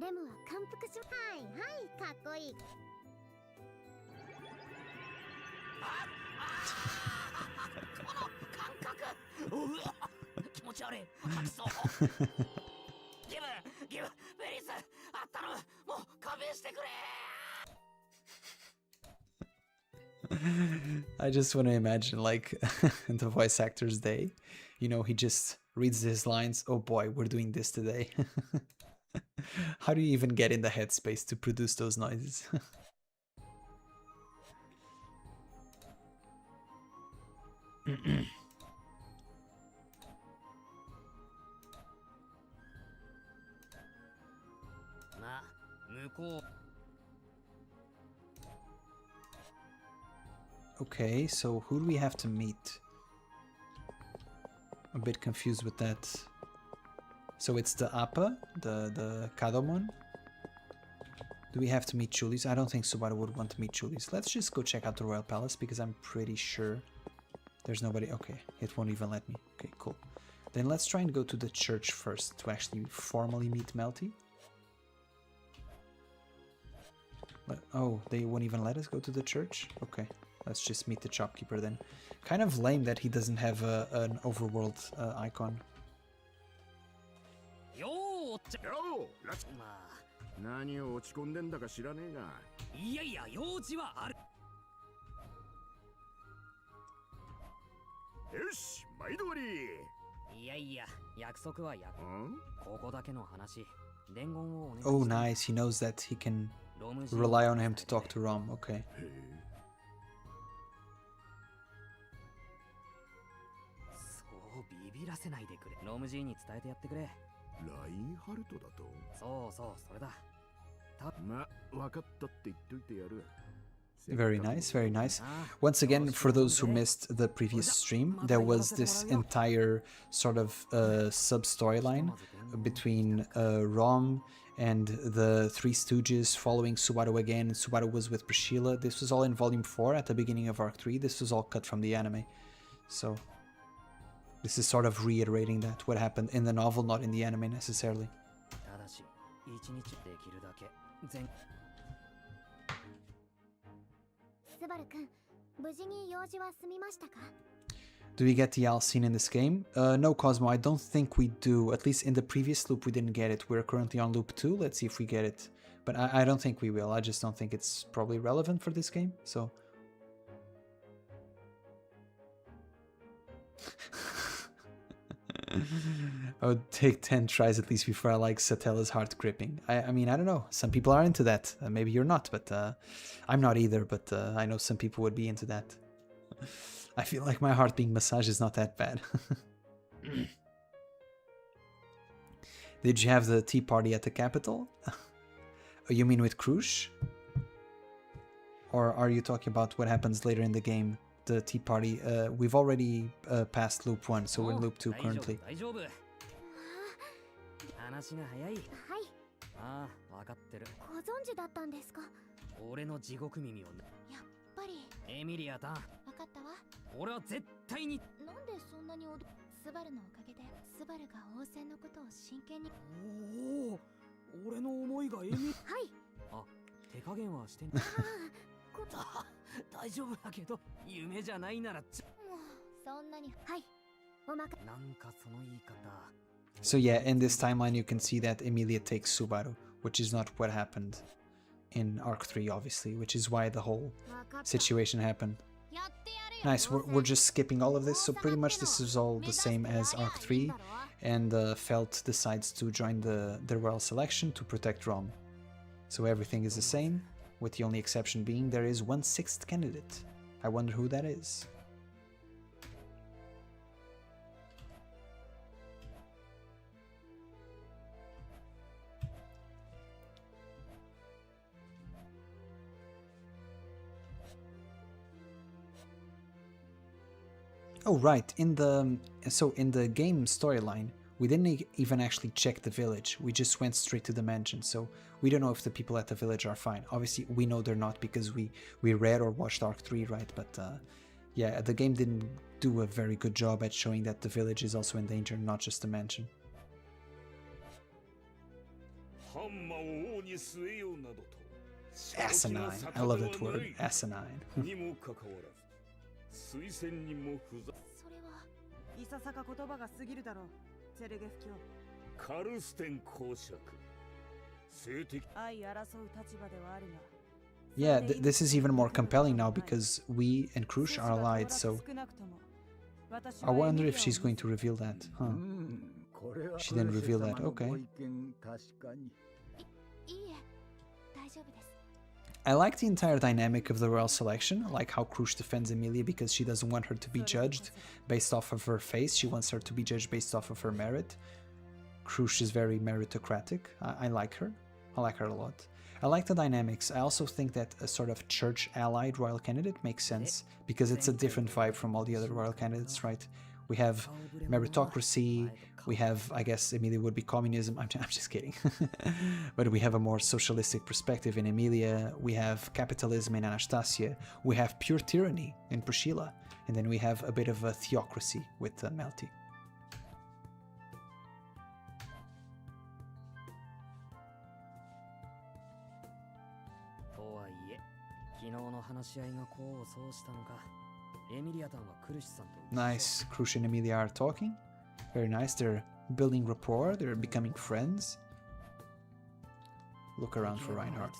A: I just want to imagine, like, the voice actor's day. You know, he just reads his lines, oh boy, we're doing this today. How do you even get in the headspace to produce those noises? Okay, so who do we have to meet? A bit confused with that. So it's the Appa, the Kadomon. Do we have to meet Julius? I don't think Subaru would want to meet Julius. Let's just go check out the Royal Palace because I'm pretty sure there's nobody. Okay, it won't even let me. Okay, cool. Then let's try and go to the church first to actually formally meet Melty. Oh, they won't even let us go to the church? Okay, let's just meet the shopkeeper then. Kind of lame that he doesn't have an overworld icon. Oh, nice. He knows that he can rely on him to talk to Rom. Okay. Very nice, very nice. Once again, for those who missed the previous stream, there was this entire sort of sub-storyline between Rom and the Three Stooges following Subaru again. Subaru was with Priscilla. This was all in Volume 4 at the beginning of Arc 3. This was all cut from the anime. So this is sort of reiterating that, what happened in the novel, not in the anime necessarily. Do we get the Al scene in this game? No, Cosmo, I don't think we do. At least in the previous loop we didn't get it. We're currently on loop 2. Let's see if we get it. But I don't think we will. I just don't think it's probably relevant for this game. So I would take 10 tries at least before I like Satella's heart gripping. I mean, I don't know. Some people are into that. Maybe you're not, but I'm not either. But I know some people would be into that. I feel like my heart being massaged is not that bad. Did you have the tea party at the capital? Oh, you mean with Krush? Or are you talking about what happens later in the game? The tea party. We've already passed loop 1, so we're in loop 2 currently. So yeah, in this timeline you can see that Emilia takes Subaru, which is not what happened in Arc 3 obviously, which is why the whole situation happened. Nice, we're just skipping all of this, so pretty much this is all the same as Arc 3, and Felt decides to join the Royal Selection to protect Rom. So everything is the same, with the only exception being there is 1/6 candidate. I wonder who that is. Oh right, in the game storyline, we didn't even actually check the village. We just went straight to the mansion, so we don't know if the people at the village are fine. Obviously, we know they're not because we read or watched Arc 3, right? But yeah, the game didn't do a very good job at showing that the village is also in danger, not just the mansion. Asinine. I love that word, asinine. Yeah, this is even more compelling now because we and Krush are allied, so I wonder if she's going to reveal that. Huh. She didn't reveal that, okay. I like the entire dynamic of the Royal Selection, like how Krush defends Emilia because she doesn't want her to be judged based off of her face, she wants her to be judged based off of her merit. Krush is very meritocratic, I like her. I like her a lot. I like the dynamics. I also think that a sort of church-allied royal candidate makes sense because it's a different vibe from all the other royal candidates, right? We have meritocracy, we have, I guess, Emilia would be communism. I'm just kidding. But we have a more socialistic perspective in Emilia, we have capitalism in Anastasia, we have pure tyranny in Priscilla, and then we have a bit of a theocracy with Melty.
B: 昨日の話し合いが功を奏したのか。エミリアタンはクルシさんと。
A: Nice. Krush and Emilia are talking. Very nice. They're building rapport. They're becoming friends. Look around for Reinhardt.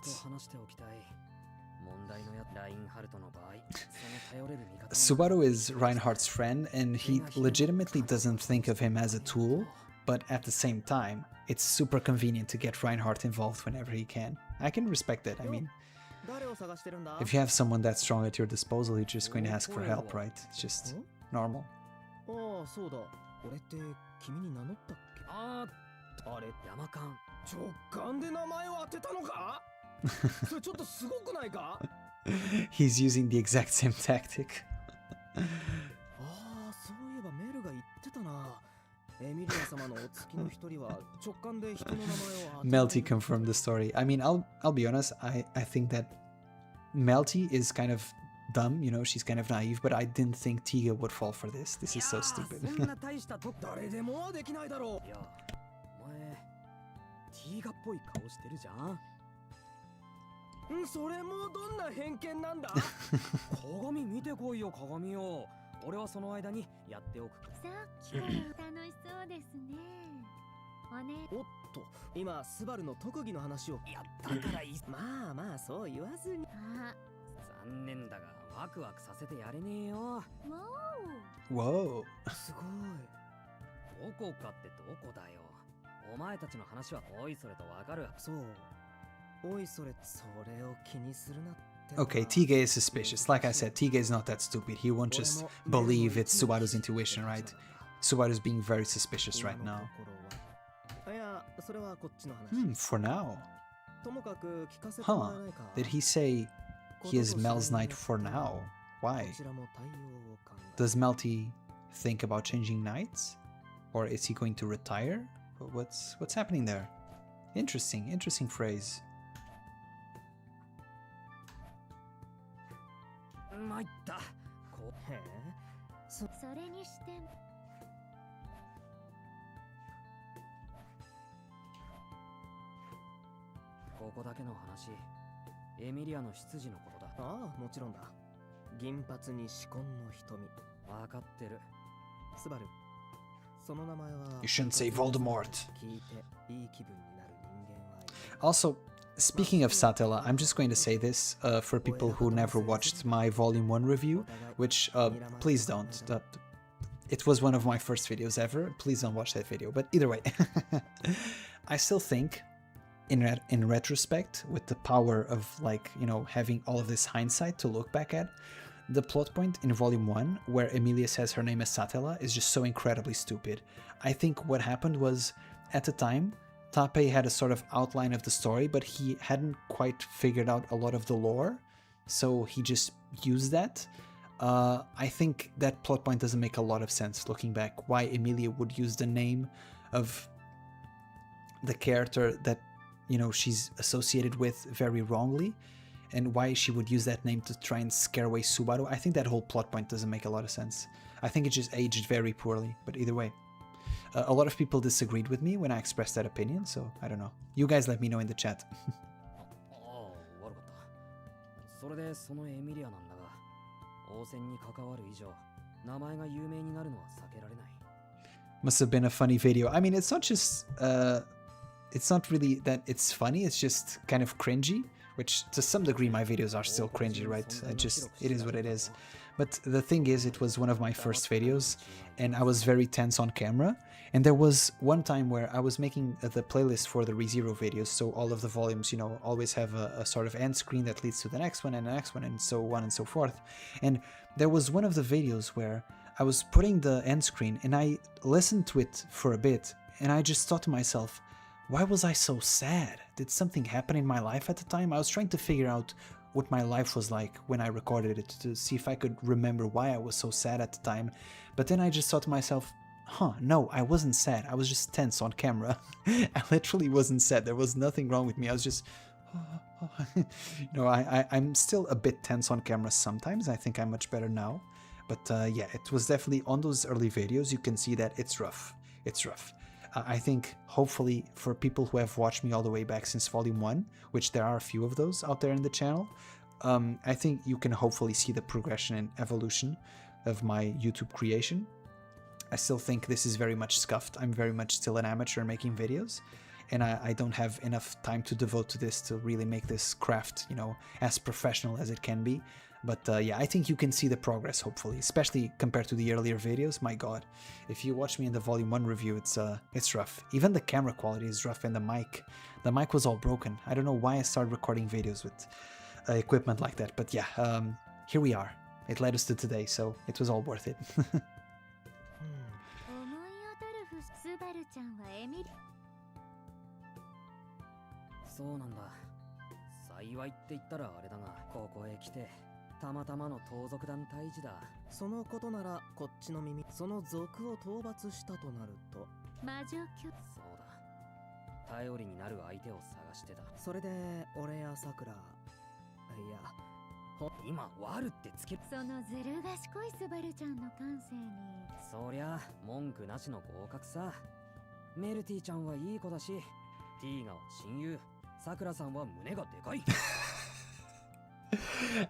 A: Subaru is Reinhardt's friend, and he legitimately doesn't think of him as a tool, but at the same time, it's super convenient to get Reinhardt involved whenever he can. I can respect that. I mean, if you have someone that strong at your disposal, you're just going to ask for help, right? It's just normal. He's using the exact same tactic. Melty confirmed the story. I mean, I'll be honest, I think that Melty is kind of dumb, you know, she's kind of naive, but I didn't think Tiga would fall for this. This is so stupid. Whoa. Okay, Tiga is suspicious. Like I said, Tiga is not that stupid. He won't just believe it's Subaru's intuition, right? Subaru's being very suspicious right now. For now. Huh. Did he say he is Mel's knight for now? Why? Does Melty think about changing knights? Or is he going to retire? What's happening there? Interesting phrase. You shouldn't say Voldemort. Also, speaking of Satella, I'm just going to say this for people who never watched my Volume 1 review, which, please don't. It was one of my first videos ever. Please don't watch that video. But either way, I still think, in retrospect, with the power of, like, you know, having all of this hindsight to look back at, the plot point in Volume 1, where Emilia says her name is Satella, is just so incredibly stupid. I think what happened was, at the time, Tape had a sort of outline of the story, but he hadn't quite figured out a lot of the lore, so he just used that. I think that plot point doesn't make a lot of sense looking back, why Emilia would use the name of the character that, you know, she's associated with very wrongly, and why she would use that name to try and scare away Subaru. I think that whole plot point doesn't make a lot of sense. I think it just aged very poorly, but either way. A lot of people disagreed with me when I expressed that opinion, so I don't know. You guys let me know in the chat. Must have been a funny video. I mean, it's not just... it's not really that it's funny, it's just kind of cringy, which to some degree my videos are still cringy, right? It is what it is. But the thing is, it was one of my first videos, and I was very tense on camera. And there was one time where I was making the playlist for the Rezero videos, so all of the volumes, you know, always have a sort of end screen that leads to the next one and the next one, and so on and so forth. And there was one of the videos where I was putting the end screen, and I listened to it for a bit, and I just thought to myself, Why was I so sad? Did something happen in my life at the time? I was trying to figure out what my life was like when I recorded it to see if I could remember why I was so sad at the time. But then I just thought to myself, huh, no, I wasn't sad. I was just tense on camera. I literally wasn't sad. There was nothing wrong with me. I was just... you know, I'm still a bit tense on camera sometimes. I think I'm much better now. But yeah, it was definitely on those early videos. You can see that it's rough. It's rough. I think hopefully for people who have watched me all the way back since Volume 1, which there are a few of those out there in the channel, I think you can hopefully see the progression and evolution of my YouTube creation. I still think this is very much scuffed. I'm very much still an amateur making videos, and I don't have enough time to devote to this to really make this craft, you know, as professional as it can be. But yeah, I think you can see the progress, hopefully, especially compared to the earlier videos. My god, if you watch me in the Volume 1 review, it's rough. Even the camera quality is rough, and the mic was all broken. I don't know why I started recording videos with equipment like that, but yeah, here we are. It led us to today, so it was all worth it.
B: そうなんだ。幸いって言ったらあれだが、ここへ来てたまたまの盗賊団退治だ。
I: そのことならこっちの耳。その賊を討伐したとなると
C: 魔女教。
B: そうだ。頼りになる相手を探してた。
I: それで俺やさくら、いや
B: 今ワルってつけ。
C: そのずる賢いスバルちゃんの感性に。
B: そりゃ文句なしの合格さ。メルティちゃんはいい子だし、ティーガは親友。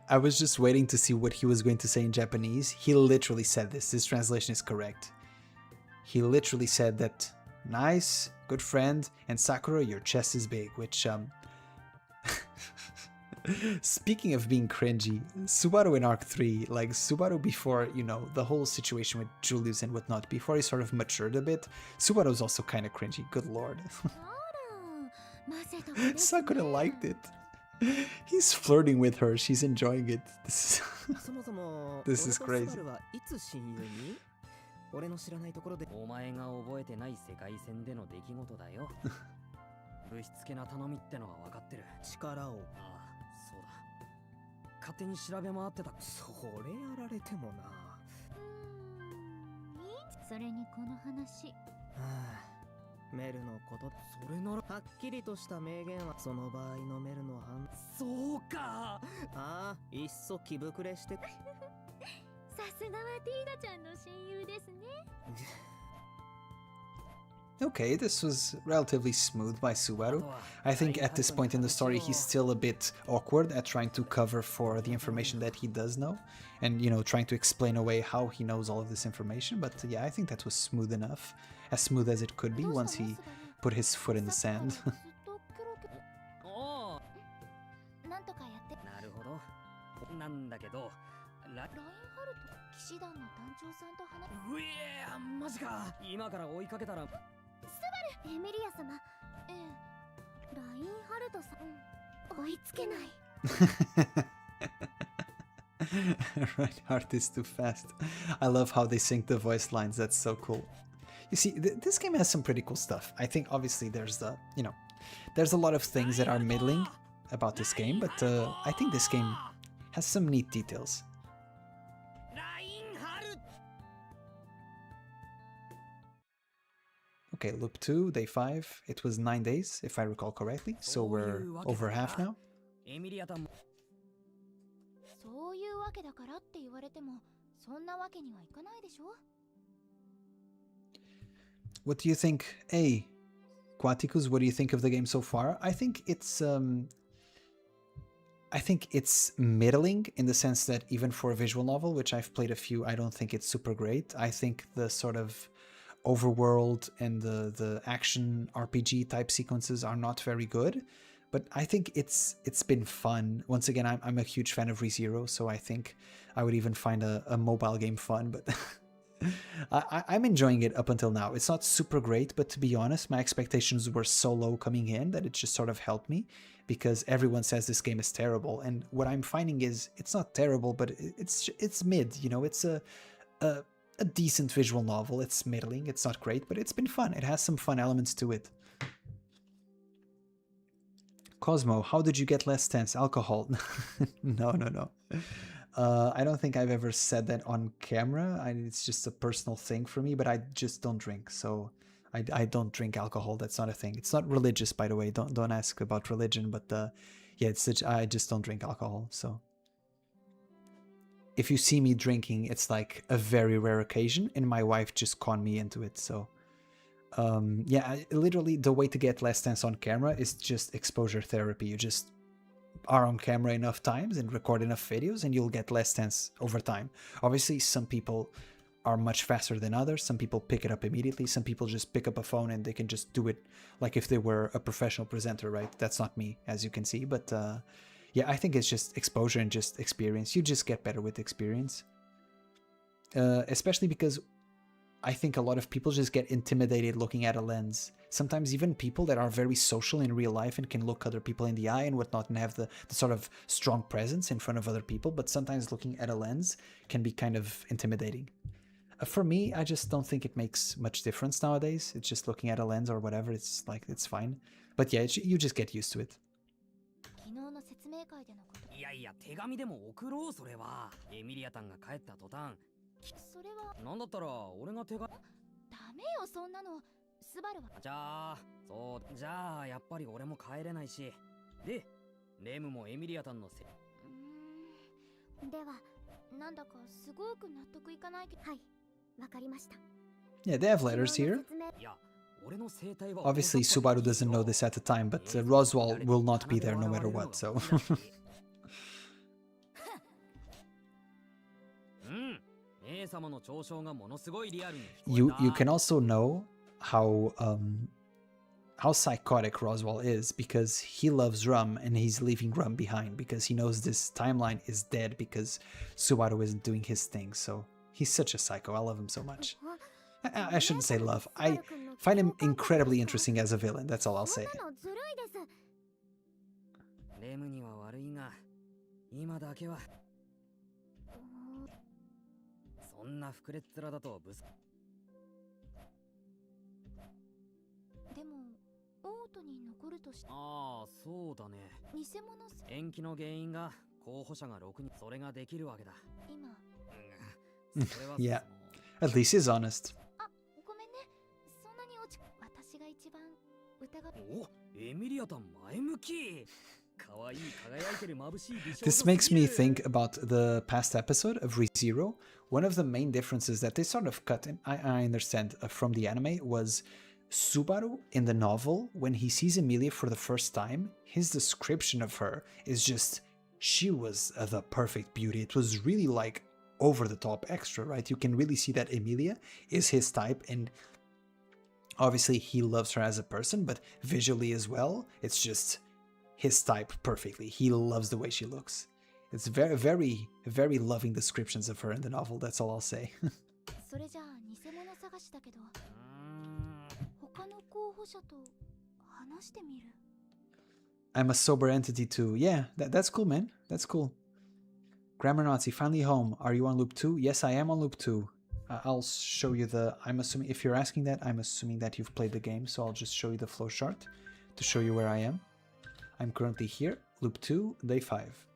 A: I was just waiting to see what he was going to say in Japanese. He literally said this. This translation is correct. He literally said that, nice, good friend, and Sakura, your chest is big, which, speaking of being cringy, Subaru in Arc 3, like Subaru before, you know, the whole situation with Julius and whatnot, before he sort of matured a bit, Subaru was also kind of cringy, good lord. Sakura liked it. He's flirting with her. She's enjoying it. This is crazy.
I: 俺の知らないところで
B: お前が覚えてない世界線での出来事だよ。ぶしつけな頼みってのは分かってる。
I: 力を。
B: ああ、そうだ。勝手に調べ回ってた。
I: それやられてもな。
C: それにこの話。
I: はあ。 メルのことそれならはっきりとした明言はその場合のメルの判
B: そうか
I: ああいっそ気膨れして
C: さすがはティーダちゃんの親友ですね
A: Okay, this was relatively smooth by Subaru. I think at this point in the story he's still a bit awkward at trying to cover for the information that he does know and, you know, trying to explain away how he knows all of this information, but yeah, I think that was smooth enough. As smooth as it could be once he put his foot in the sand.
C: なんとかやって
B: なるほどなんだけど
C: ラインハルト騎士団の団長さんと話
B: うえーマジか今から追いかけたら
C: スバルエミリア様ええラインハルトさん追いつけない
A: Reinhardt is too fast. I love how they sync the voice lines. That's so cool. You see, this game has some pretty cool stuff. I think obviously there's the, you know, there's a lot of things that are middling about this game, but I think this game has some neat details. Okay, loop 2, day 5. It was 9 days, if I recall correctly, so we're over half now.
C: そういうわけだからって言われても、そんなわけにはいかないでしょ?
A: What do you think? Hey, Quaticus, what do you think of the game so far? I think it's middling in the sense that even for a visual novel, which I've played a few, I don't think it's super great. I think the sort of overworld and the action RPG type sequences are not very good, but I think it's been fun. Once again, I'm a huge fan of Rezero, so I think I would even find a mobile game fun, but I'm enjoying it up until now. It's not super great, but to be honest, my expectations were so low coming in that it just sort of helped me, because everyone says this game is terrible, and what I'm finding is it's not terrible, but it's mid, you know, it's a decent visual novel. It's middling, it's not great, but it's been fun. It has some fun elements to it. Cosmo, how did you get less tense? Alcohol. No, no, no. I don't think I've ever said that on camera. It's just a personal thing for me, but I just don't drink. So I don't drink alcohol. That's not a thing. It's not religious, by the way. Don't ask about religion, but yeah, I just don't drink alcohol. So if you see me drinking, it's like a very rare occasion, and my wife just conned me into it. So yeah, literally the way to get less tense on camera is just exposure therapy. You just are on camera enough times and record enough videos and you'll get less tense over time. Obviously, some people are much faster than others. Some people pick it up immediately. Some people just pick up a phone and they can just do it like if they were a professional presenter, right? That's not me, as you can see. But yeah, I think it's just exposure and just experience. You just get better with experience. Especially because I think a lot of people just get intimidated looking at a lens. Sometimes even people that are very social in real life and can look other people in the eye and whatnot and have the sort of strong presence in front of other people, but sometimes looking at a lens can be kind of intimidating. For me, I just don't think it makes much difference nowadays. It's just looking at a lens or whatever. It's like, it's fine. But yeah, you just get used to it.
B: いやいや、手紙でも送ろう、それは。エミリアタンが帰った途端。
C: それは
B: なんだったら俺が手紙。
C: ダメよ、そんなの。スバルは。
B: じゃあ、そう、じゃあやっぱり俺も帰れないし。で、レムもエミリアタンのせい。
C: では、なんだかすごく納得いかないけど。はい、わかりました。
A: Yeah, they have letters here. Obviously, Subaru doesn't know this at the time, but Roswell will not be there no matter what, so... You can also know how psychotic Roswell is because he loves rum and he's leaving rum behind because he knows this timeline is dead because Subaru isn't doing his thing. So he's such a psycho. I love him so much. I shouldn't say love. I find him incredibly interesting as a villain. That's all I'll say.
B: そんな膨れっ面だとぶつ
C: でもオートに残るとして
B: ああそうだね
C: 偽物
B: 延期の原因が候補者が6人それができるわけだ
C: 今
A: Yeah, at least he's honest.
C: あごめんねそんなに落ち私が一番疑っ
B: おエミリアタン前向き
A: This makes me think about the past episode of Rezero. One of the main differences that they sort of cut, and I understand from the anime, was Subaru in the novel, when he sees Emilia for the first time, his description of her is just, she was the perfect beauty. It was really like over the top extra, right? You can really see that Emilia is his type, and obviously he loves her as a person, but visually as well, it's just his type perfectly. He loves the way she looks. It's very, very, very loving descriptions of her in the novel. That's all I'll say. I'm a sober entity too. Yeah, that's cool, man. That's cool. Grammar Nazi, finally home. Are you on loop 2? Yes, I am on loop 2. I'll show you the... I'm assuming... If you're asking that, I'm assuming that you've played the game, so I'll just show you the flowchart to show you where I am. I'm currently here, loop 2, day 5.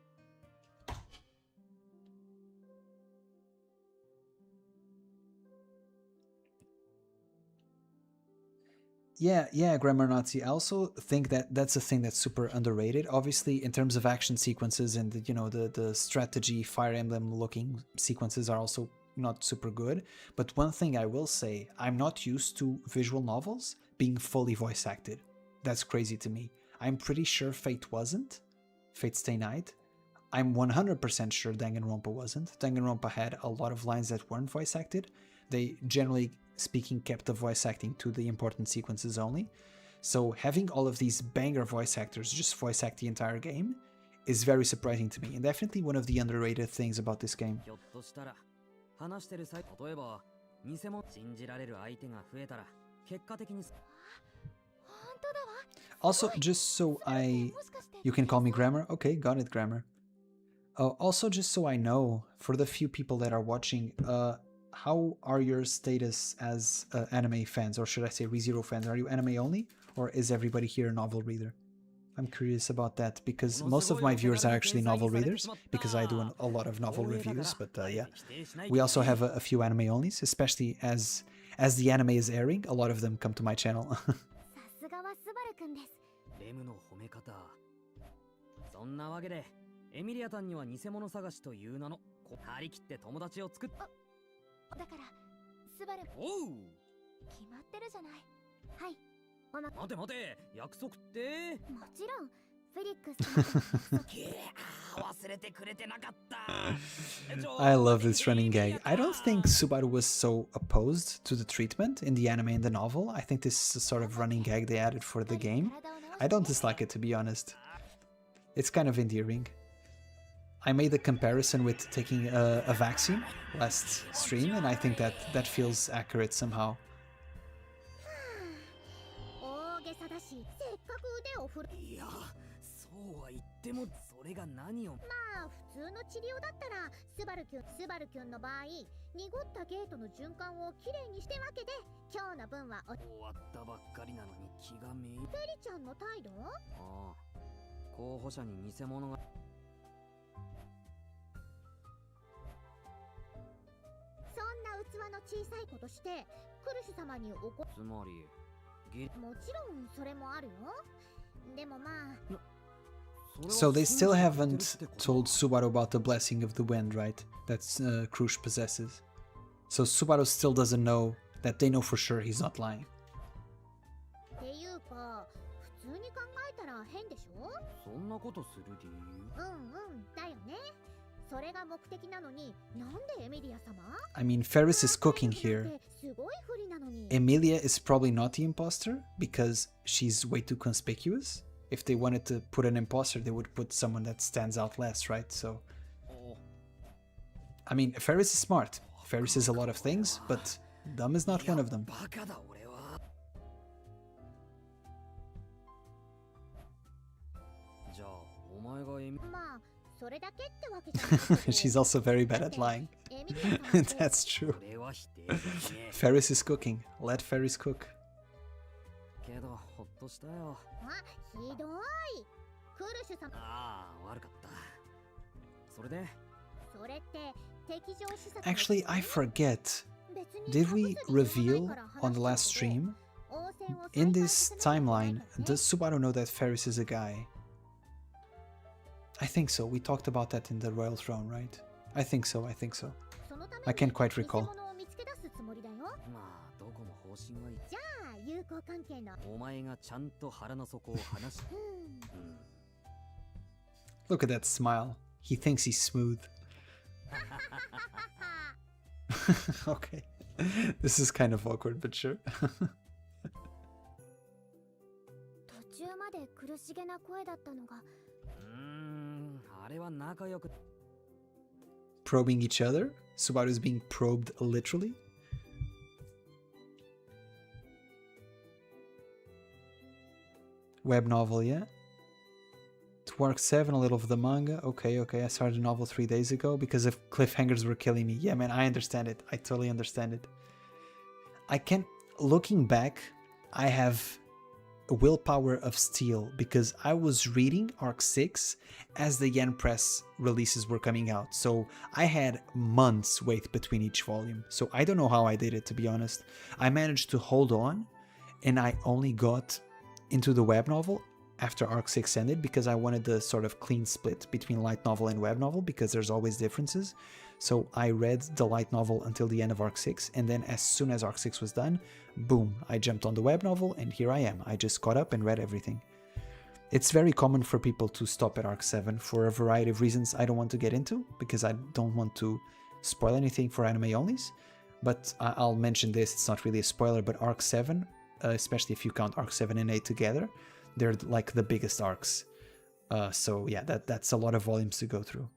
A: Yeah, Grammar Nazi. I also think that that's a thing that's super underrated. Obviously, in terms of action sequences and the strategy, Fire Emblem looking sequences are also not super good. But one thing I will say, I'm not used to visual novels being fully voice acted. That's crazy to me. I'm pretty sure Fate wasn't. Fate Stay Night. I'm 100% sure Danganronpa wasn't. Danganronpa had a lot of lines that weren't voice acted. They, generally speaking, kept the voice acting to the important sequences only. So having all of these banger voice actors just voice act the entire game is very surprising to me, and definitely one of the underrated things about this game. Also, just so you can call me Grammar? Okay, got it, Grammar. Also, just so I know, for the few people that are watching, how are your status as anime fans, or should I say ReZero fans? Are you anime only, or is everybody here a novel reader? I'm curious about that because most of my viewers are actually novel readers because I do a lot of novel reviews. But yeah, we also have a few anime onlys, especially as the anime is airing. A lot of them come to my channel.
C: さすがはスバルくんです。
B: レムの褒め方。そんなわけで、エミリアタンには偽物探しという名の張り切って友達を作っ。
C: だからスバル。
B: おう。
C: 決まってるじゃない。はい。
B: 待て待て、約束って。
C: もちろん。フェリックス様。
B: 忘れてくれてなかった。
A: I love this running gag. I don't think Subaru was so opposed to the treatment in the anime and the novel. I think this is a sort of running gag they added for the game. I don't dislike it, to be honest. It's kind of endearing. I made a comparison with taking a vaccine last stream, and I think that feels accurate somehow.
B: いや、そうは言ってもそれが何を。
C: まあ普通の治療だったらスバルキュンの場合、濁ったゲートの循環をきれいにしてわけで、今日の分は
B: 終わったばっかりなのに気がめい。
C: フェリちゃんの態度？
B: ああ、候補者に偽物が。
C: そんな器の小さいことしてクルシュ様に怒。
B: つまり。
C: もちろんそれもあるよ。でもまあ。
A: So they still haven't told Subaru about the blessing of the wind, right? That Krush possesses. So Subaru still doesn't know that they know for sure he's not lying.
C: っていうか、普通に考えたら変でしょ？
B: そんなことする理由？
C: だよね。それが目的なのに、なんでエミリア様？
A: I mean, Ferris is cooking here. Emilia is probably not the imposter because she's way too conspicuous. If they wanted to put an imposter, they would put someone that stands out less, right? So, I mean, Ferris is smart. Ferris is a lot of things, but dumb is not one of them. She's also very bad at lying. That's true. Ferris is cooking. Let Ferris cook. Actually, I forget. Did we reveal on the last stream? In this timeline, does Subaru know that Ferris is a guy? I think so. We talked about that in the Royal Throne, right? I think so. I can't quite recall. Look at that smile. He thinks he's smooth. Okay. This is kind of awkward, but sure. Probing each other? Subaru is being probed literally? Web novel, yeah? To Arc 7, a little of the manga. Okay, I started a novel 3 days ago because if cliffhangers were killing me. Yeah, man, I understand it. I totally understand it. I can't... Looking back, I have a willpower of steel because I was reading Arc 6 as the Yen Press releases were coming out. So I had months wait between each volume. So I don't know how I did it, to be honest. I managed to hold on and I only got into the web novel after Arc 6 ended because I wanted the sort of clean split between light novel and web novel because there's always differences. So I read the light novel until the end of Arc 6 and then as soon as Arc 6 was done, boom, I jumped on the web novel and here I am. I just caught up and read everything. It's very common for people to stop at Arc 7 for a variety of reasons I don't want to get into because I don't want to spoil anything for anime onlys. But I'll mention this, it's not really a spoiler, but Arc 7, especially if you count Arc 7 and 8 together, they're like the biggest arcs. So yeah, that's a lot of volumes to go through.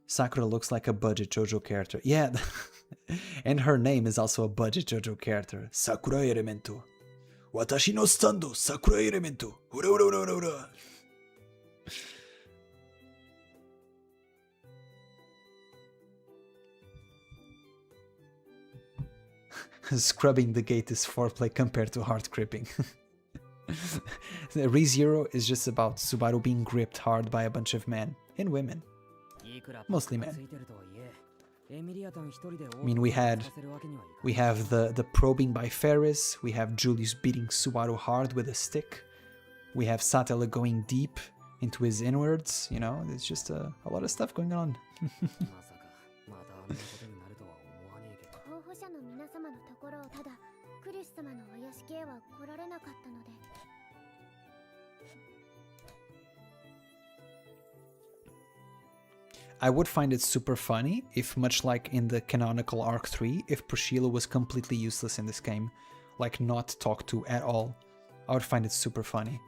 A: Sakura looks like a budget JoJo character. Yeah, and her name is also a budget JoJo character. Sakura Elemento. Watashi no stando, Sakura Elemento. Ura ura ura ura ura. Scrubbing the gate is foreplay compared to hard gripping. Rezero is just about Subaru being gripped hard by a bunch of men and women. Mostly men. I mean, we have the probing by Ferris, we have Julius beating Subaru hard with a stick, we have Satele going deep into his inwards, you know, there's just a lot of stuff going on. I would find it super funny if, much like in the canonical Arc 3, if Priscilla was completely useless in this game, like not talked to at all. I would find it super funny.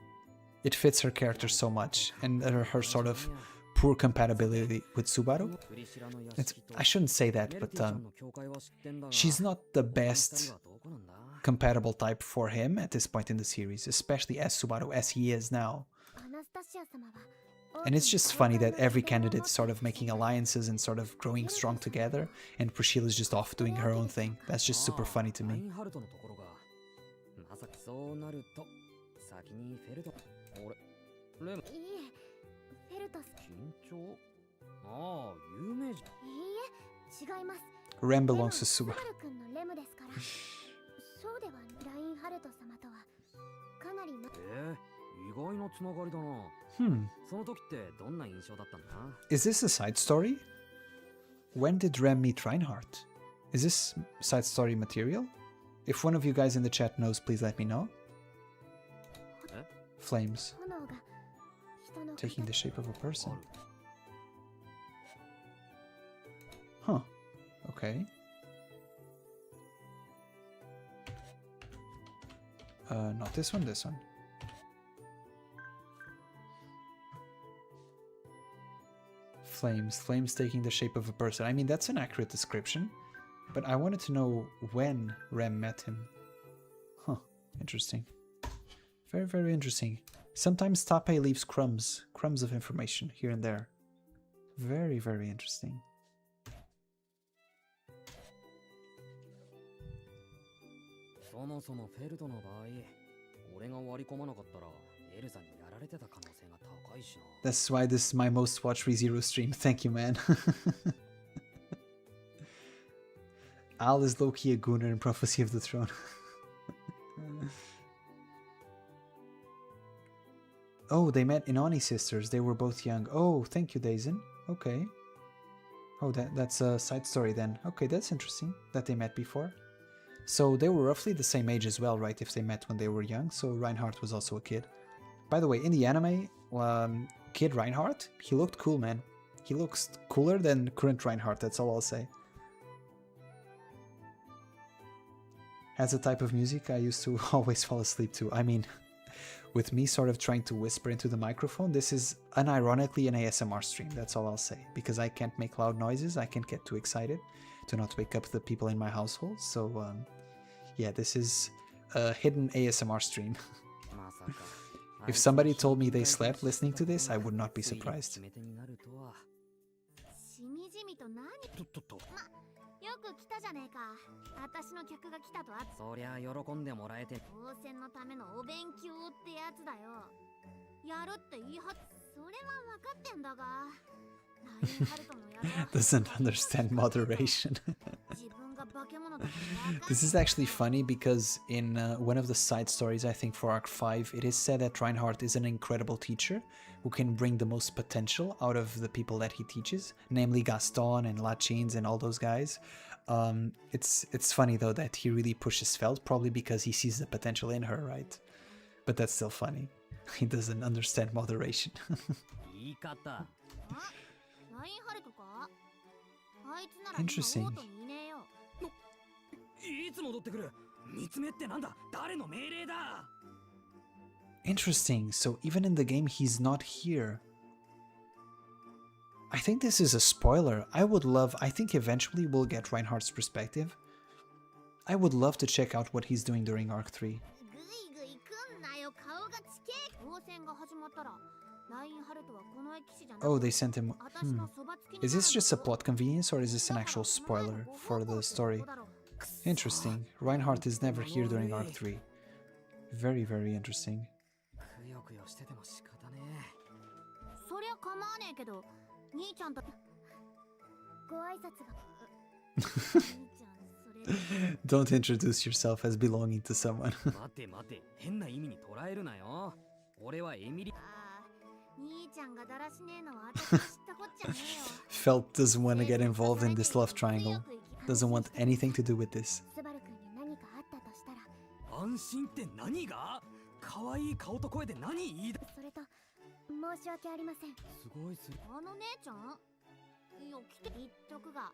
A: It fits her character so much, and her sort of poor compatibility with Subaru. I shouldn't say that, but she's not the best compatible type for him at this point in the series, especially as Subaru as he is now. And it's just funny that every candidate is sort of making alliances and sort of growing strong together, and Priscilla's just off doing her own thing. That's just super funny to me. Rem belongs to Subaru. Is this a side story? When did Rem meet Reinhardt? Is this side story material? If one of you guys in the chat knows, please let me know. Flames. Taking the shape of a person. Huh. Okay. Not this one, this one. Flames taking the shape of a person. I mean, that's an accurate description, but I wanted to know when Rem met him. Huh, interesting. Very, very interesting. Sometimes Tape leaves crumbs of information here and there. Very, very interesting. That's why this is my most watched Rezero stream. Thank you, man. Al is low-key a gooner in Prophecy of the Throne. Oh, they met Inani sisters. They were both young. Oh, thank you, Dazen. Okay. Oh, that's a side story then. Okay, that's interesting that they met before. So they were roughly the same age as well, right? If they met when they were young. So Reinhardt was also a kid. By the way, in the anime, Kid Reinhardt, he looked cool, man. He looks cooler than current Reinhardt, that's all I'll say. Has a type of music I used to always fall asleep to. I mean, with me sort of trying to whisper into the microphone, this is unironically an ASMR stream, that's all I'll say. Because I can't make loud noises, I can't get too excited to not wake up the people in my household. So, yeah, this is a hidden ASMR stream. If somebody told me they slept listening to this, I would not be surprised. Doesn't understand moderation. This is actually funny because in one of the side stories, I think for Arc 5, it is said that Reinhardt is an incredible teacher who can bring the most potential out of the people that he teaches, namely Gaston and Lachins and all those guys. It's funny though that he really pushes Feld, probably because he sees the potential in her, right? But that's still funny. He doesn't understand moderation. Interesting. Interesting, so even in the game he's not here. I think this is a spoiler. I think eventually we'll get Reinhardt's perspective. I would love to check out what he's doing during Arc 3. Oh, they sent him... Is this just a plot convenience or is this an actual spoiler for the story? Interesting. Reinhardt is never here during Arc 3. Very, very interesting.
C: そりゃ構わねえけど、兄ちゃんとご挨拶が。兄ちゃん、それ。
A: Don't introduce yourself as belonging to someone.
B: 待て待て、変な意味に捉えるなよ。俺はエミリ。
C: 兄ちゃんがだらしねえのは私が知ったこっちゃねえよ。
A: Felt doesn't want to get involved in this love triangle. Doesn't want anything to do with this.
C: スバル君に何かあったとしたら。
B: 安心って何が？可愛い顔と声で何言いだ。
C: それと申し訳ありません。
B: すごいする。
C: あの姉ちゃん？いや、来て言っとくが、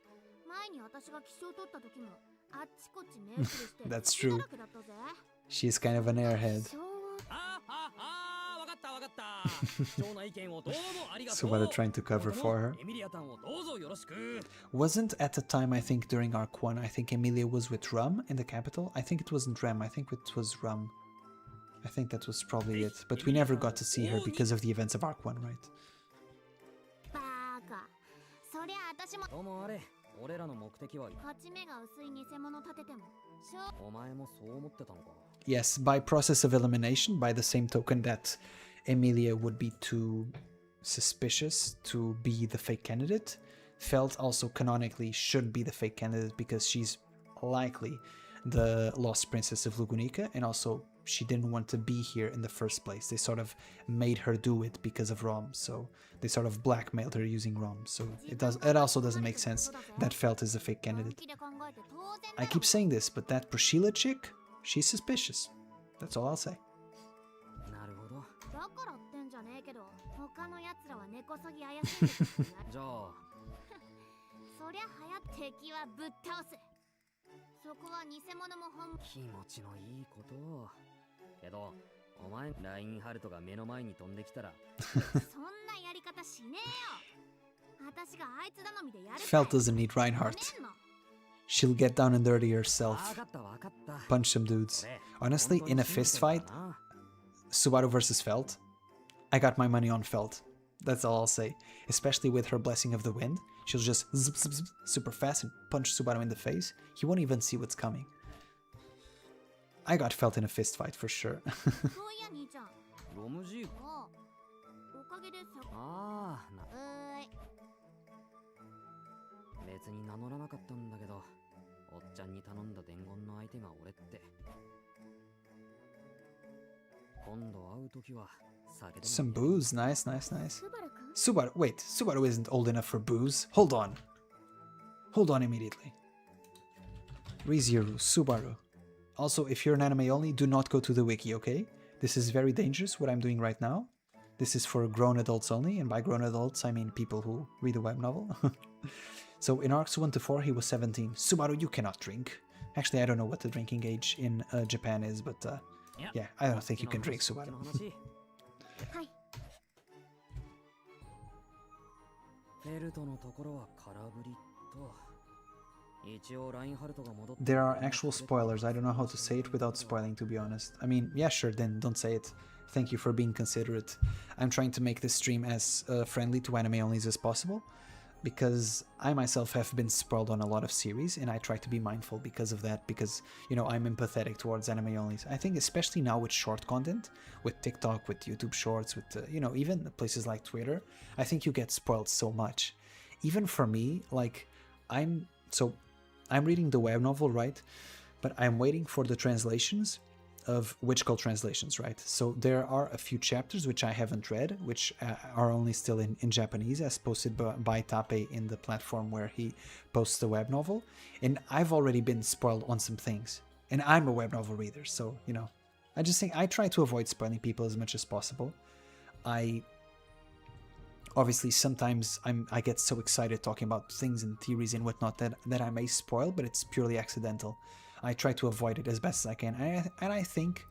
C: 前に私が気象取った時もあっちこっち目移りして。
A: That's true. She's kind of an airhead. Subaru trying to cover for her. Wasn't at the time, I think, during Arc 1, I think Emilia was with Rum in the capital. I think it wasn't Rem, I think it was Rum. I think that was probably it. But we never got to see her because of the events of Arc 1, right?
C: そりゃ私も。
B: どうもあれ、俺らの目的は
C: 勝ち目が薄い偽物立てても。
B: お前もそう思ってたのか。
A: Yes, by process of elimination, by the same token that Emilia would be too suspicious to be the fake candidate, Felt also canonically should be the fake candidate because she's likely the lost princess of Lugunica, and also she didn't want to be here in the first place. They sort of made her do it because of Rom, so they sort of blackmailed her using Rom. So it also doesn't make sense that Felt is a fake candidate. I keep saying this, but that Priscilla chick, she's suspicious. That's all I'll say. Felt doesn't need Reinhardt. She'll get down and dirty herself. Punch some dudes. Honestly, in a fist fight, Subaru versus Felt, I got my money on Felt. That's all I'll say. Especially with her Blessing of the Wind. She'll just zip, zip, zip, super fast and punch Subaru in the face. He won't even see what's coming. I got Felt in a fist fight for sure. Some booze, nice, nice, nice. Subaru, wait, Subaru isn't old enough for booze. Hold on. Hold on immediately. Rezero, Subaru. Also, if you're an anime only, do not go to the wiki, okay? This is very dangerous, what I'm doing right now. This is for grown adults only, and by grown adults, I mean people who read a web novel. So in arcs 1 to 4, he was 17. Subaru, you cannot drink. Actually, I don't know what the drinking age in Japan is, but yeah, I don't think you can drink, Subaru. There are actual spoilers. I don't know how to say it without spoiling, to be honest. I mean, yeah, sure, then don't say it. Thank you for being considerate. I'm trying to make this stream as friendly to anime-onlys as possible, because I myself have been spoiled on a lot of series, and I try to be mindful because of that, because, you know, I'm empathetic towards anime-onlys. I think especially now with short content, with TikTok, with YouTube Shorts, with, you know, even places like Twitter, I think you get spoiled so much. Even for me, like, I'm reading the web novel, right? But I'm waiting for the translations of Witch Cult translations, right? So there are a few chapters which I haven't read, which are only still in Japanese, as posted by Tape in the platform where he posts the web novel. And I've already been spoiled on some things. And I'm a web novel reader, so, you know, I just think I try to avoid spoiling people as much as possible. Obviously, sometimes I get so excited talking about things and theories and whatnot that I may spoil, but it's purely accidental. I try to avoid it as best as I can, and I think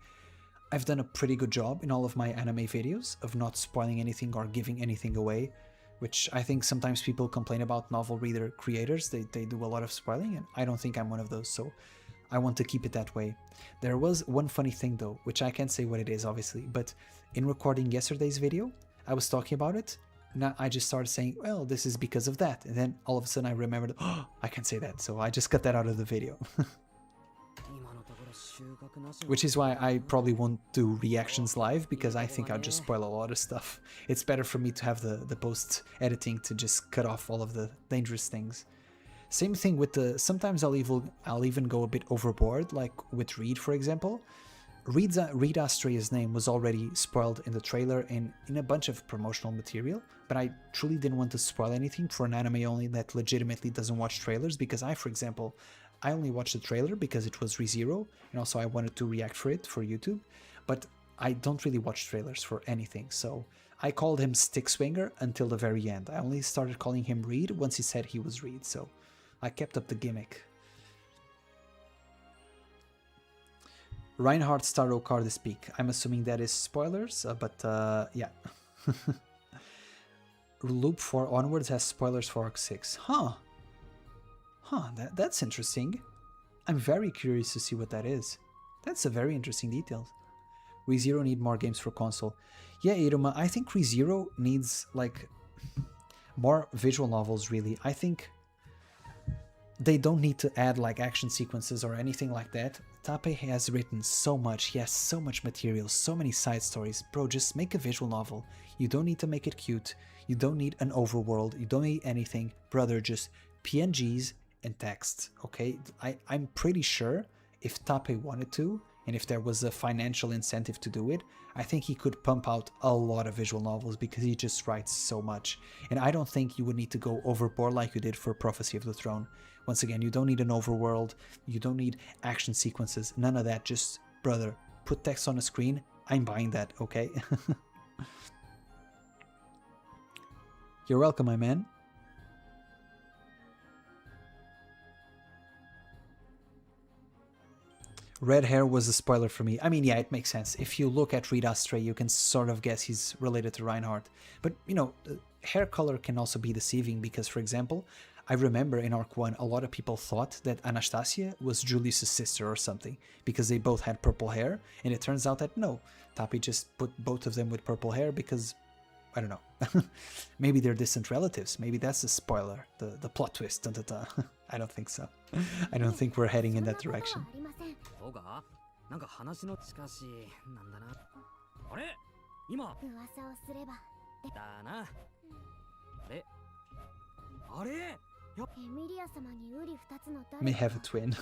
A: I've done a pretty good job in all of my anime videos of not spoiling anything or giving anything away, which I think sometimes people complain about novel reader creators. They do a lot of spoiling, and I don't think I'm one of those, so I want to keep it that way. There was one funny thing though, which I can't say what it is obviously, but in recording yesterday's video, I was talking about it. Now I just started saying, well, this is because of that, and then all of a sudden I remembered, oh, I can't say that, so I just cut that out of the video. Which is why I probably won't do reactions live, because I think I'll just spoil a lot of stuff. It's better for me to have the post-editing to just cut off all of the dangerous things. Same thing with the... Sometimes I'll even go a bit overboard, like with Reed, for example. Reed Astrea's name was already spoiled in the trailer and in a bunch of promotional material, but I truly didn't want to spoil anything for an anime only that legitimately doesn't watch trailers, because I, for example, I only watched the trailer because it was Rezero, and also I wanted to react for it for YouTube, but I don't really watch trailers for anything, so I called him Stick Swinger until the very end. I only started calling him Reed once he said he was Reed, so I kept up the gimmick. Reinhardt Starro card is peak. I'm assuming that is spoilers, but yeah. Loop 4 onwards has spoilers for Arc 6. Huh. That's interesting. I'm very curious to see what that is. That's a very interesting detail. ReZero need more games for console. Yeah, Iruma, I think ReZero needs, like, more visual novels, really. I think they don't need to add, like, action sequences or anything like that. Tape has written so much, he has so much material, so many side stories. Bro, just make a visual novel. You don't need to make it cute. You don't need an overworld. You don't need anything. Brother, just PNGs and text, okay? I'm pretty sure if Tape wanted to, and if there was a financial incentive to do it, I think he could pump out a lot of visual novels because he just writes so much. And I don't think you would need to go overboard like you did for Prophecy of the Throne. Once again, you don't need an overworld, you don't need action sequences, none of that. Just, brother, put text on the screen, I'm buying that, okay? You're welcome, my man. Red hair was a spoiler for me. I mean, yeah, it makes sense. If you look at Reed Astray, you can sort of guess he's related to Reinhardt. But, you know, hair color can also be deceiving because, for example, I remember in Arc 1, a lot of people thought that Anastasia was Julius' sister or something because they both had purple hair, and it turns out that no, Tapi just put both of them with purple hair because, I don't know, maybe they're distant relatives. Maybe that's the spoiler, the plot twist. Dun, dun, dun. I don't think so. I don't think we're heading in that direction. May have a twin.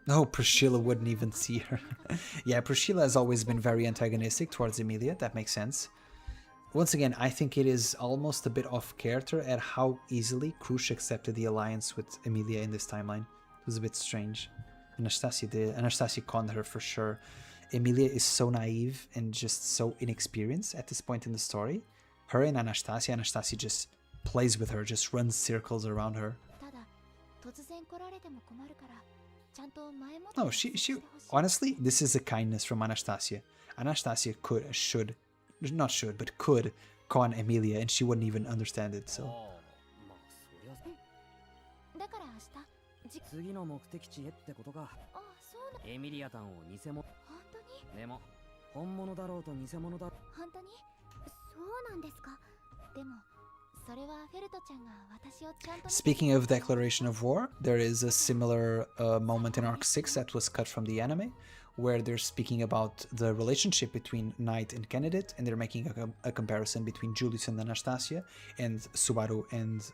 A: Oh, Priscilla wouldn't even see her. Yeah, Priscilla has always been very antagonistic towards Emilia, that makes sense. Once again, I think it is almost a bit off character at how easily Krush accepted the alliance with Emilia in this timeline. It was a bit strange. Anastasia did. Anastasia conned her for sure. Emilia is so naive and just so inexperienced at this point in the story. Her and Anastasia just plays with her, just runs circles around her. No, she honestly, this is a kindness from Anastasia. Anastasia could con Emilia and she wouldn't even understand it, so. Speaking of declaration of war, there is a similar moment in Arc 6 that was cut from the anime, where they're speaking about the relationship between Knight and Candidate, and they're making a comparison between Julius and Anastasia, and Subaru and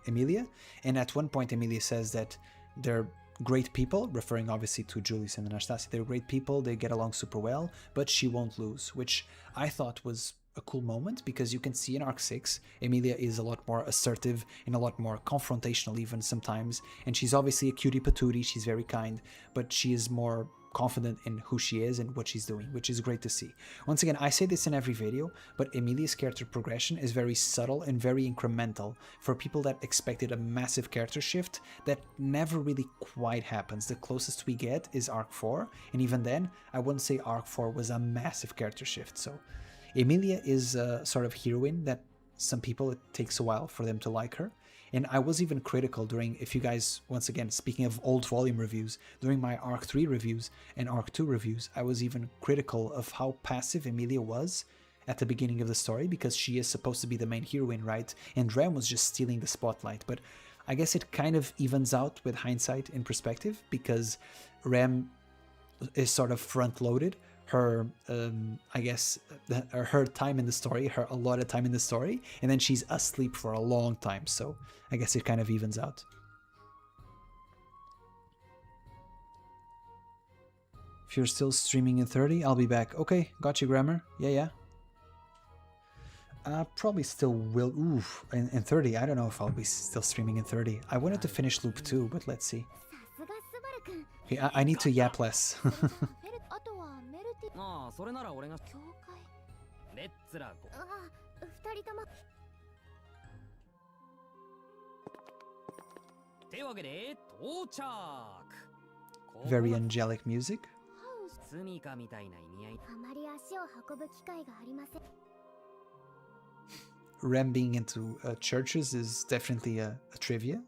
A: Emilia. And at one point, Emilia says that they're great people, referring obviously to Julius and Anastasia. They're great people, they get along super well, but she won't lose, which I thought was a cool moment, because you can see in Arc 6, Emilia is a lot more assertive and a lot more confrontational even sometimes, and she's obviously a cutie patootie, she's very kind, but she is more confident in who she is and what she's doing, which is great to see. Once again, I say this in every video, but Emilia's character progression is very subtle and very incremental for people that expected a massive character shift that never really quite happens. The closest we get is Arc 4, and even then, I wouldn't say Arc 4 was a massive character shift. So Emilia is a sort of heroine that some people, it takes a while for them to like her. And I was even critical during, if you guys, once again, speaking of old volume reviews, during my Arc 3 reviews and Arc 2 reviews, I was even critical of how passive Emilia was at the beginning of the story, because she is supposed to be the main heroine, right? And Rem was just stealing the spotlight. But I guess it kind of evens out with hindsight in perspective, because Rem is sort of front-loaded. Her, I guess, her time in the story, her allotted time in the story, and then she's asleep for a long time, so I guess it kind of evens out. If you're still streaming in 30, I'll be back. Okay, got you, Grammar. Yeah. Probably still will. Oof, in 30, I don't know if I'll be still streaming in 30. I wanted to finish Loop 2, but let's see. Okay, I need to yap less. Very angelic music. Rem being into churches is definitely a trivia.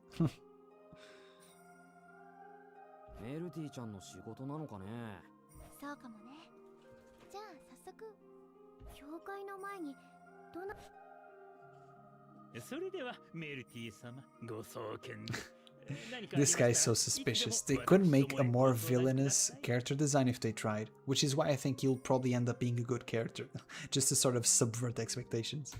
A: This guy is so suspicious. They couldn't make a more villainous character design if they tried, which is why I think you'll probably end up being a good character, just to sort of subvert expectations.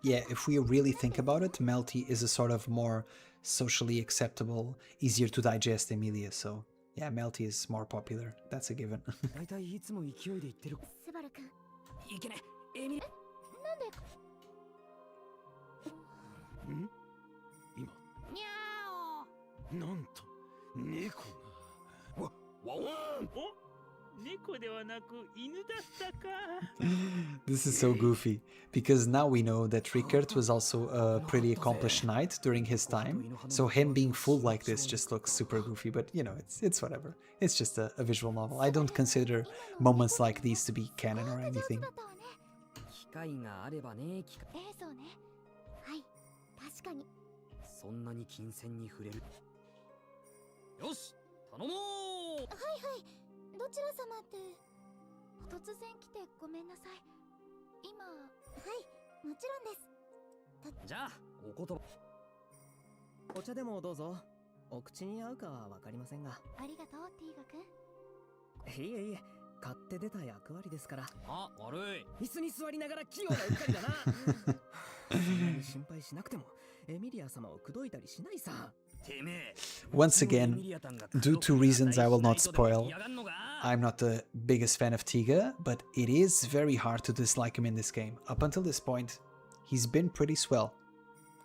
A: Yeah, if we really think about it, Melty is a sort of more socially acceptable, easier to digest Emilia, so yeah, Melty is more popular. That's a given. This is so goofy, because now we know that Rickert was also a pretty accomplished knight during his time, so him being fooled like this just looks super goofy, but you know, it's whatever. It's just a visual novel. I don't consider moments like these to be canon or anything. Once again, due to reasons I will not spoil, I'm not the biggest fan of Tiga, but it is very hard to dislike him in this game. Up until this point, he's been pretty swell.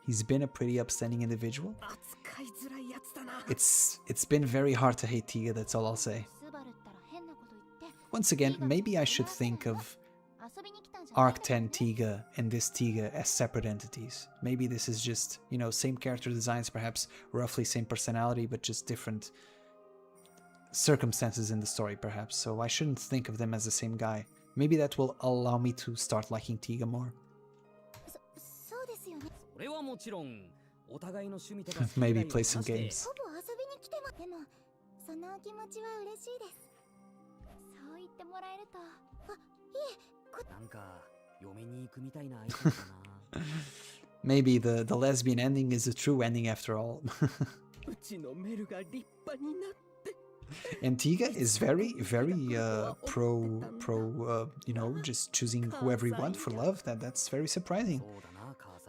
A: He's been a pretty upstanding individual. It's been very hard to hate Tiga, that's all I'll say. Once again, maybe I should think of Arc 10 Tiga and this Tiga as separate entities. Maybe this is just, you know, same character designs, perhaps roughly same personality, but just different circumstances in the story, perhaps. So I shouldn't think of them as the same guy. Maybe that will allow me to start liking Tiga more. Maybe play some games. Maybe the lesbian ending is a true ending after all. And Tiga is very pro you know, just choosing whoever you want for love. That's very surprising.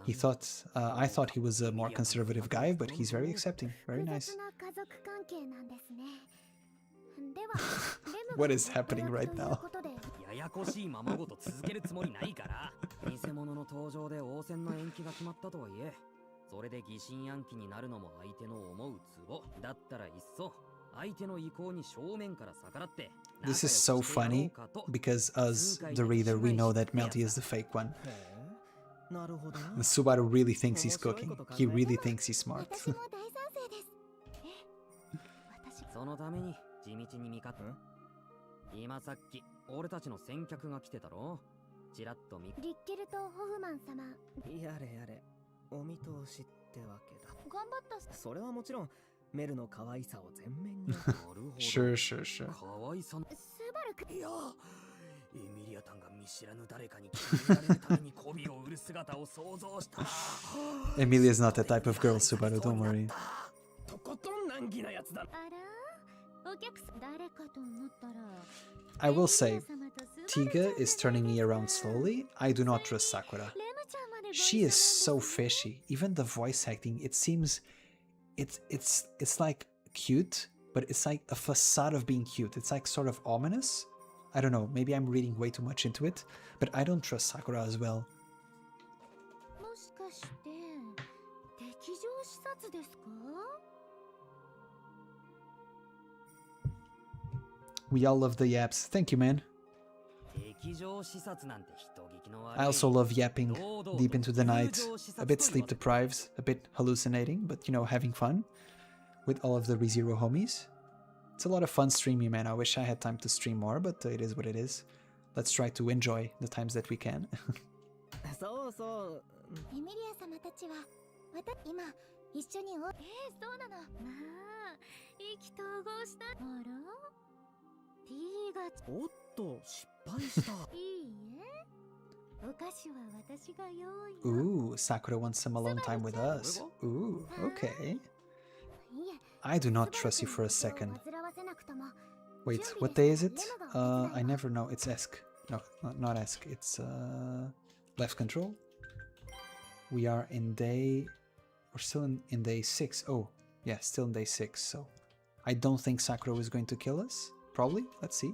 A: He thought, I thought he was a more conservative guy, but he's very accepting. Very nice. What is happening right now?
B: ややこしいままごと続けるつもりないから偽物の登場で応戦の延期が決まったとはいえそれで疑心暗鬼になるのも相手の思うツボだったらいっそ相手の意向に正面から逆らって
A: This is so funny because us, the reader, we know that Melty is the fake one. Subaru really thinks he's cooking. He really thinks he's smart.
B: そのために地道に味方今さっき俺たちの先客が来てたろちらっと見
C: リッケルト・ホフマン様
I: やれやれお見通しってわけだ
C: 頑張った
I: それはもちろんメルの可愛さを全面に
A: Sure, sure, sure.
B: 可愛さの
C: スバルく
B: いやエミリアタンが見知らぬ誰かに決められるために媚びを売る姿を想像した
A: Emilia's not that type of girl, Subaru, don't worry.
B: とことん難儀なやつだ
C: あらお客さん誰かと思ったら
A: I will say, Tiga is turning me around slowly. I do not trust Sakura. She is so fishy. Even the voice acting, it seems it's like cute, but it's like a facade of being cute. It's like sort of ominous. I don't know, maybe I'm reading way too much into it, but I don't trust Sakura as well.
C: もしかして敵情視察ですか
A: We all love the yaps. Thank you, man. I also love yapping deep into the night. A bit sleep deprived, a bit hallucinating, but you know, having fun with all of the Rezero homies. It's a lot of fun streaming, man. I wish I had time to stream more, but it is what it is. Let's try to enjoy the times that we can.
C: そうそうエミリア様たちは今一緒にそうなのまあ意気投合したあら T が
I: おっと失敗した
C: いいえお菓子は私が用意
A: Ooh, Sakura wants some alone time with us. Ooh, okay. I do not trust you for a second. Wait, what day is it? I never know. It's ESC. No, not ESC. It's left control. We are in day... We're still in day 6. Oh, yeah, still in day 6. So I don't think Sakura is going to kill us. Probably. Let's see.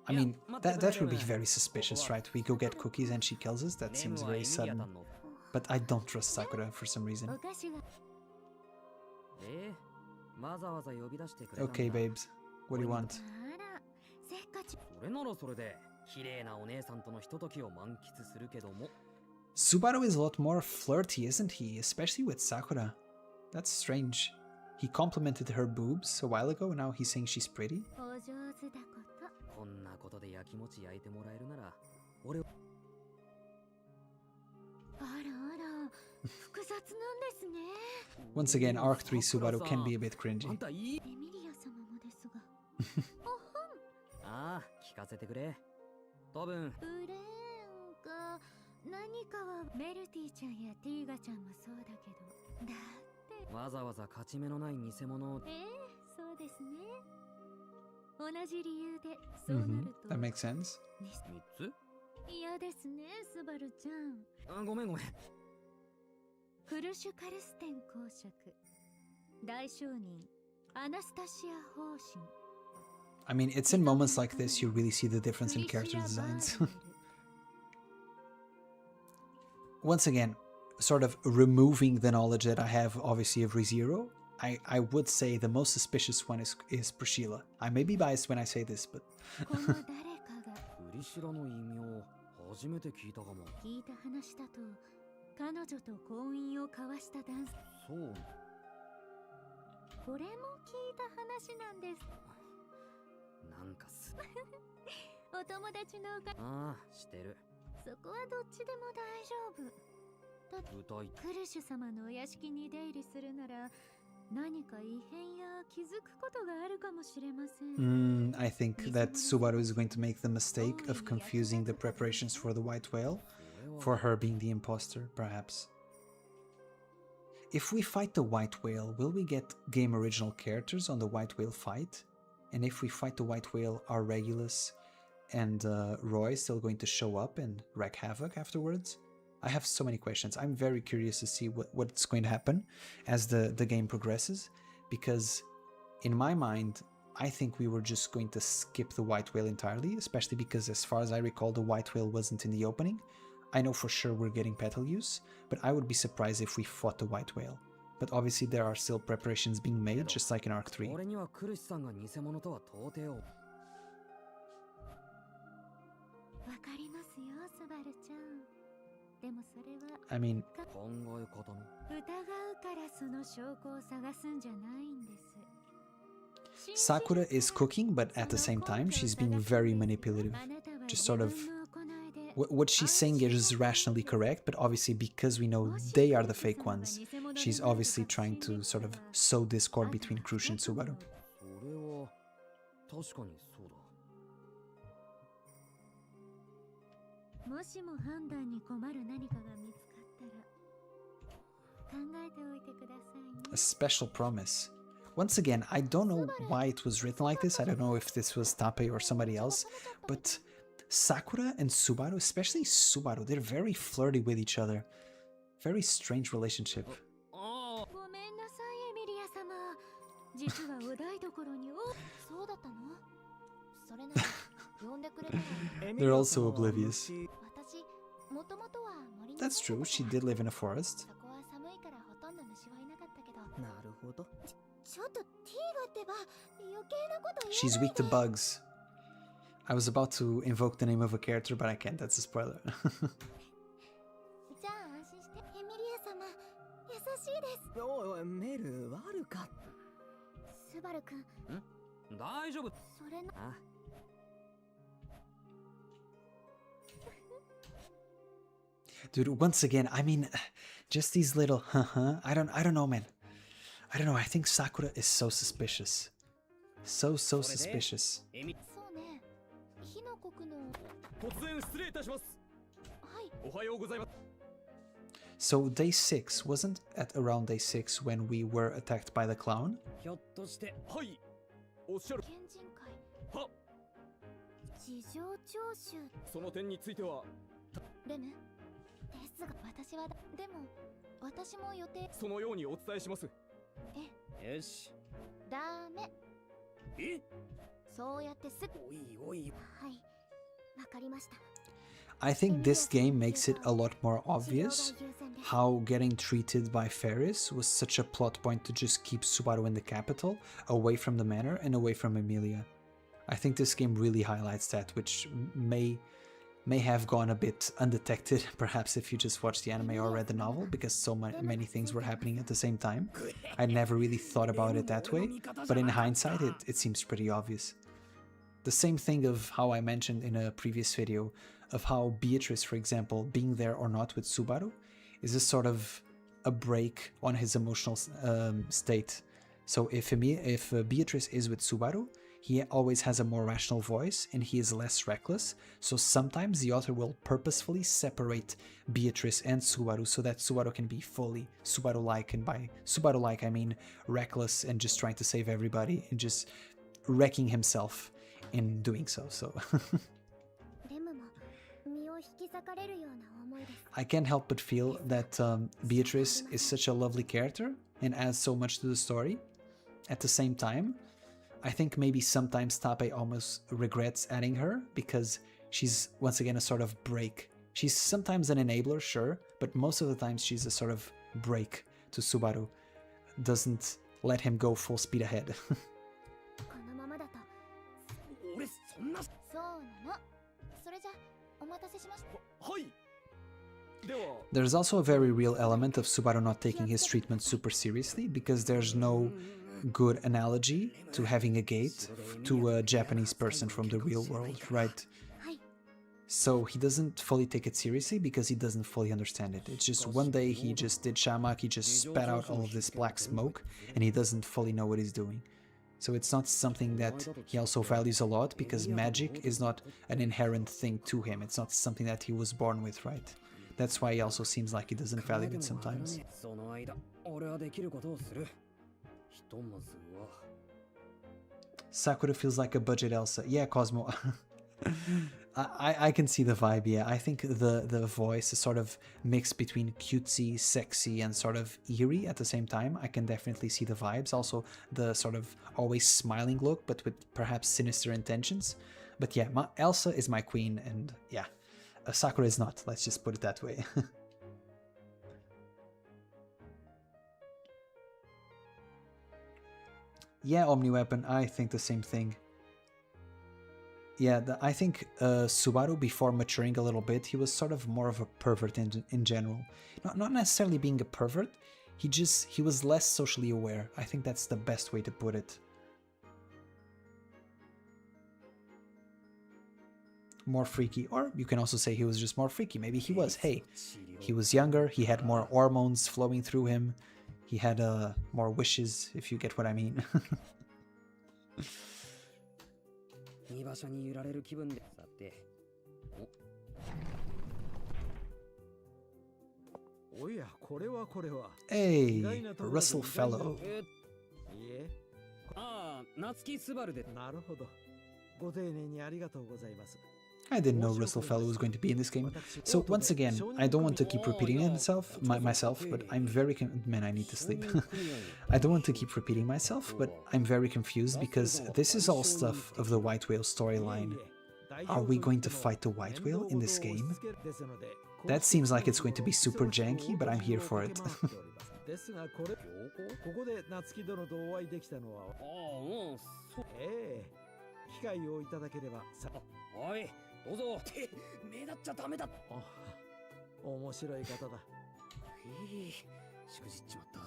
A: I mean, that would be very suspicious, right? We go get cookies and she kills us. That seems very sudden. But I don't trust Sakura for some reason. Okay, babes. What do you want? Subaru is a lot more flirty, isn't he? Especially with Sakura. That's strange. He complimented her boobs a while ago, and now he's saying she's pretty? Once again, Arc 3 Subaru can be a bit cringy. That makes sense.
C: 嫌ですね、スバルちゃん。
B: ごめん。
C: クルシュカルステン公爵。大商人、アナスタシア方針。
A: I mean, it's in moments like this you really see the difference in character designs. Once again, sort of removing the knowledge that I have, obviously, of Rezero, I would say the most suspicious one is Priscilla. I may be biased when I say this, but...
B: 初めて聞いたかも。
C: 聞いた話だと、彼女と婚姻を交わした男性。
B: そう。
C: これも聞いた話なんです。
B: なんかす。
C: お友達の
B: ああ、してる。
C: そこはどっちでも大丈夫。クルシュ様のお屋敷に出入りするなら。何か異変や気づくことがあるかもしれません。
A: I think that Subaru is going to make the mistake of confusing the preparations for the white whale for her being the imposter, perhaps. If we fight the white whale, will we get game original characters on the white whale fight? And if we fight the white whale, are Regulus and Roy still going to show up and wreak havoc afterwards? I have so many questions. I'm very curious to see what's going to happen as the game progresses, because in my mind, I think we were just going to skip the white whale entirely, especially because as far as I recall, the white whale wasn't in the opening. I know for sure we're getting petal use, but I would be surprised if we fought the white whale. But obviously there are still preparations being made, just like in Arc 3. I mean, Sakura is cooking, but at the same time she's being very manipulative. Just sort of... what she's saying is rationally correct, but obviously because we know they are the fake ones, she's obviously trying to sort of sow discord between Crush and Subaru. A special promise. Once again, I don't know why it was written like this. I don't know if this was Tape or somebody else, but Sakura and Subaru, especially Subaru, they're very flirty with each other. Very strange relationship. They're also oblivious. That's true, she did live in a forest. She's weak to bugs. I was about to invoke the name of a character, but I can't, that's a spoiler. Dude, once again, I mean, just these little I don't know, man. I don't know, I think Sakura is so suspicious. So suspicious. So day 6, wasn't at around day 6 when we were attacked by the clown? I think this game makes it a lot more obvious how getting treated by Ferris was such a plot point to just keep Subaru in the capital, away from the manor and away from Emilia. I think this game really highlights that, which may have gone a bit undetected, perhaps if you just watched the anime or read the novel, because so many things were happening at the same time. I never really thought about it that way, but in hindsight it seems pretty obvious. The same thing of how I mentioned in a previous video, of how Beatrice, for example, being there or not with Subaru, is a sort of a break on his emotional state. So if Beatrice is with Subaru, he always has a more rational voice and he is less reckless, so sometimes the author will purposefully separate Beatrice and Subaru so that Subaru can be fully Subaru-like, and by Subaru-like I mean reckless and just trying to save everybody and just wrecking himself in doing so. I can't help but feel that Beatrice is such a lovely character and adds so much to the story. At the same time, I think maybe sometimes Tape almost regrets adding her because she's once again a sort of break. She's sometimes an enabler, sure, but most of the times she's a sort of break to Subaru. Doesn't let him go full speed ahead. There's also a very real element of Subaru not taking his treatment super seriously, because there's no good analogy to having a gate to a Japanese person from the real world, right? So he doesn't fully take it seriously because he doesn't fully understand it. It's just one day he just did shamak, he just spat out all of this black smoke and he doesn't fully know what he's doing. So it's not something that he also values a lot, because magic is not an inherent thing to him. It's not something that he was born with, right? That's why he also seems like he doesn't value it sometimes. Sakura feels like a budget Elsa. Yeah, Cosmo. I can see the vibe, yeah. I think the voice is sort of mixed between cutesy, sexy, and sort of eerie at the same time. I can definitely see the vibes. Also, the sort of always smiling look, but with perhaps sinister intentions. But yeah, Elsa is my queen, and yeah, Sakura is not. Let's just put it that way. Yeah, Omniweapon, I think the same thing. Yeah, I think Subaru, before maturing a little bit, he was sort of more of a pervert in general. Not necessarily being a pervert, he was less socially aware. I think that's the best way to put it. More freaky, or you can also say he was just more freaky. Maybe he was. Hey, he was younger, he had more hormones flowing through him, he had more wishes, if you get what I mean.
B: 居場所に揺られる気分でさて。
J: おや、これはこれは。
A: Hey, Russell Fellow.
J: いえ。
B: ああ、夏木スバルで。
J: なるほど。ご丁寧にありがとうございます。
A: I didn't know Russell Fellow was going to be in this game. So once again, I don't want to keep repeating myself, but I'm very man, I need to sleep. I don't want to keep repeating myself, but I'm very confused because this is all stuff of the White Whale storyline. Are we going to fight the White Whale in this game? That seems like it's going to be super janky, but I'm here for it.
J: ですがここで夏木殿とお会いできたのは、機会をいただければさ。
B: おい、どうぞ。目立っちゃダメだ。
J: 面白い方だ。
B: しくじっちまった。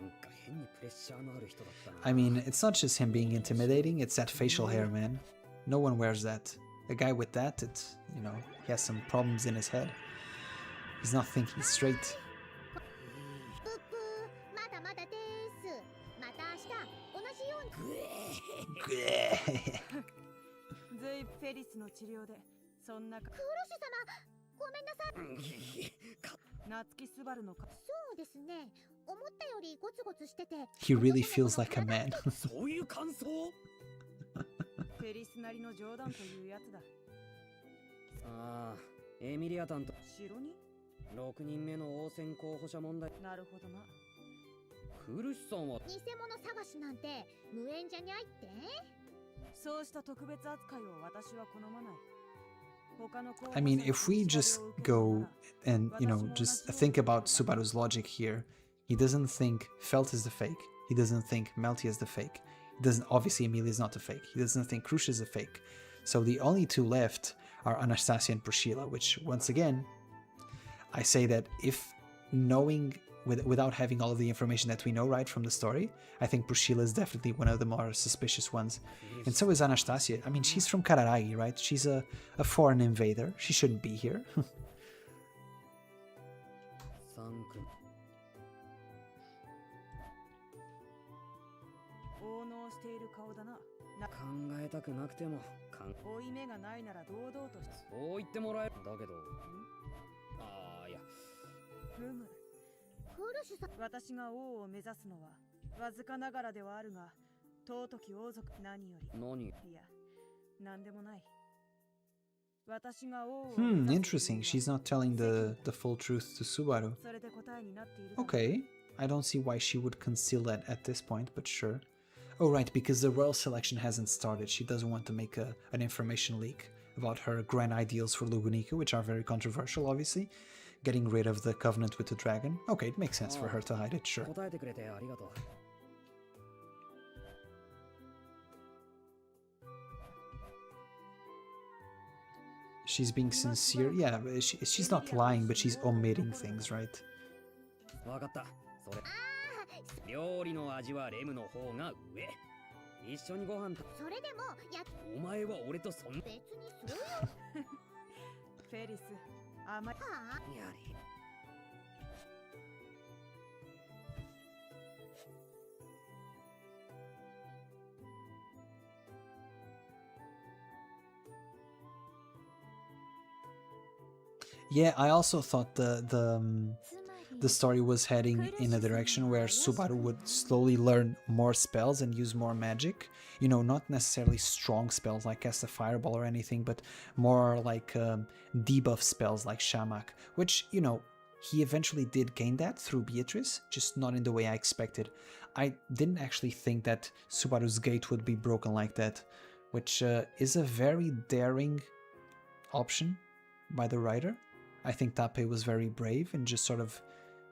B: なんか変にプレッシャーのある人だったな。
A: I mean, it's not just him being intimidating, it's that facial hair, man. No one wears that. A guy with that, it's, you know, he has some problems in his head. He's not thinking straight.
D: ずいフェリスの治療でそんなクルシ様ごめんなさい。夏木スバルのそうですね。思ったよりゴツゴツしてて。
A: He really feels like a man.
B: そういう感想？
D: フェリスなりの冗談というやつだ。
B: ああ、エミリアタンと
D: 城に
B: 6人目の応戦候補者問題。
D: なるほどな。
B: クルシさんは
C: 偽物探しなんて無縁じゃにゃいって？
D: そうした特別扱いを私は好まない。
A: I mean, if we just go and, you know, just think about Subaru's logic here, he doesn't think Felt is the fake. He doesn't think Melty is the fake. He doesn't, obviously Emilia is not a fake. He doesn't think Krush is a fake. So the only two left are Anastasia and Priscilla, which, once again, I say that if knowing, without having all of the information that we know right from the story, I think Priscilla is definitely one of the more suspicious ones. And so is Anastasia. I mean, she's from Kararagi, right? She's a foreign invader. She shouldn't be here.
C: Hmm.
D: 私が王を目指すのはわずかながらではあるが、尊き王族何より。いや、なんでもない。私が王を。
A: Interesting. She's not telling the full truth to Subaru. Okay, I don't see why she would conceal that at this point, but sure. Oh right, because the royal selection hasn't started. She doesn't want to make an information leak about her grand ideals for Lugunica, which are very controversial, obviously. Getting rid of the covenant with the dragon. Okay, it makes sense for her to hide it, sure. She's being sincere. Yeah, she's not lying, but she's omitting things, right?
B: 料理の味はレムの方が上。一緒にご飯
C: それでも
B: お前は俺とそん
C: 別にするよ。
D: フェリス、甘い。
B: やれ。
A: Yeah, I also thought the story was heading in a direction where Subaru would slowly learn more spells and use more magic. You know, not necessarily strong spells like cast a fireball or anything, but more like debuff spells like Shamak, which, you know, he eventually did gain that through Beatrice, just not in the way I expected. I didn't actually think that Subaru's gate would be broken like that, which is a very daring option by the writer. I think Tape was very brave in just sort of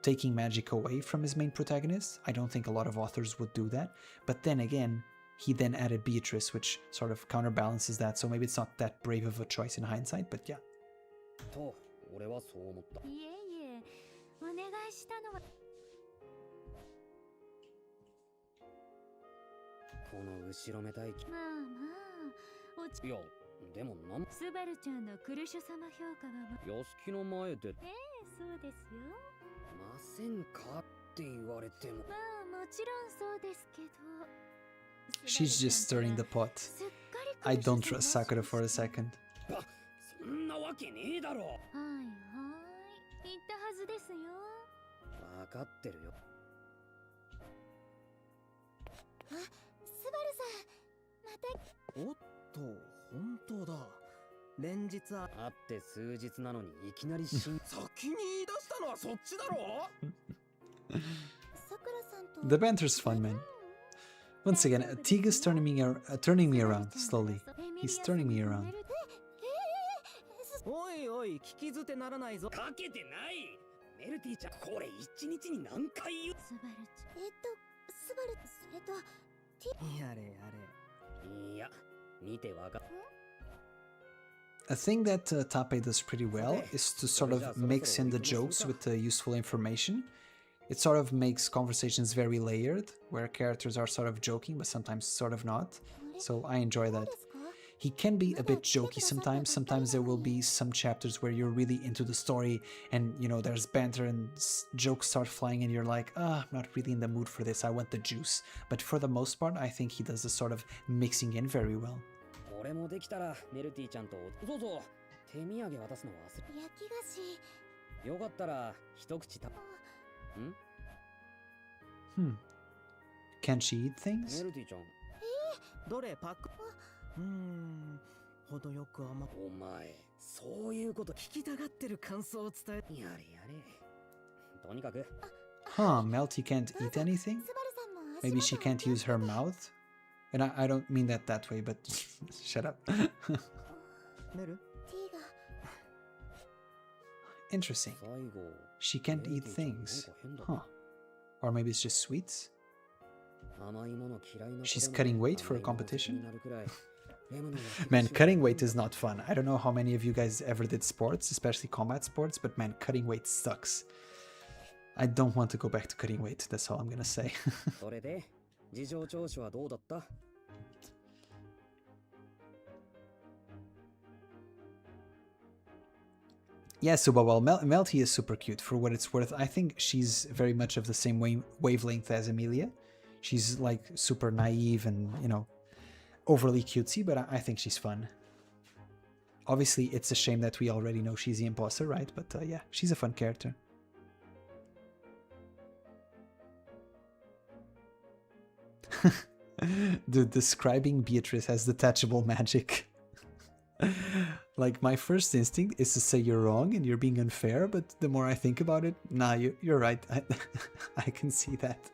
A: taking magic away from his main protagonist. I don't think a lot of authors would do that, but then again, he then added Beatrice, which sort of counterbalances that, so maybe it's not that brave of a choice in hindsight, but yeah. She's just stirring the pot. I don't trust Sakura for a second. The banter's fun, man. Once again, Teague is turning me around slowly. He's turning me around. A thing that Tape does pretty well is to sort of mix in the jokes with the useful information. It sort of makes conversations very layered, where characters are sort of joking, but sometimes sort of not. So I enjoy that. He can be a bit jokey sometimes. Sometimes there will be some chapters where you're really into the story and, you know, there's banter and jokes start flying and you're like, I'm not really in the mood for this, I want the juice. But for the most part, I think he does this sort of mixing in very well. Can she eat things? Huh, Melty can't eat anything? Maybe she can't use her mouth? And I don't mean that way, but shut up. Interesting. She can't eat things. Huh. Or maybe it's just sweets? She's cutting weight for a competition? Man, cutting weight is not fun. I don't know how many of you guys ever did sports, especially combat sports, but man, cutting weight sucks. I don't want to go back to cutting weight, that's all I'm gonna say. Yeah, Suba, well, Melty is super cute for what it's worth. I think she's very much of the same wavelength as Emilia. She's like super naive and, you know, overly cutesy, but I think she's fun. Obviously, it's a shame that we already know she's the imposter, right? But yeah, she's a fun character. Dude, describing Beatrice as detachable magic. Like, my first instinct is to say you're wrong and you're being unfair, but the more I think about it, nah, you're right. I can see that.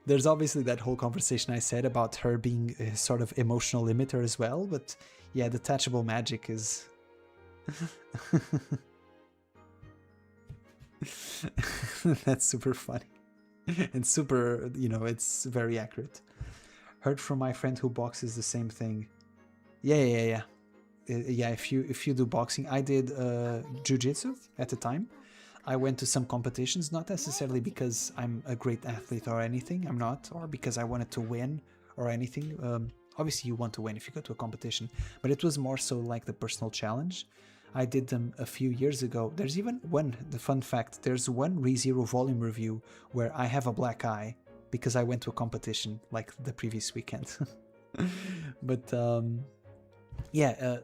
A: There's obviously that whole conversation I said about her being a sort of emotional limiter as well, but yeah, detachable magic is... That's super funny. And super, you know, it's very accurate. Heard from my friend who boxes the same thing. Yeah, if you do boxing, I did jiu-jitsu at the time. I went to some competitions, not necessarily because I'm a great athlete or anything, I'm not, or because I wanted to win or anything. Obviously you want to win if you go to a competition, but it was more so like the personal challenge. I did them a few years ago. There's even one, the fun fact, there's one Rezero volume review where I have a black eye because I went to a competition like the previous weekend. But yeah,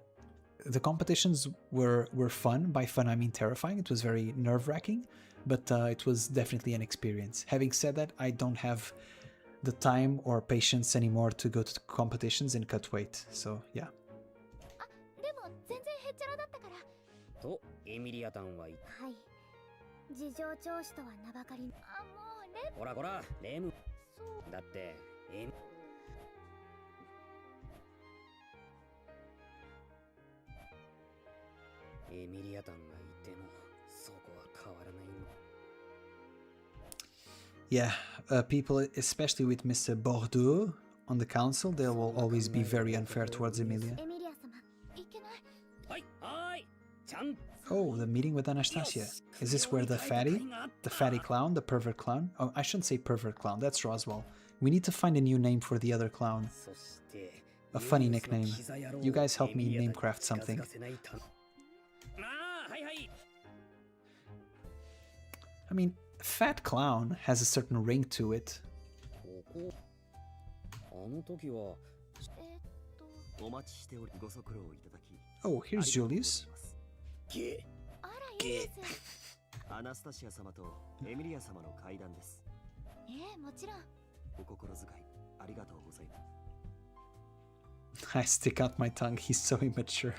A: the competitions were fun. By fun, I mean terrifying. It was very nerve-wracking, but it was definitely an experience. Having said that, I don't have the time or patience anymore to go to competitions and cut weight. So yeah.
C: でも全然へっちゃらだったから。
B: とエミリアタンは言っ
C: はい。事情聴取とは名ばかり。あ、もうレム。
B: こらこらレム。
C: そう。
B: だってエミリアタンがいてもそこは変わらないの。
A: Yeah, people, especially with Mr. Bordeaux on the council, they will always be very unfair towards Emilia. Oh, the meeting with Anastasia. Is this where the fatty clown, the pervert clown? Oh, I shouldn't say pervert clown, that's Roswell. We need to find a new name for the other clown. A funny nickname. You guys help me namecraft something. I mean, Fat Clown has a certain ring to it. Oh, here's Julius. I stick out my tongue, he's so immature.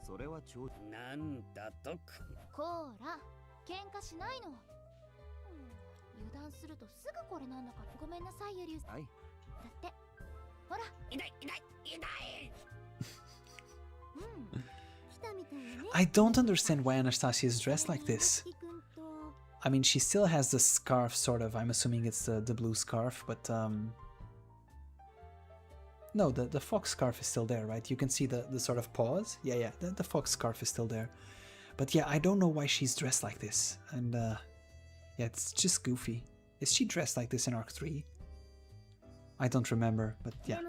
B: それはなんだと
C: こら、喧嘩しないの。油断するとすぐこれなんだから。ごめんなさい、ユリウス。はい。だって、ほら。痛い痛い痛い。来たみたいね。
A: I don't understand why Anastasia is dressed like this. I mean, she still has the scarf, sort of. I'm assuming it's the blue scarf, but no, the fox scarf is still there, right? You can see the sort of paws. Yeah, the fox scarf is still there. But yeah, I don't know why she's dressed like this. And yeah, it's just goofy. Is she dressed like this in Arc 3? I don't remember, but yeah.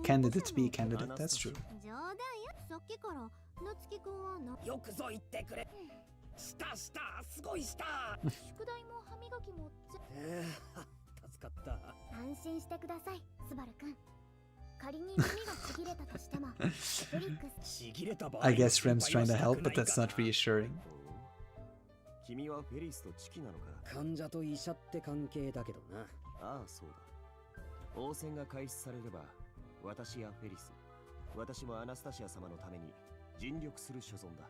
A: Candidate be candidate, that's true.
B: したすごいした
C: 宿題も歯磨きも
B: 助かった
C: 安心してくださいスバルくん仮に耳がちぎれたとしてもフリックスちぎれた場合
A: I guess Rem's trying to help, but that's not reassuring.
H: 君はフェリスとチキなのか
B: 患者と医者って関係だけどな
H: ああそうだ応戦が開始されれば私やフェリス私もアナスタシア様のために尽力する所存だ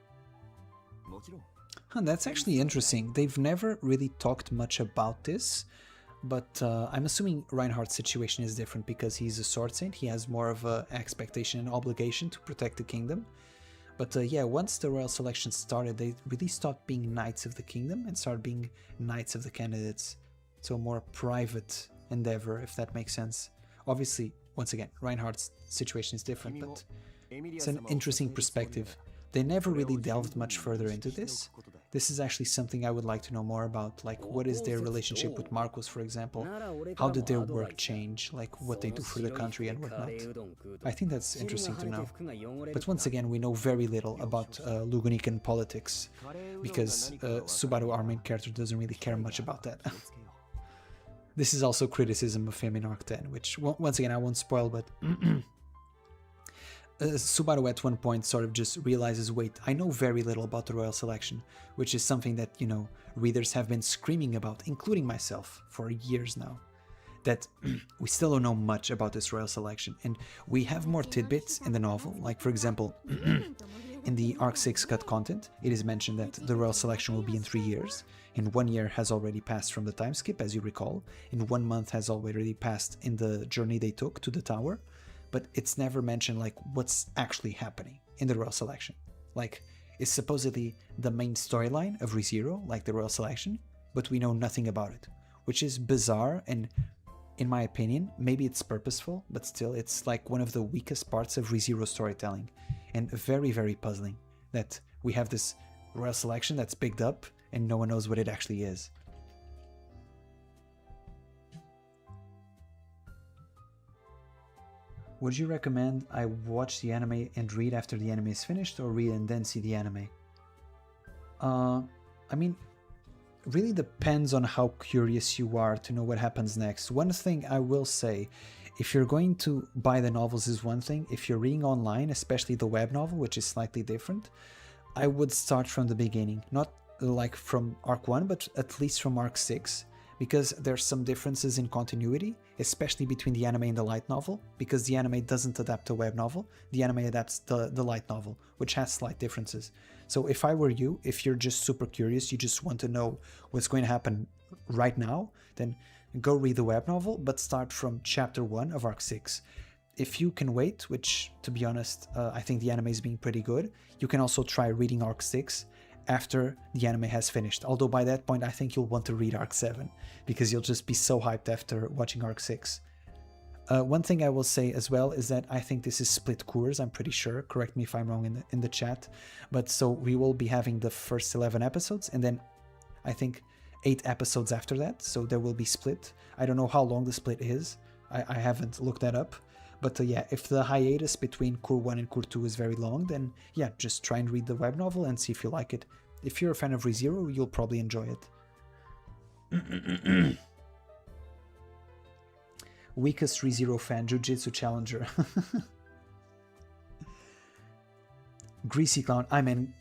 H: もちろん
A: That's actually interesting. They've never really talked much about this, but I'm assuming Reinhardt's situation is different because he's a sword saint. He has more of an expectation and obligation to protect the kingdom. But yeah, once the royal selection started, they really stopped being knights of the kingdom and started being knights of the candidates. So a more private endeavor, if that makes sense. Obviously, once again, Reinhardt's situation is different, but it's an interesting perspective. They never really delved much further into this. This is actually something I would like to know more about, like what is their relationship with Marcos, for example? How did their work change, like what they do for the country and whatnot? I think that's interesting to know. But once again, we know very little about Lugunican politics, because Subaru, our main character, doesn't really care much about that. This is also criticism of him in Arc 10, which, once again, I won't spoil, but... Subaru at one point sort of just realizes, wait, I know very little about the royal selection, which is something that, you know, readers have been screaming about, including myself, for years now. That we still don't know much about this royal selection, and we have more tidbits in the novel, like for example, in the Arc 6 cut content, it is mentioned that the royal selection will be in 3 years, and 1 year has already passed from the time skip, as you recall, and 1 month has already passed in the journey they took to the tower. But it's never mentioned like what's actually happening in the royal selection. Like, it's supposedly the main storyline of Rezero, like the royal selection, but we know nothing about it, which is bizarre, and in my opinion, maybe it's purposeful, but still it's like one of the weakest parts of Rezero storytelling, and very, very puzzling that we have this royal selection that's picked up and no one knows what it actually is. Would you recommend I watch the anime and read after the anime is finished, or read and then see the anime? I mean, really depends on how curious you are to know what happens next. One thing I will say, if you're going to buy the novels is one thing. If you're reading online, especially the web novel, which is slightly different, I would start from the beginning. Not like from arc 1, but at least from arc 6. Because there's some differences in continuity, especially between the anime and the light novel, because the anime doesn't adapt the web novel, the anime adapts the light novel, which has slight differences. So if I were you, if you're just super curious, you just want to know what's going to happen right now, then go read the web novel, but start from chapter 1 of arc 6. If you can wait, which to be honest, I think the anime is being pretty good, you can also try reading arc 6 after the anime has finished. Although by that point I think you'll want to read arc 7 because you'll just be so hyped after watching arc 6. One thing I will say as well is that I think this is split cours, I'm pretty sure, correct me if I'm wrong in the chat, but so we will be having the first 11 episodes and then I think 8 episodes after that, so there will be split. I don't know how long the split is, I haven't looked that up, but yeah, if the hiatus between Cour 1 and Cour 2 is very long, then yeah, just try and read the web novel and see if you like it. If you're a fan of Rezero, you'll probably enjoy it. Weakest Rezero fan, Jiu-Jitsu Challenger. Greasy Clown, I mean,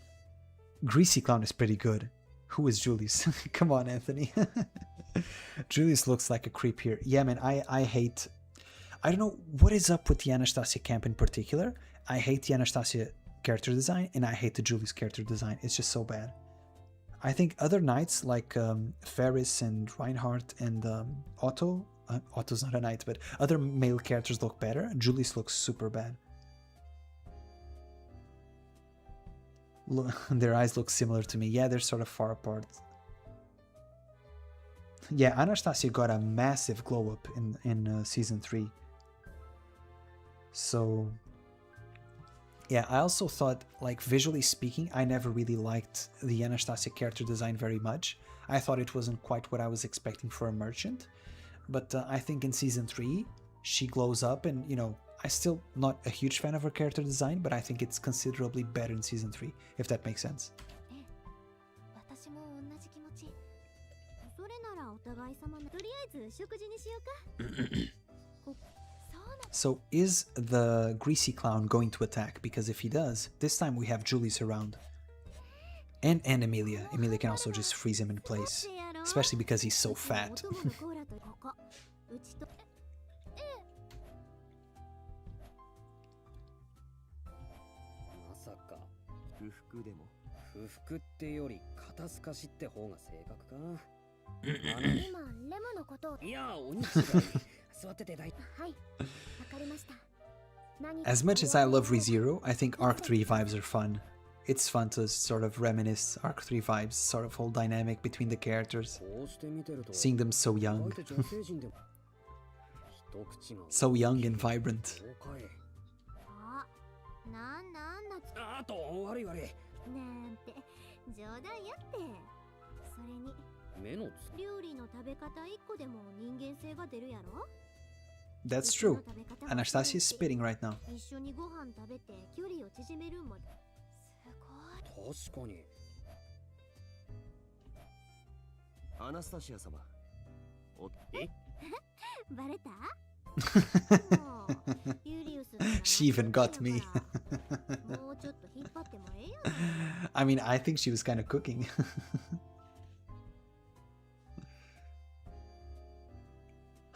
A: Greasy Clown is pretty good. Who is Julius? Come on, Anthony. Julius looks like a creep here. Yeah, man, I hate... I don't know what is up with the Anastasia camp in particular. I hate the Anastasia character design, and I hate the Julius character design. It's just so bad. I think other knights like Ferris and Reinhardt and Otto... Otto's not a knight, but other male characters look better. Julius looks super bad. Their eyes look similar to me. Yeah, they're sort of far apart. Yeah, Anastasia got a massive glow up in season 3. So yeah, I also thought, like, visually speaking, I never really liked the Anastasia character design very much. I thought it wasn't quite what I was expecting for a merchant, but I think in season 3 she glows up, and you know, I'm still not a huge fan of her character design, but I think it's considerably better in season 3, if that makes sense. So is the Greasy Clown going to attack? Because if he does, this time we have Julius around. And Emilia. Emilia can also just freeze him in place. Especially because he's so fat. As much as I love ReZero, I think Arc 3 vibes are fun. It's fun to sort of reminisce Arc 3 vibes, sort of whole dynamic between the characters. Seeing them so young. So young and vibrant. That's true. Anastasia is spitting right now.
H: Anastasia-sama.
A: She even got me. I mean, I think she was kind of cooking.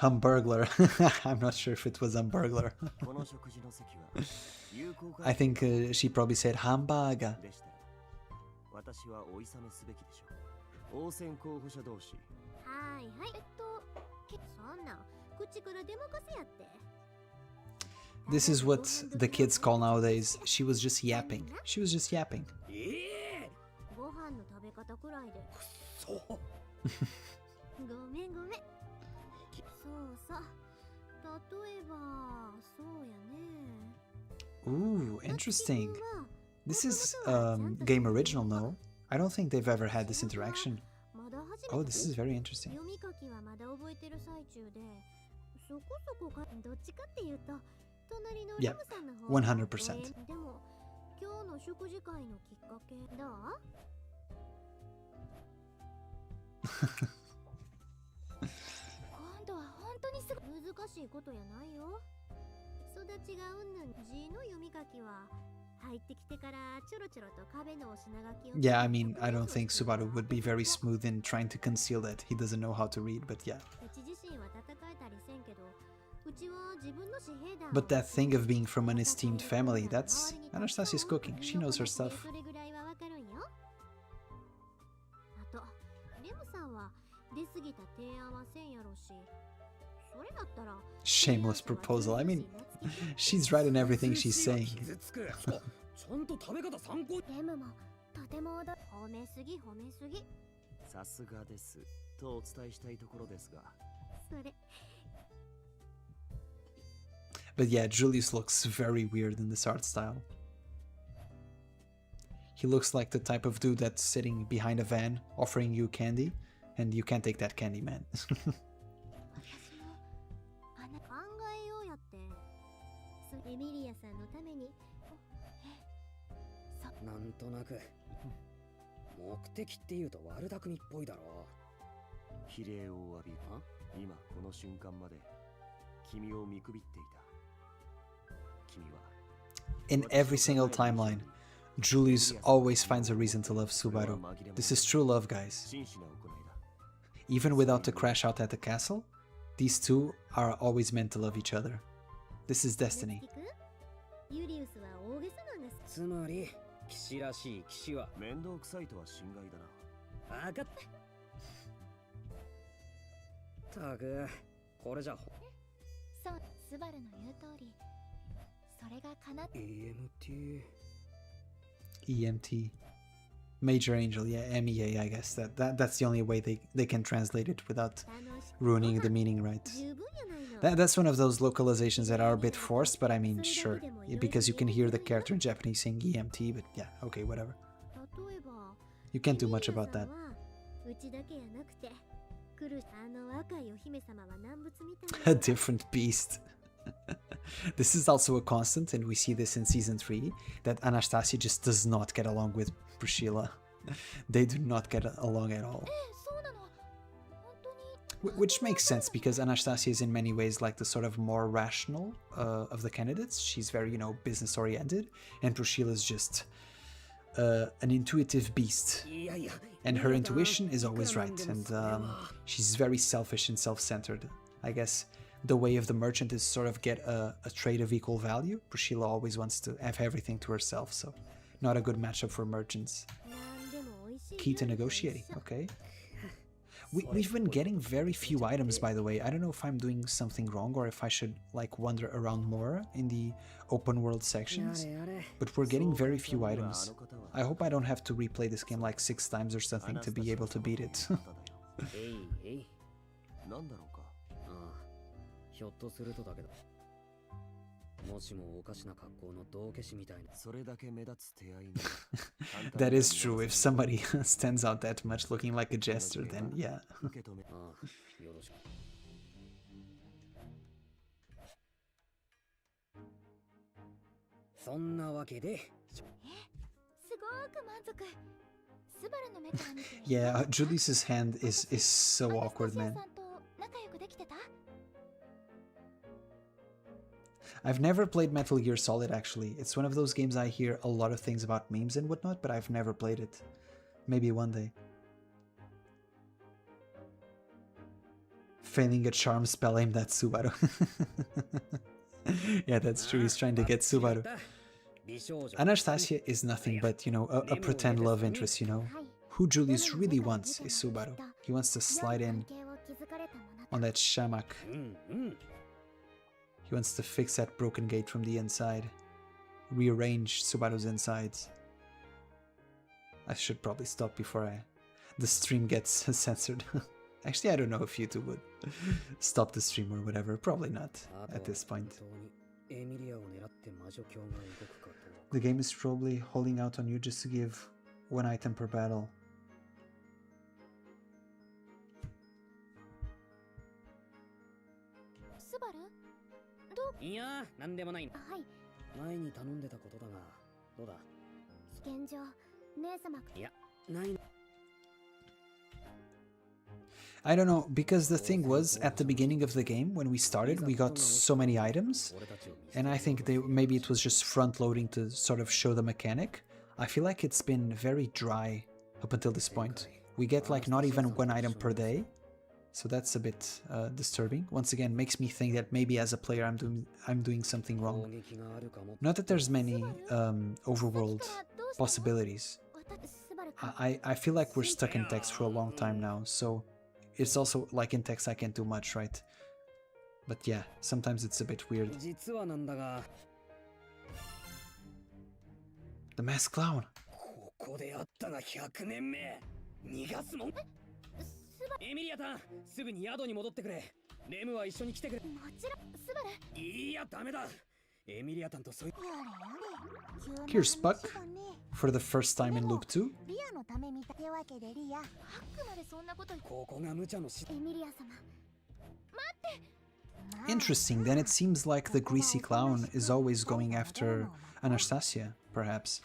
A: Hamburglar. I'm not sure if it was Hamburglar. I think she probably said hamburger. This is what the kids call nowadays. She was just yapping. She was just yapping. Ooh, interesting. This is game original, no? I don't think they've ever had this interaction. Oh, this is very interesting. Yeah, 100%. Yeah, I mean, I don't think Subaru would be very smooth in trying to conceal that he doesn't know how to read, but yeah. But that thing of being from an esteemed family, that's Anastasia's cooking. She knows her stuff. Shameless proposal. I mean, she's right in everything she's saying. But yeah, Julius looks very weird in this art style. He looks like the type of dude that's sitting behind a van offering you candy, and you can't take that candy, man. In every single timeline, Julius always finds a reason to love Subaru. This is true love, guys. Even without the crash out at the castle, these two are always meant to love each other. This is destiny. EMT. Major Angel, yeah, MEA, I guess. That's the only way they can translate it without ruining the meaning, right? That's one of those localizations that are a bit forced, but I mean, sure. Because you can hear the character in Japanese saying EMT, but yeah, okay, whatever. You can't do much about that. A different beast. This is also a constant, and we see this in Season 3, that Anastasia just does not get along with Priscilla. They do not get along at all. Which makes sense, because Anastasia is in many ways like the sort of more rational of the candidates. She's very, you know, business-oriented, and Priscilla is just an intuitive beast. And her intuition is always right, and she's very selfish and self-centered. I guess the way of the merchant is sort of get a trade of equal value. Priscilla always wants to have everything to herself, so not a good matchup for merchants. Key to negotiating, okay. We've been getting very few items, by the way. I don't know if I'm doing something wrong or if I should like wander around more in the open world sections, but we're getting very few items. I hope I don't have to replay this game like 6 times or something to be able to beat it. That is true. If somebody stands out that much looking like a jester, then yeah. Yeah, Julius's hand is so awkward, man. I've never played Metal Gear Solid, actually. It's one of those games I hear a lot of things about memes and whatnot, but I've never played it. Maybe one day. Failing a charm spell aimed at Subaru. Yeah, that's true. He's trying to get Subaru. Anastasia is nothing but, you know, a pretend love interest, you know. Who Julius really wants is Subaru. He wants to slide in on that shamak. He wants to fix that broken gate from the inside. Rearrange Subaru's insides. I should probably stop before the stream gets censored. Actually, I don't know if YouTube would stop the stream or whatever. Probably not at this point. The game is probably holding out on you just to give 1 item per battle. I don't know, because the thing was, at the beginning of the game, when we started, we got so many items, and I think maybe it was just front-loading to sort of show the mechanic. I feel like it's been very dry up until this point. We get like not even one item per day, so that's a bit disturbing. Once again, makes me think that maybe as a player I'm doing something wrong. Not that there's many overworld possibilities. I feel like we're stuck in text for a long time now, so it's also like in text I can't do much, right? But yeah, sometimes it's a bit weird. The masked clown. Here's Puck for the first time in Loop 2. Interesting, then it seems like the greasy clown is always going after Anastasia, perhaps.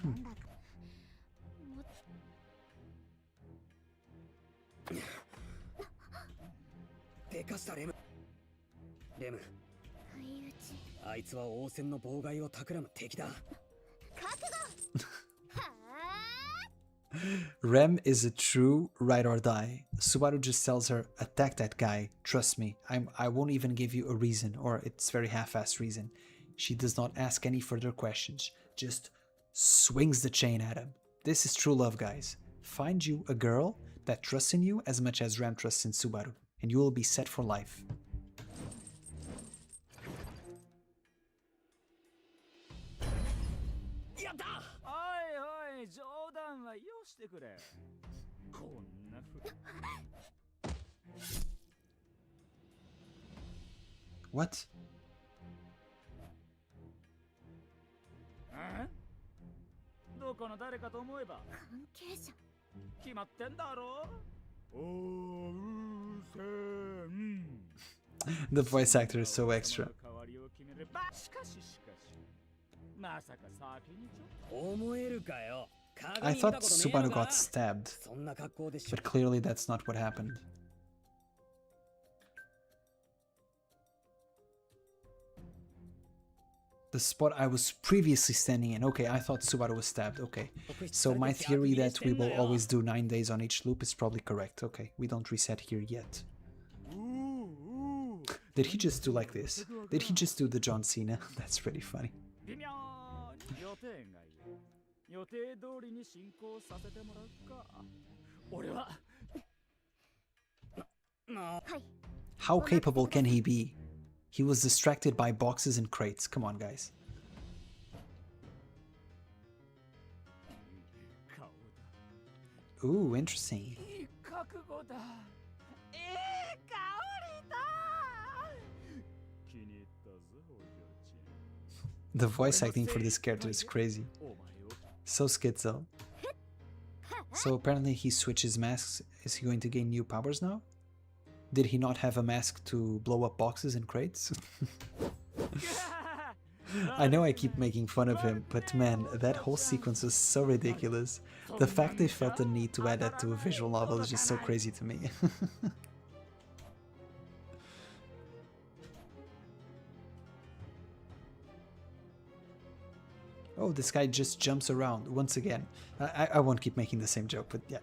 A: Rem is a true ride or die. Subaru just tells her, attack that guy, trust me, I won't even give you a reason, or it's very half-assed reason. She does not ask any further questions, just swings the chain at him. This is true love, guys. Find you a girl that trusts in you as much as Rem trusts in Subaru, and you will be set for life. What? The voice actor is so extra. I thought Subaru got stabbed, but clearly that's not what happened. The spot I was previously standing in. Okay, I thought Subaru was stabbed. Okay, so my theory that we will always do 9 days on each loop is probably correct. Okay, we don't reset here yet. Did he just do like this? Did he just do the John Cena? That's pretty funny. How capable can he be? He was distracted by boxes and crates. Come on, guys. Ooh, interesting. The voice acting for this character is crazy. So schizo. So apparently he switches masks. Is he going to gain new powers now? Did he not have a mask to blow up boxes and crates? I know I keep making fun of him, but man, that whole sequence was so ridiculous. The fact they felt the need to add that to a visual novel is just so crazy to me. Oh, this guy just jumps around once again. I won't keep making the same joke, but yeah.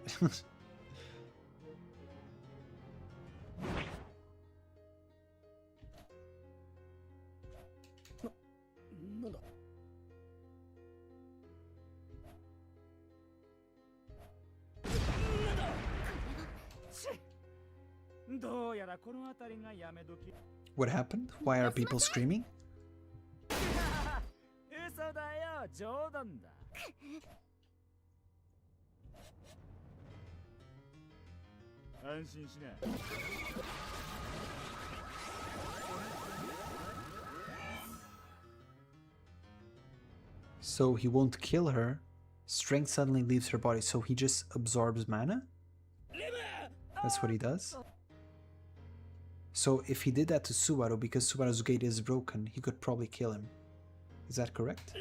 A: What happened? Why are people screaming? So he won't kill her. Strength suddenly leaves her body, so he just absorbs mana? That's what he does? So if he did that to Subaru, because Subaru's gate is broken, he could probably kill him. Is that correct?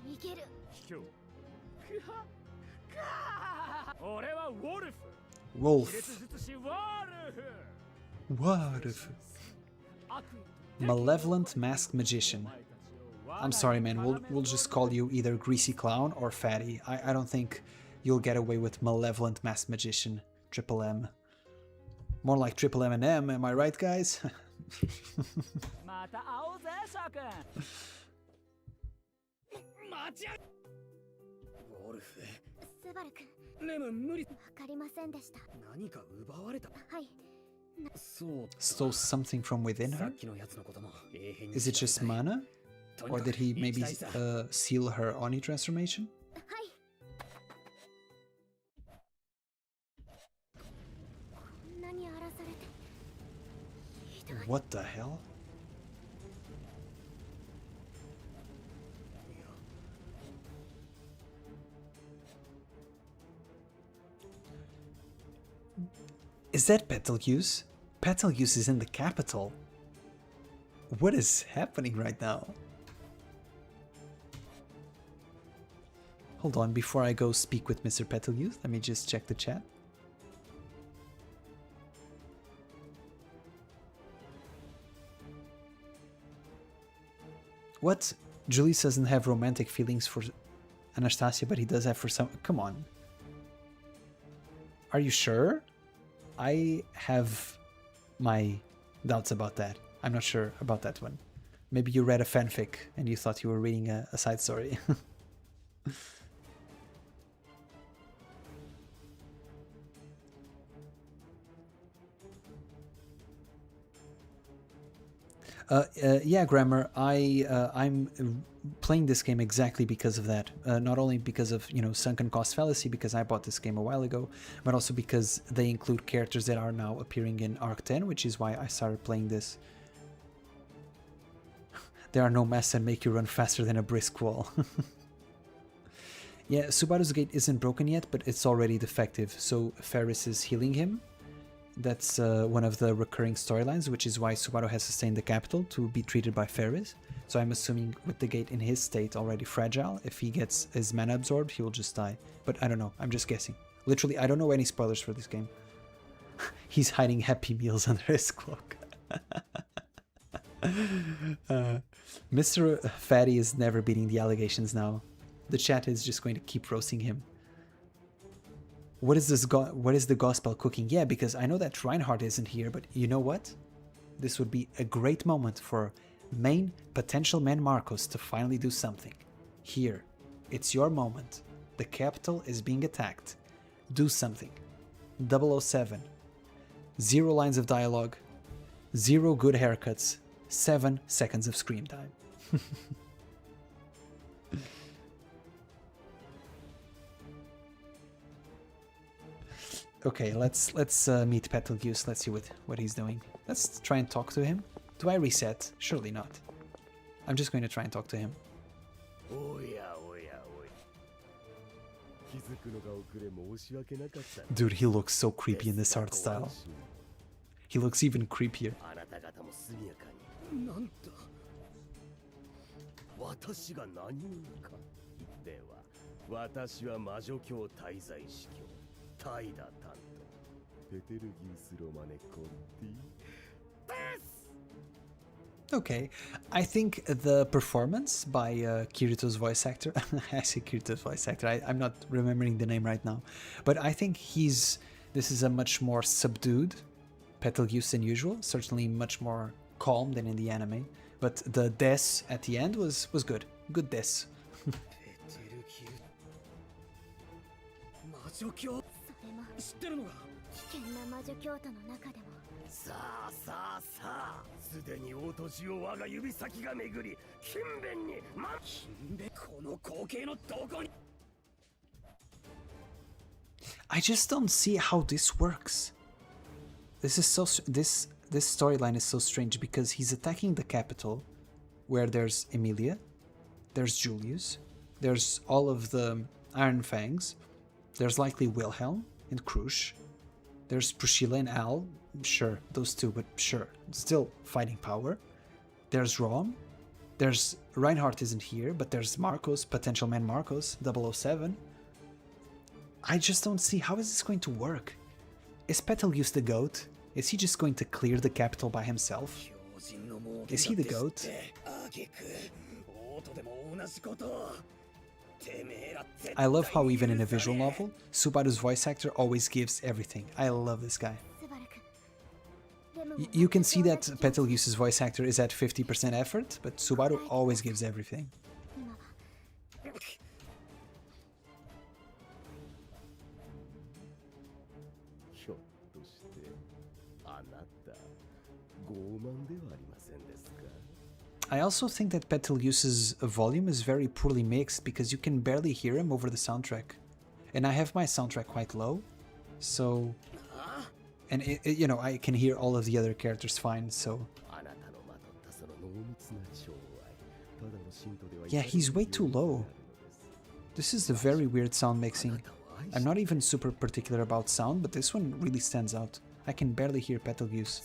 C: 逃げる。
E: 卑怯。俺はウォルフ。
A: Wolf.
E: 気絶術師ウォルフ。
A: What if? Malevolent masked magician. I'm sorry, man. We'll just call you either Greasy Clown or Fatty. I don't think you'll get away with malevolent masked magician. Triple M. More like Triple M&M, am I right, guys?
E: また会おうぜ、シャー君。待ち合い。ウォルフ。
C: スバル君。
B: レム無理。
C: わかりませんでした。
B: 何か奪われた。
C: はい。
B: そう。
A: Stole something from within her?
B: さっきのやつのことも永遠に。
A: Is it just mana? Or did he maybe seal her Oni transformation?
C: はい。こんなに荒らされて。ひどい。
A: What the hell? Is that Betelgeuse? Betelgeuse is in the capital. What is happening right now? Hold on, before I go speak with Mr. Betelgeuse, let me just check the chat. What? Julius doesn't have romantic feelings for Anastasia, but he does have for some... Come on. Are you sure? I have my doubts about that. I'm not sure about that one. Maybe you read a fanfic and you thought you were reading a side story. Yeah, Grammar. I'm playing this game exactly because of that. Not only because of, you know, sunken cost fallacy, because I bought this game a while ago, but also because they include characters that are now appearing in Arc 10, which is why I started playing this. There are no masks that make you run faster than a brisk wall. Yeah, Subaru's gate isn't broken yet, but it's already defective, so Ferris is healing him. That's one of the recurring storylines, which is why Subaru has sustained the capital to be treated by Ferris. So I'm assuming with the gate in his state already fragile, if he gets his mana absorbed, he will just die. But I don't know, I'm just guessing. Literally, I don't know any spoilers for this game. He's hiding Happy Meals under his cloak. Mr. Fatty is never beating the allegations now. The chat is just going to keep roasting him. What is this? What is the gospel cooking? Yeah, because I know that Reinhardt isn't here, but you know what? This would be a great moment for main potential man Marcos to finally do something. Here, it's your moment. The capital is being attacked. Do something. 007. 0 lines of dialogue. 0 good haircuts. 7 seconds of screen time. Okay, let's meet Betelgeuse. Let's see what he's doing. Let's try and talk to him. Do I reset? Surely not. I'm just going to try and talk to him. Dude, he looks so creepy in this art style. He looks even creepier. Okay, I think the performance by Kirito's voice actor, I say Kirito's voice actor, I'm not remembering the name right now, but I think this is a much more subdued Betelgeuse than usual, certainly much more calm than in the anime, but the des at the end was good, good des. I just don't see how this works. This storyline is so strange because he's attacking the capital where there's Emilia, there's Julius, there's all of the Iron Fangs, there's likely Wilhelm and Krush, there's Priscilla and Al, sure, those two, but sure, still fighting power. There's Rom, There's Reinhardt isn't here, but there's Marcos, potential man Marcos, 007. I just don't see how is this going to work. Is Betelgeuse the GOAT? Is he just going to clear the capital by himself? Is he the GOAT? I love how even in a visual novel, Subaru's voice actor always gives everything. I love this guy. You can see that Betelgeuse's voice actor is at 50% effort, but Subaru always gives everything. I also think that Betelgeuse's volume is very poorly mixed because you can barely hear him over the soundtrack. And I have my soundtrack quite low, so... And you know, I can hear all of the other characters fine, so... Yeah, he's way too low. This is a very weird sound mixing. I'm not even super particular about sound, but this one really stands out. I can barely hear Betelgeuse.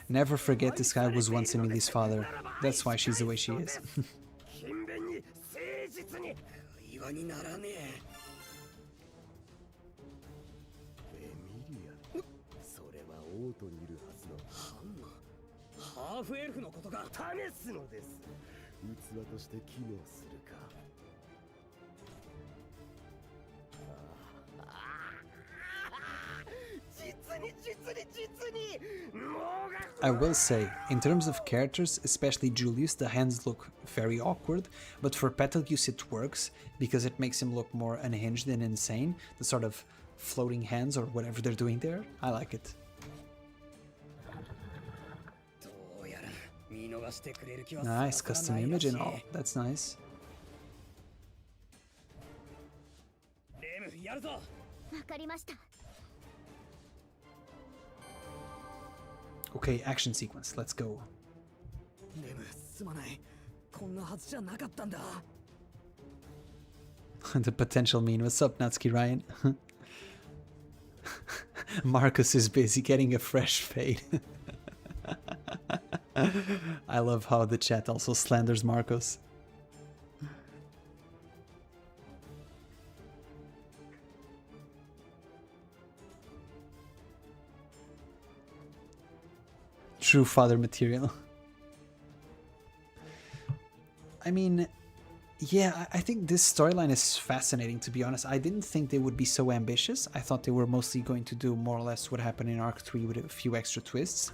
A: Never forget this guy was once Emily's father. That's why she's the way she is. I will say, in terms of characters, especially Julius, the hands look very awkward, but for Betelgeuse it works because it makes him look more unhinged and insane. The sort of floating hands or whatever they're doing there, I like it. Nice, custom image and all, that's nice. Okay, action sequence, let's go. The potential meme. What's up, Natsuki Ryan? Marcus is busy getting a fresh fade. I love how the chat also slanders Marcos. True father material. I mean, yeah, I think this storyline is fascinating, to be honest. I didn't think they would be so ambitious. I thought they were mostly going to do more or less what happened in Arc 3 with a few extra twists.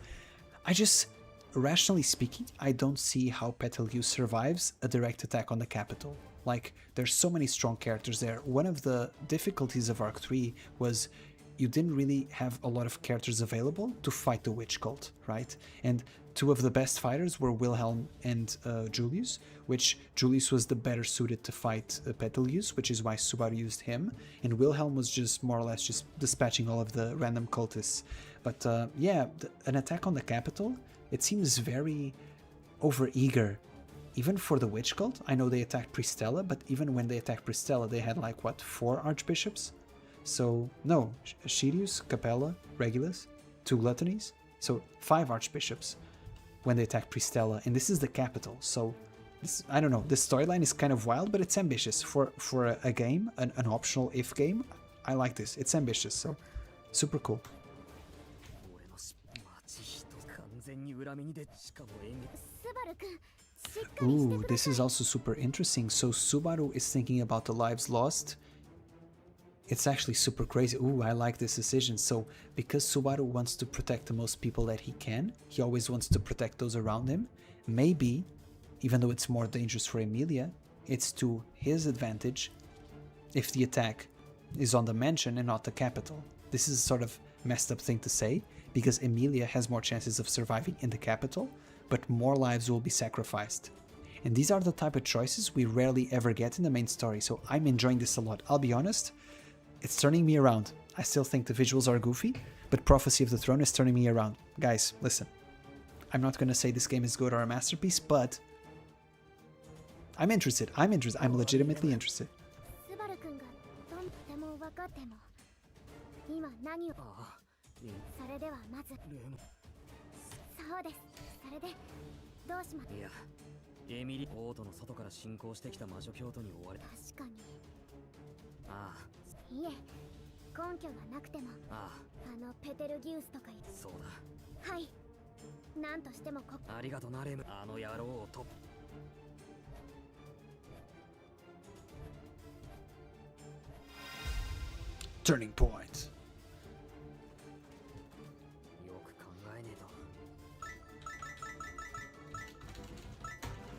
A: I just, rationally speaking, I don't see how Betelgeuse survives a direct attack on the capital. Like, there's so many strong characters there. One of the difficulties of Arc 3 was you didn't really have a lot of characters available to fight the witch cult, right? And two of the best fighters were Wilhelm and Julius, which Julius was the better suited to fight Betelgeuse, which is why Subaru used him, and Wilhelm was just more or less just dispatching all of the random cultists. But yeah, an attack on the capital, it seems very overeager. Even for the witch cult, I know they attacked Pristella, but even when they attacked Pristella, they had like, what, 4 archbishops? So, no, Shirius, Capella, Regulus, 2 gluttonies, so 5 archbishops when they attack Pristella, and this is the capital, so this, I don't know, this storyline is kind of wild, but it's ambitious. For a game, an optional if game, I like this, it's ambitious, so super cool. Ooh, this is also super interesting, so Subaru is thinking about the lives lost. It's actually super crazy. Ooh, I like this decision. So, because Subaru wants to protect the most people that he can, he always wants to protect those around him. Maybe, even though it's more dangerous for Emilia, it's to his advantage if the attack is on the mansion and not the capital. This is a sort of messed up thing to say, because Emilia has more chances of surviving in the capital, but more lives will be sacrificed. And these are the type of choices we rarely ever get in the main story, so I'm enjoying this a lot. I'll be honest, it's turning me around. I still think the visuals are goofy, but Prophecy of the Throne is turning me around. Guys, listen. I'm not gonna say this game is good or a masterpiece, but I'm interested. I'm legitimately interested. Turning point.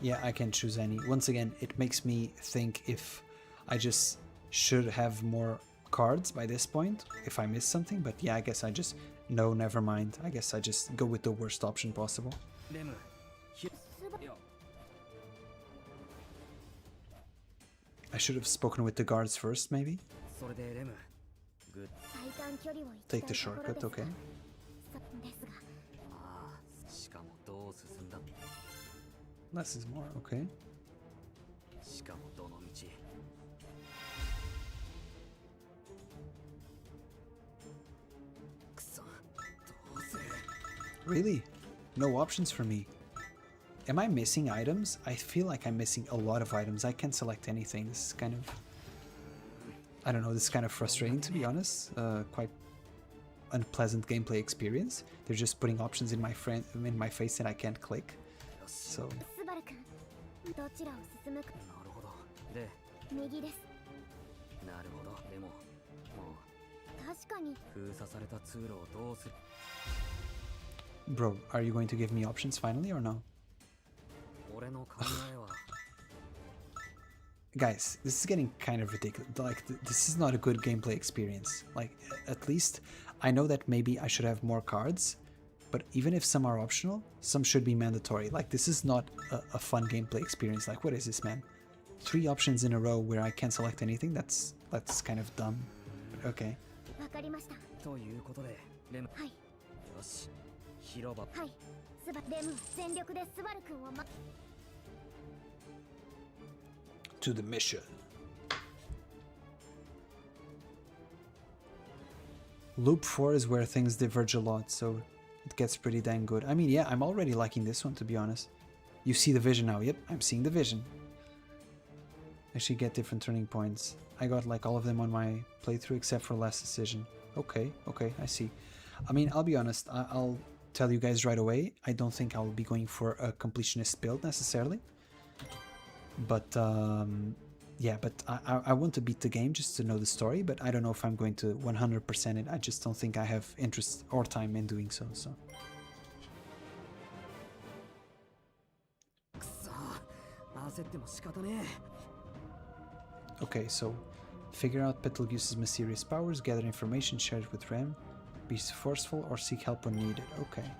A: Yeah, I can choose any. Once again, it makes me think if I just should have more cards by this point, if I miss something, but yeah, I guess I just... No, never mind. I guess I just go with the worst option possible. I should have spoken with the guards first, maybe? Take the shortcut, okay. Less is more, okay. Really? No options for me. Am I missing items? I feel like I'm missing a lot of items. I can't select anything. This is kind of... I don't know, this is kind of frustrating, to be honest. Quite unpleasant gameplay experience. They're just putting options in my face that I can't click. So... Bro, are you going to give me options finally or no? Guys, this is getting kind of ridiculous. Like, this is not a good gameplay experience. Like, at least I know that maybe I should have more cards, but even if some are optional, some should be mandatory. Like, this is not a fun gameplay experience. Like, what is this, man? 3 options in a row where I can't select anything? That's kind of dumb. But okay. To the mission. Loop 4 is where things diverge a lot, so it gets pretty dang good. I mean, yeah, I'm already liking this one, to be honest. You see the vision now. Yep, I'm seeing the vision. Actually get different turning points. I got like all of them on my playthrough except for last decision. Okay, I see. I mean, I'll be honest, I'll tell you guys right away, I don't think I'll be going for a completionist build necessarily. But yeah, but I want to beat the game just to know the story, but I don't know if I'm going to 100% it. I just don't think I have interest or time in doing so. Okay, so figure out Betelgeuse's mysterious powers, gather information, share it with Rem, be forceful or seek help when needed. Okay.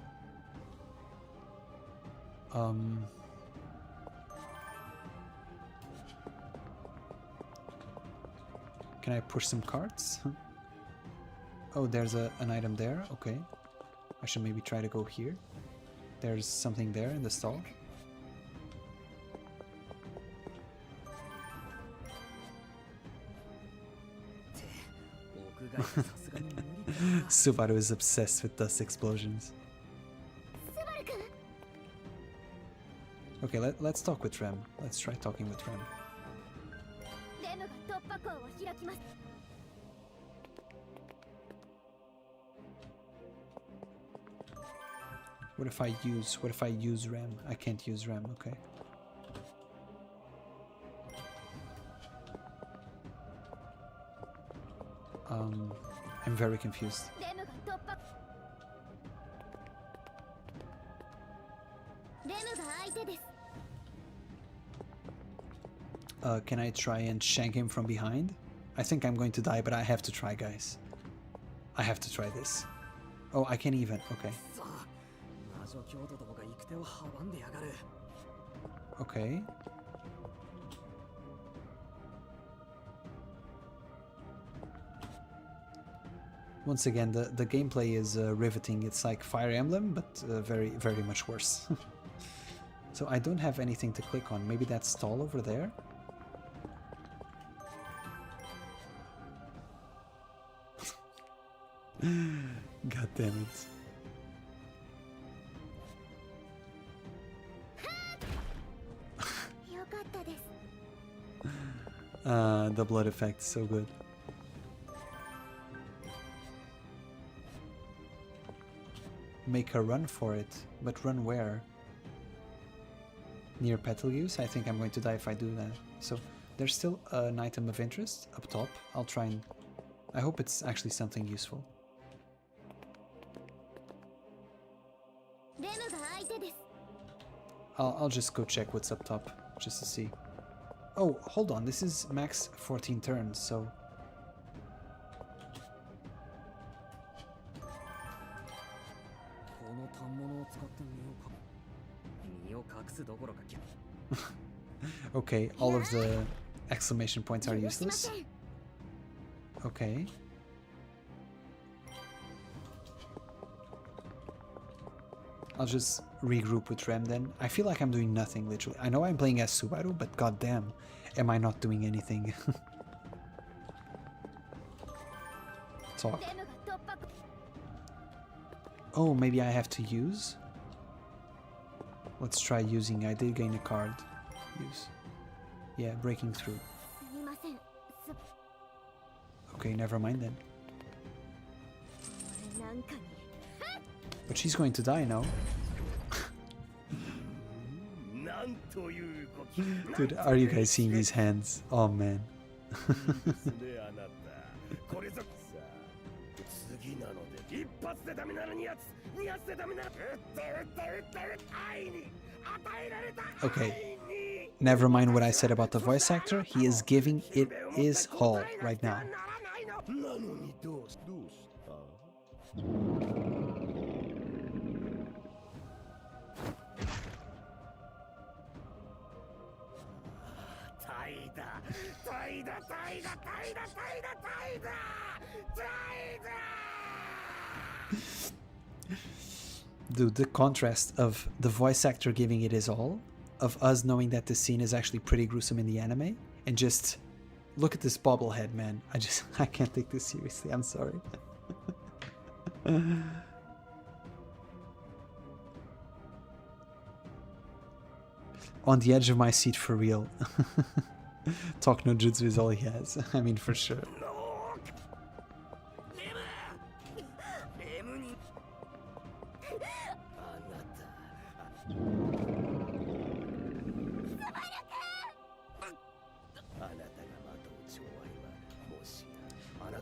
A: Can I push some carts? Oh, there's an item there. Okay. I should maybe try to go here. There's something there in the stall. Subaru is obsessed with dust explosions. Okay, let's talk with Rem. Let's try talking with Rem. What if I use Rem? I can't use Rem, okay. I'm very confused. Can I try and shank him from behind? I think I'm going to die, but I have to try, guys. I have to try this. Oh, I can't even. Okay. Okay. Once again, the gameplay is riveting. It's like Fire Emblem, but very, very much worse. So I don't have anything to click on. Maybe that stall over there? God damn it. The blood effect, so good. Make a run for it, but run where? Near Betelgeuse? I think I'm going to die if I do that. So there's still an item of interest up top. I'll try and... I hope it's actually something useful. I'll just go check what's up top, just to see. Oh, hold on, this is max 14 turns, so... Okay, all of the exclamation points are useless. Okay. I'll just regroup with Rem then. I feel like I'm doing nothing, literally. I know I'm playing as Subaru, but goddamn, am I not doing anything? Talk. Oh, maybe I have to use? Let's try using. I did gain a card. Use. Yeah, breaking through. Okay, never mind then. But she's going to die now. Dude, are you guys seeing these hands? Oh man. Okay, never mind what I said about the voice actor. He is giving it his all right now. Dude, the contrast of the voice actor giving it his all, of us knowing that the scene is actually pretty gruesome in the anime, and just look at this bobblehead, man. I can't take this seriously. I'm sorry. On the edge of my seat for real. Talk no jutsu is all he has. I mean, for sure.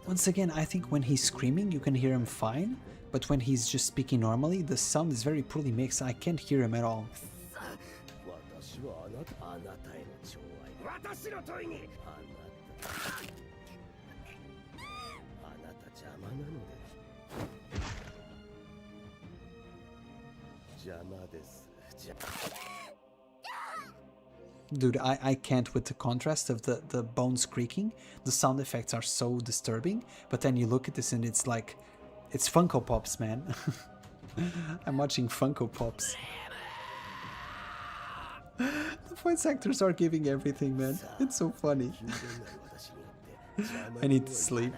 A: Once again, I think when he's screaming, you can hear him fine, but when he's just speaking normally, the sound is very poorly mixed. I can't hear him at all. Dude, I can't with the contrast of the bones creaking. The sound effects are so disturbing, but then you look at this and it's like, it's Funko Pops, man. I'm watching Funko Pops. The voice actors are giving everything, man. It's so funny. I need to sleep.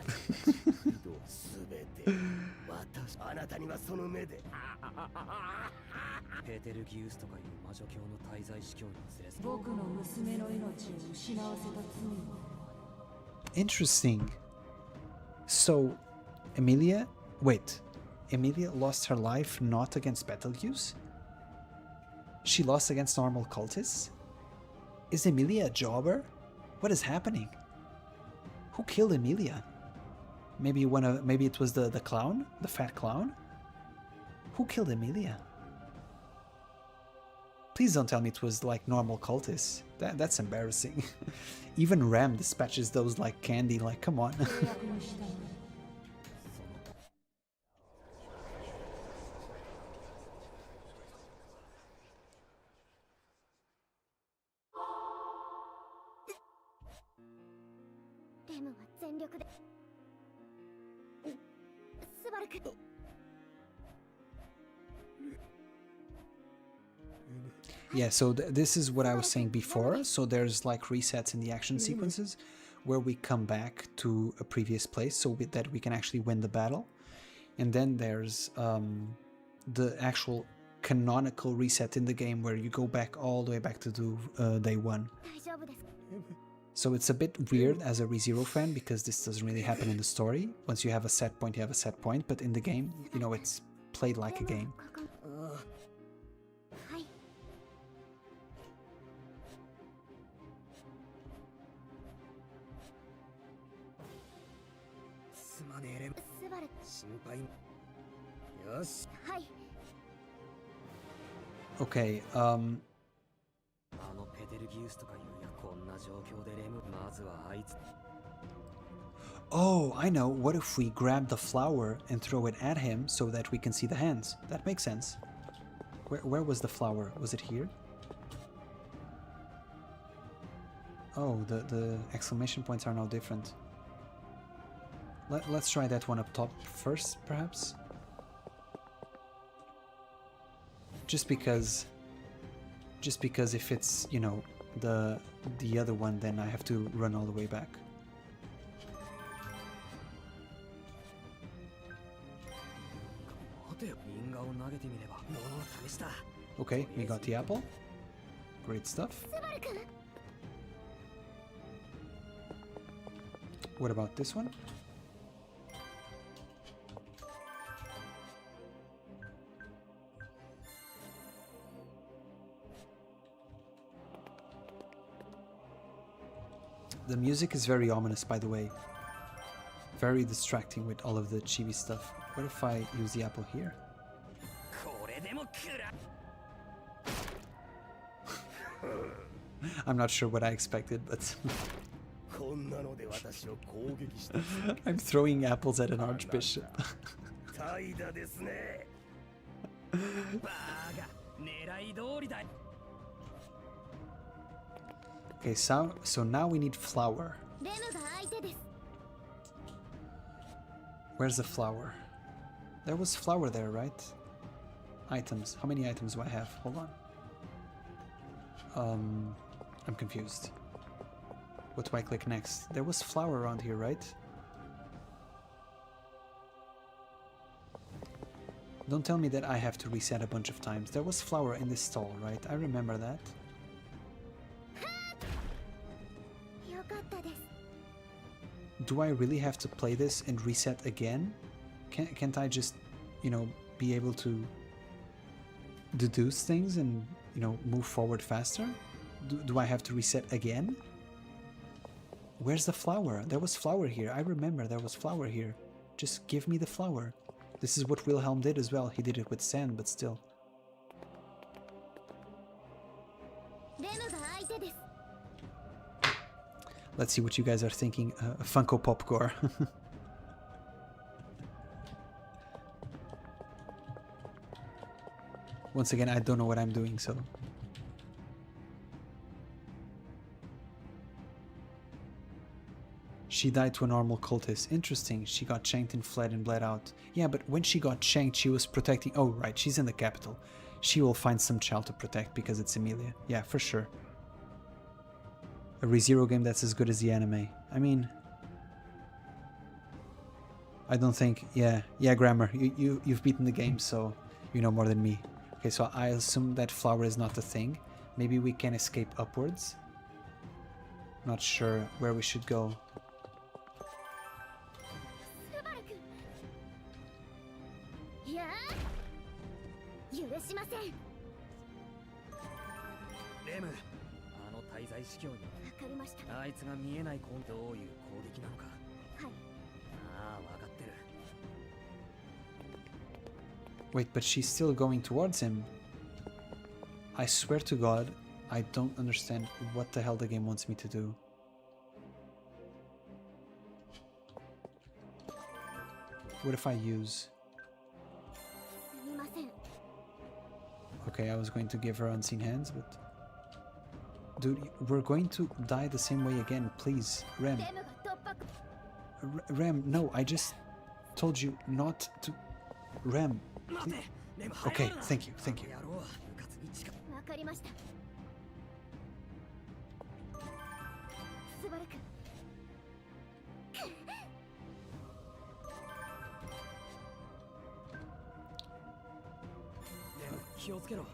A: Interesting. So, Emilia... Wait. Emilia lost her life not against Betelgeuse? She lost against normal cultists? Is Emilia a jobber? What is happening? Who killed Emilia? Maybe maybe it was the clown? The fat clown? Who killed Emilia? Please don't tell me it was like normal cultists. That's embarrassing. Even Ram dispatches those like candy, like come on. Yeah, so this is what I was saying before. So there's like resets in the action sequences where we come back to a previous place so that we can actually win the battle. And then there's the actual canonical reset in the game where you go back all the way back to day one. So it's a bit weird as a Rezero fan because this doesn't really happen in the story. Once you have a set point, you have a set point, but in the game, you know, it's played like a game. Okay, oh, I know. What if we grab the flower and throw it at him so that we can see the hands? That makes sense. Where was the flower? Was it here? Oh, the exclamation points are now different. Let's try that one up top first, perhaps. Just because if it's, you know, the other one, then I have to run all the way back. Okay, we got the apple. Great stuff. What about this one? The music is very ominous, by the way. Very distracting with all of the chibi stuff. What if I use the apple here? I'm not sure what I expected, but... I'm throwing apples at an archbishop. Okay, so now we need flour. Where's the flour? There was flour there, right? Items. How many items do I have? Hold on. I'm confused. What do I click next? There was flour around here, right? Don't tell me that I have to reset a bunch of times. There was flour in this stall, right? I remember that. Do I really have to play this and reset again? Can't I just, you know, be able to deduce things and, you know, move forward faster? Do I have to reset again? Where's the flour? There was flour here. I remember there was flour here. Just give me the flour. This is what Wilhelm did as well. He did it with sand, but still. Let's see what you guys are thinking. Funko Pop Gore. Once again, I don't know what I'm doing, so... She died to a normal cultist. Interesting. She got shanked and fled and bled out. Yeah, but when she got shanked, she was protecting... Oh, right. She's in the capital. She will find some child to protect because it's Emilia. Yeah, for sure. A Rezero game that's as good as the anime. I mean... I don't think... Yeah, Grammar. You've beaten the game, so you know more than me. Okay, so I assume that flower is not the thing. Maybe we can escape upwards. Not sure where we should go. Wait, but she's still going towards him. I swear to God, I don't understand what the hell the game wants me to do. What if I use... Okay, I was going to give her unseen hands, but... Dude, we're going to die the same way again, please. Rem. Rem, no, I just told you not to... Rem, please. Okay, thank you, thank you.
C: わかりました。スバル君。
B: 気をつけろ。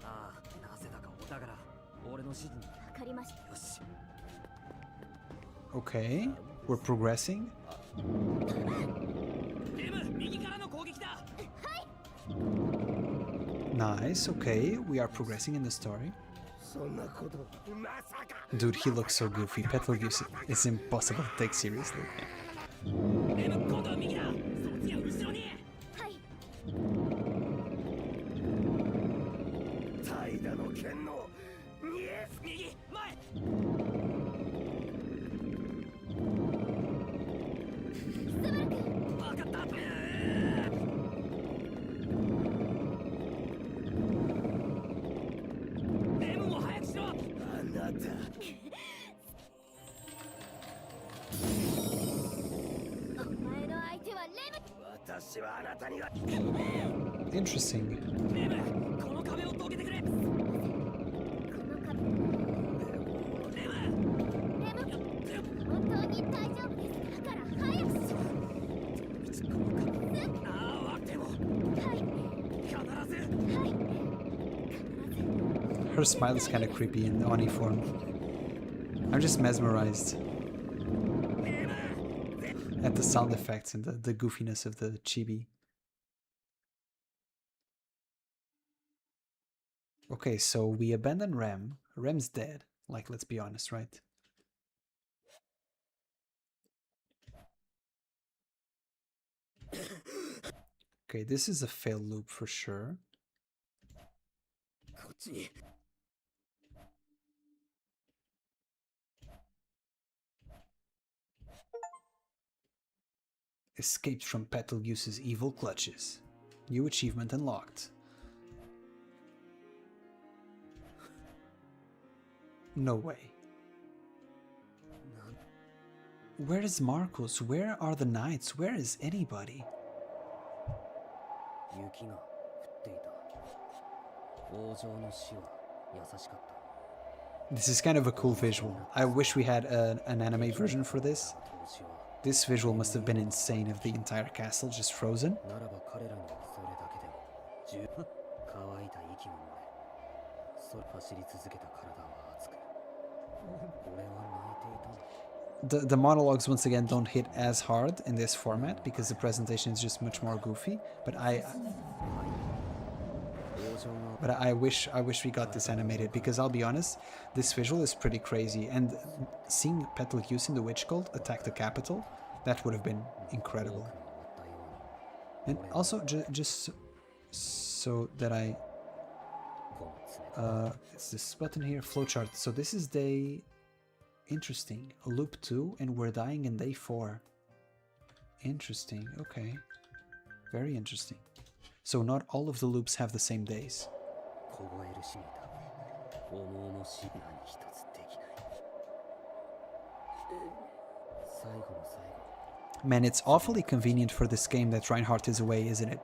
B: ああ、なぜだかお宝。俺の指示に。わかりました。よし。
A: Okay, we're progressing.
B: レム、右からの攻撃だ。
C: はい。
A: Nice, okay, we are progressing in the story. Dude, he looks so goofy. Petal Goose is impossible to take seriously.
B: レム、今度は右だ。その次は後ろに。
C: はい。
H: 怠惰の剣の
B: 右、前。
C: スバル君。
B: わかった。レムも早くしろ。
H: あなた。
C: お前の相手はレム。
H: 私はあなたには。
A: Interesting.
B: レム、この壁をどけてくれ。
C: この壁。
B: レム。
C: 本当に大丈夫です。だから早くしろ。
B: ああ、でも。
C: はい。
B: 必ず。
C: はい。
A: Her smile is kind of creepy in Oni form. I'm just mesmerized at the sound effects and the goofiness of the chibi. Okay, so we abandon Rem. Rem's dead. Like, let's be honest, right? Okay, this is a fail loop for sure. Escaped from Betelgeuse's evil clutches. New achievement unlocked. No way. Where is Marcos? Where are the knights? Where is anybody? This is kind of a cool visual. I wish we had an anime version for this. This visual must have been insane if the entire castle just frozen. The monologues once again don't hit as hard in this format because the presentation is just much more goofy, but I wish we got this animated, because I'll be honest, this visual is pretty crazy, and seeing Betelgeuse in the Witch Cult attack the capital, that would have been incredible. And also, just so that I... it's this button here, flowchart. So this is day... Interesting. Loop 2, and we're dying in day 4. Interesting, okay. Very interesting. So not all of the loops have the same days. Man, it's awfully convenient for this game that Reinhardt is away, isn't it?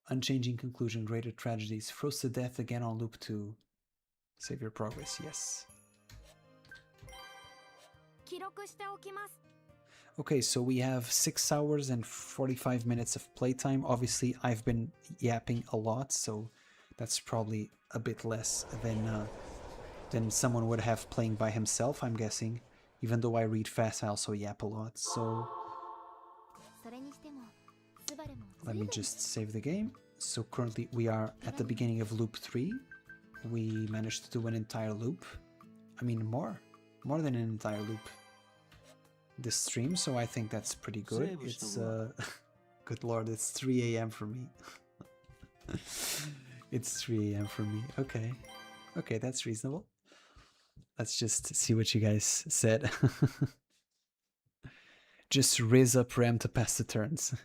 A: Unchanging conclusion, greater tragedies. Froze to death again on loop 2. Save your progress, yes. Okay, so we have 6 hours and 45 minutes of playtime. Obviously, I've been yapping a lot, so that's probably a bit less than someone would have playing by himself, I'm guessing. Even though I read fast, I also yap a lot, so... Let me just save the game. So currently we are at the beginning of loop 3. We managed to do an entire loop. I mean, more than an entire loop this stream, so I think that's pretty good. It's good lord, it's 3 AM for me. It's 3 AM for me. Okay. Okay, that's reasonable. Let's just see what you guys said. Just raise up Ram to pass the turns.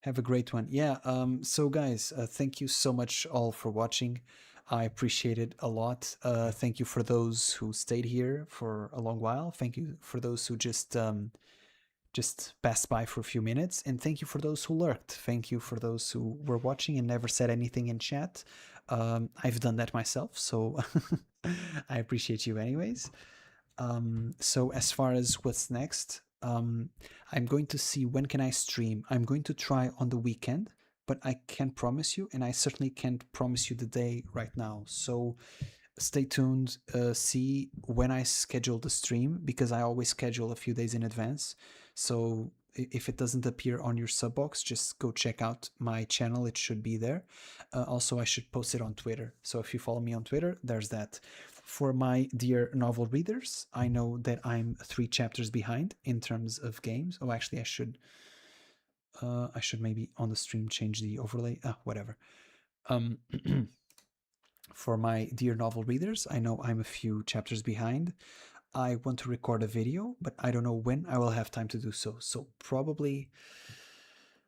A: Have a great one. Yeah, so guys, thank you so much all for watching. I appreciate it a lot. Thank you for those who stayed here for a long while. Thank you for those who just passed by for a few minutes, and thank you for those who lurked. Thank you for those who were watching and never said anything in chat. I've done that myself, so I appreciate you anyways. So as far as what's next, I'm going to see when can I stream. I'm going to try on the weekend, but I can't promise you, and I certainly can't promise you the day right now. So stay tuned, see when I schedule the stream, because I always schedule a few days in advance. So if it doesn't appear on your sub box, just go check out my channel. It should be there. Also, I should post it on Twitter. So if you follow me on Twitter, there's that. For my dear novel readers, I know that I'm 3 chapters behind in terms of games. Oh, actually, I should maybe on the stream change the overlay. Whatever. For my dear novel readers, I know I'm a few chapters behind. I want to record a video, but I don't know when I will have time to do so. So probably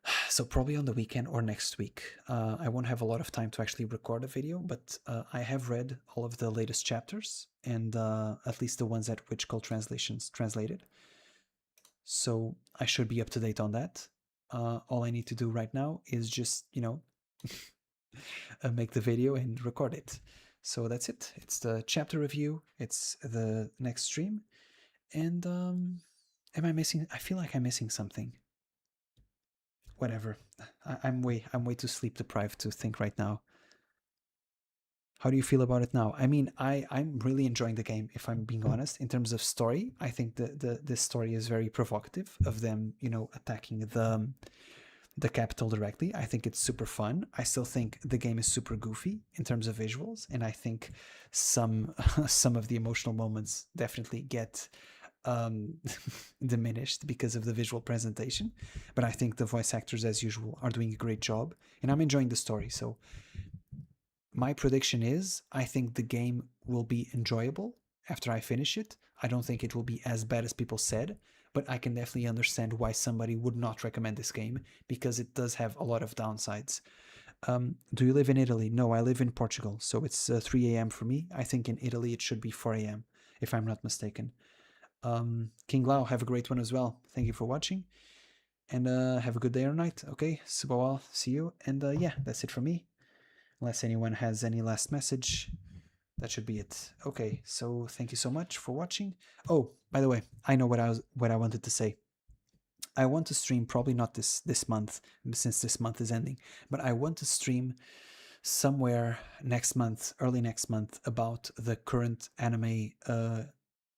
A: on the weekend or next week. I won't have a lot of time to actually record a video, but I have read all of the latest chapters, and at least the ones that Witch Cult Translations translated. So I should be up to date on that. All I need to do right now is just, make the video and record it. So that's it. It's the chapter review. It's the next stream. And am I missing? I feel like I'm missing something. Whatever. I'm way too sleep deprived to think right now. How do you feel about it now? I mean, I'm really enjoying the game, if I'm being honest. In terms of story, I think this story is very provocative of them, attacking the capital directly. I think it's super fun. I still think the game is super goofy in terms of visuals, and I think some of the emotional moments definitely get diminished because of the visual presentation. But I think the voice actors, as usual, are doing a great job, and I'm enjoying the story. So my prediction is I think the game will be enjoyable after I finish it. I don't think it will be as bad as people said, but I can definitely understand why somebody would not recommend this game, because it does have a lot of downsides. Do you live in Italy? No, I live in Portugal, so it's 3 a.m. for me. I think in Italy it should be 4 a.m., if I'm not mistaken. King Lao, have a great one as well. Thank you for watching, and have a good day or night. Okay, Subawal, see you, and yeah, that's it for me. Unless anyone has any last message, that should be it. Okay, so thank you so much for watching. Oh, by the way, I know what I wanted to say. I want to stream, probably not this month, since this month is ending, but I want to stream somewhere next month, early next month, about the current anime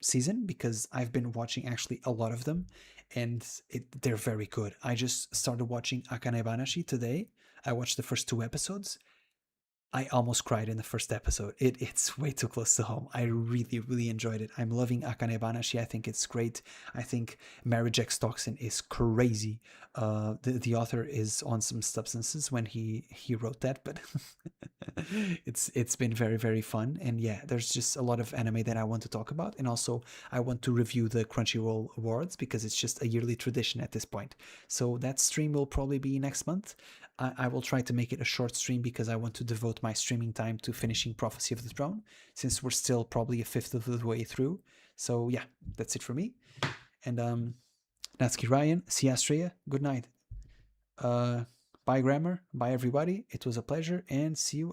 A: season, because I've been watching actually a lot of them, and they're very good. I just started watching Akane Banashi today. I watched the first 2 episodes. I almost cried in the first episode. It's way too close to home. I really enjoyed it. I'm loving Akane Banashi. I think it's great. I think Marriage X Toxin is crazy. The author is on some substances when he wrote that, but it's been very fun. And yeah, there's just a lot of anime that I want to talk about, and also I want to review the Crunchyroll Awards, because it's just a yearly tradition at this point. So that stream will probably be next month. I will try to make it a short stream, because I want to devote my streaming time to finishing Prophecy of the Throne, since we're still probably a fifth of the way through. So yeah, that's it for me. And Natsuki Ryan, see Astrea, good night. Bye Grammar, bye everybody. It was a pleasure, and see you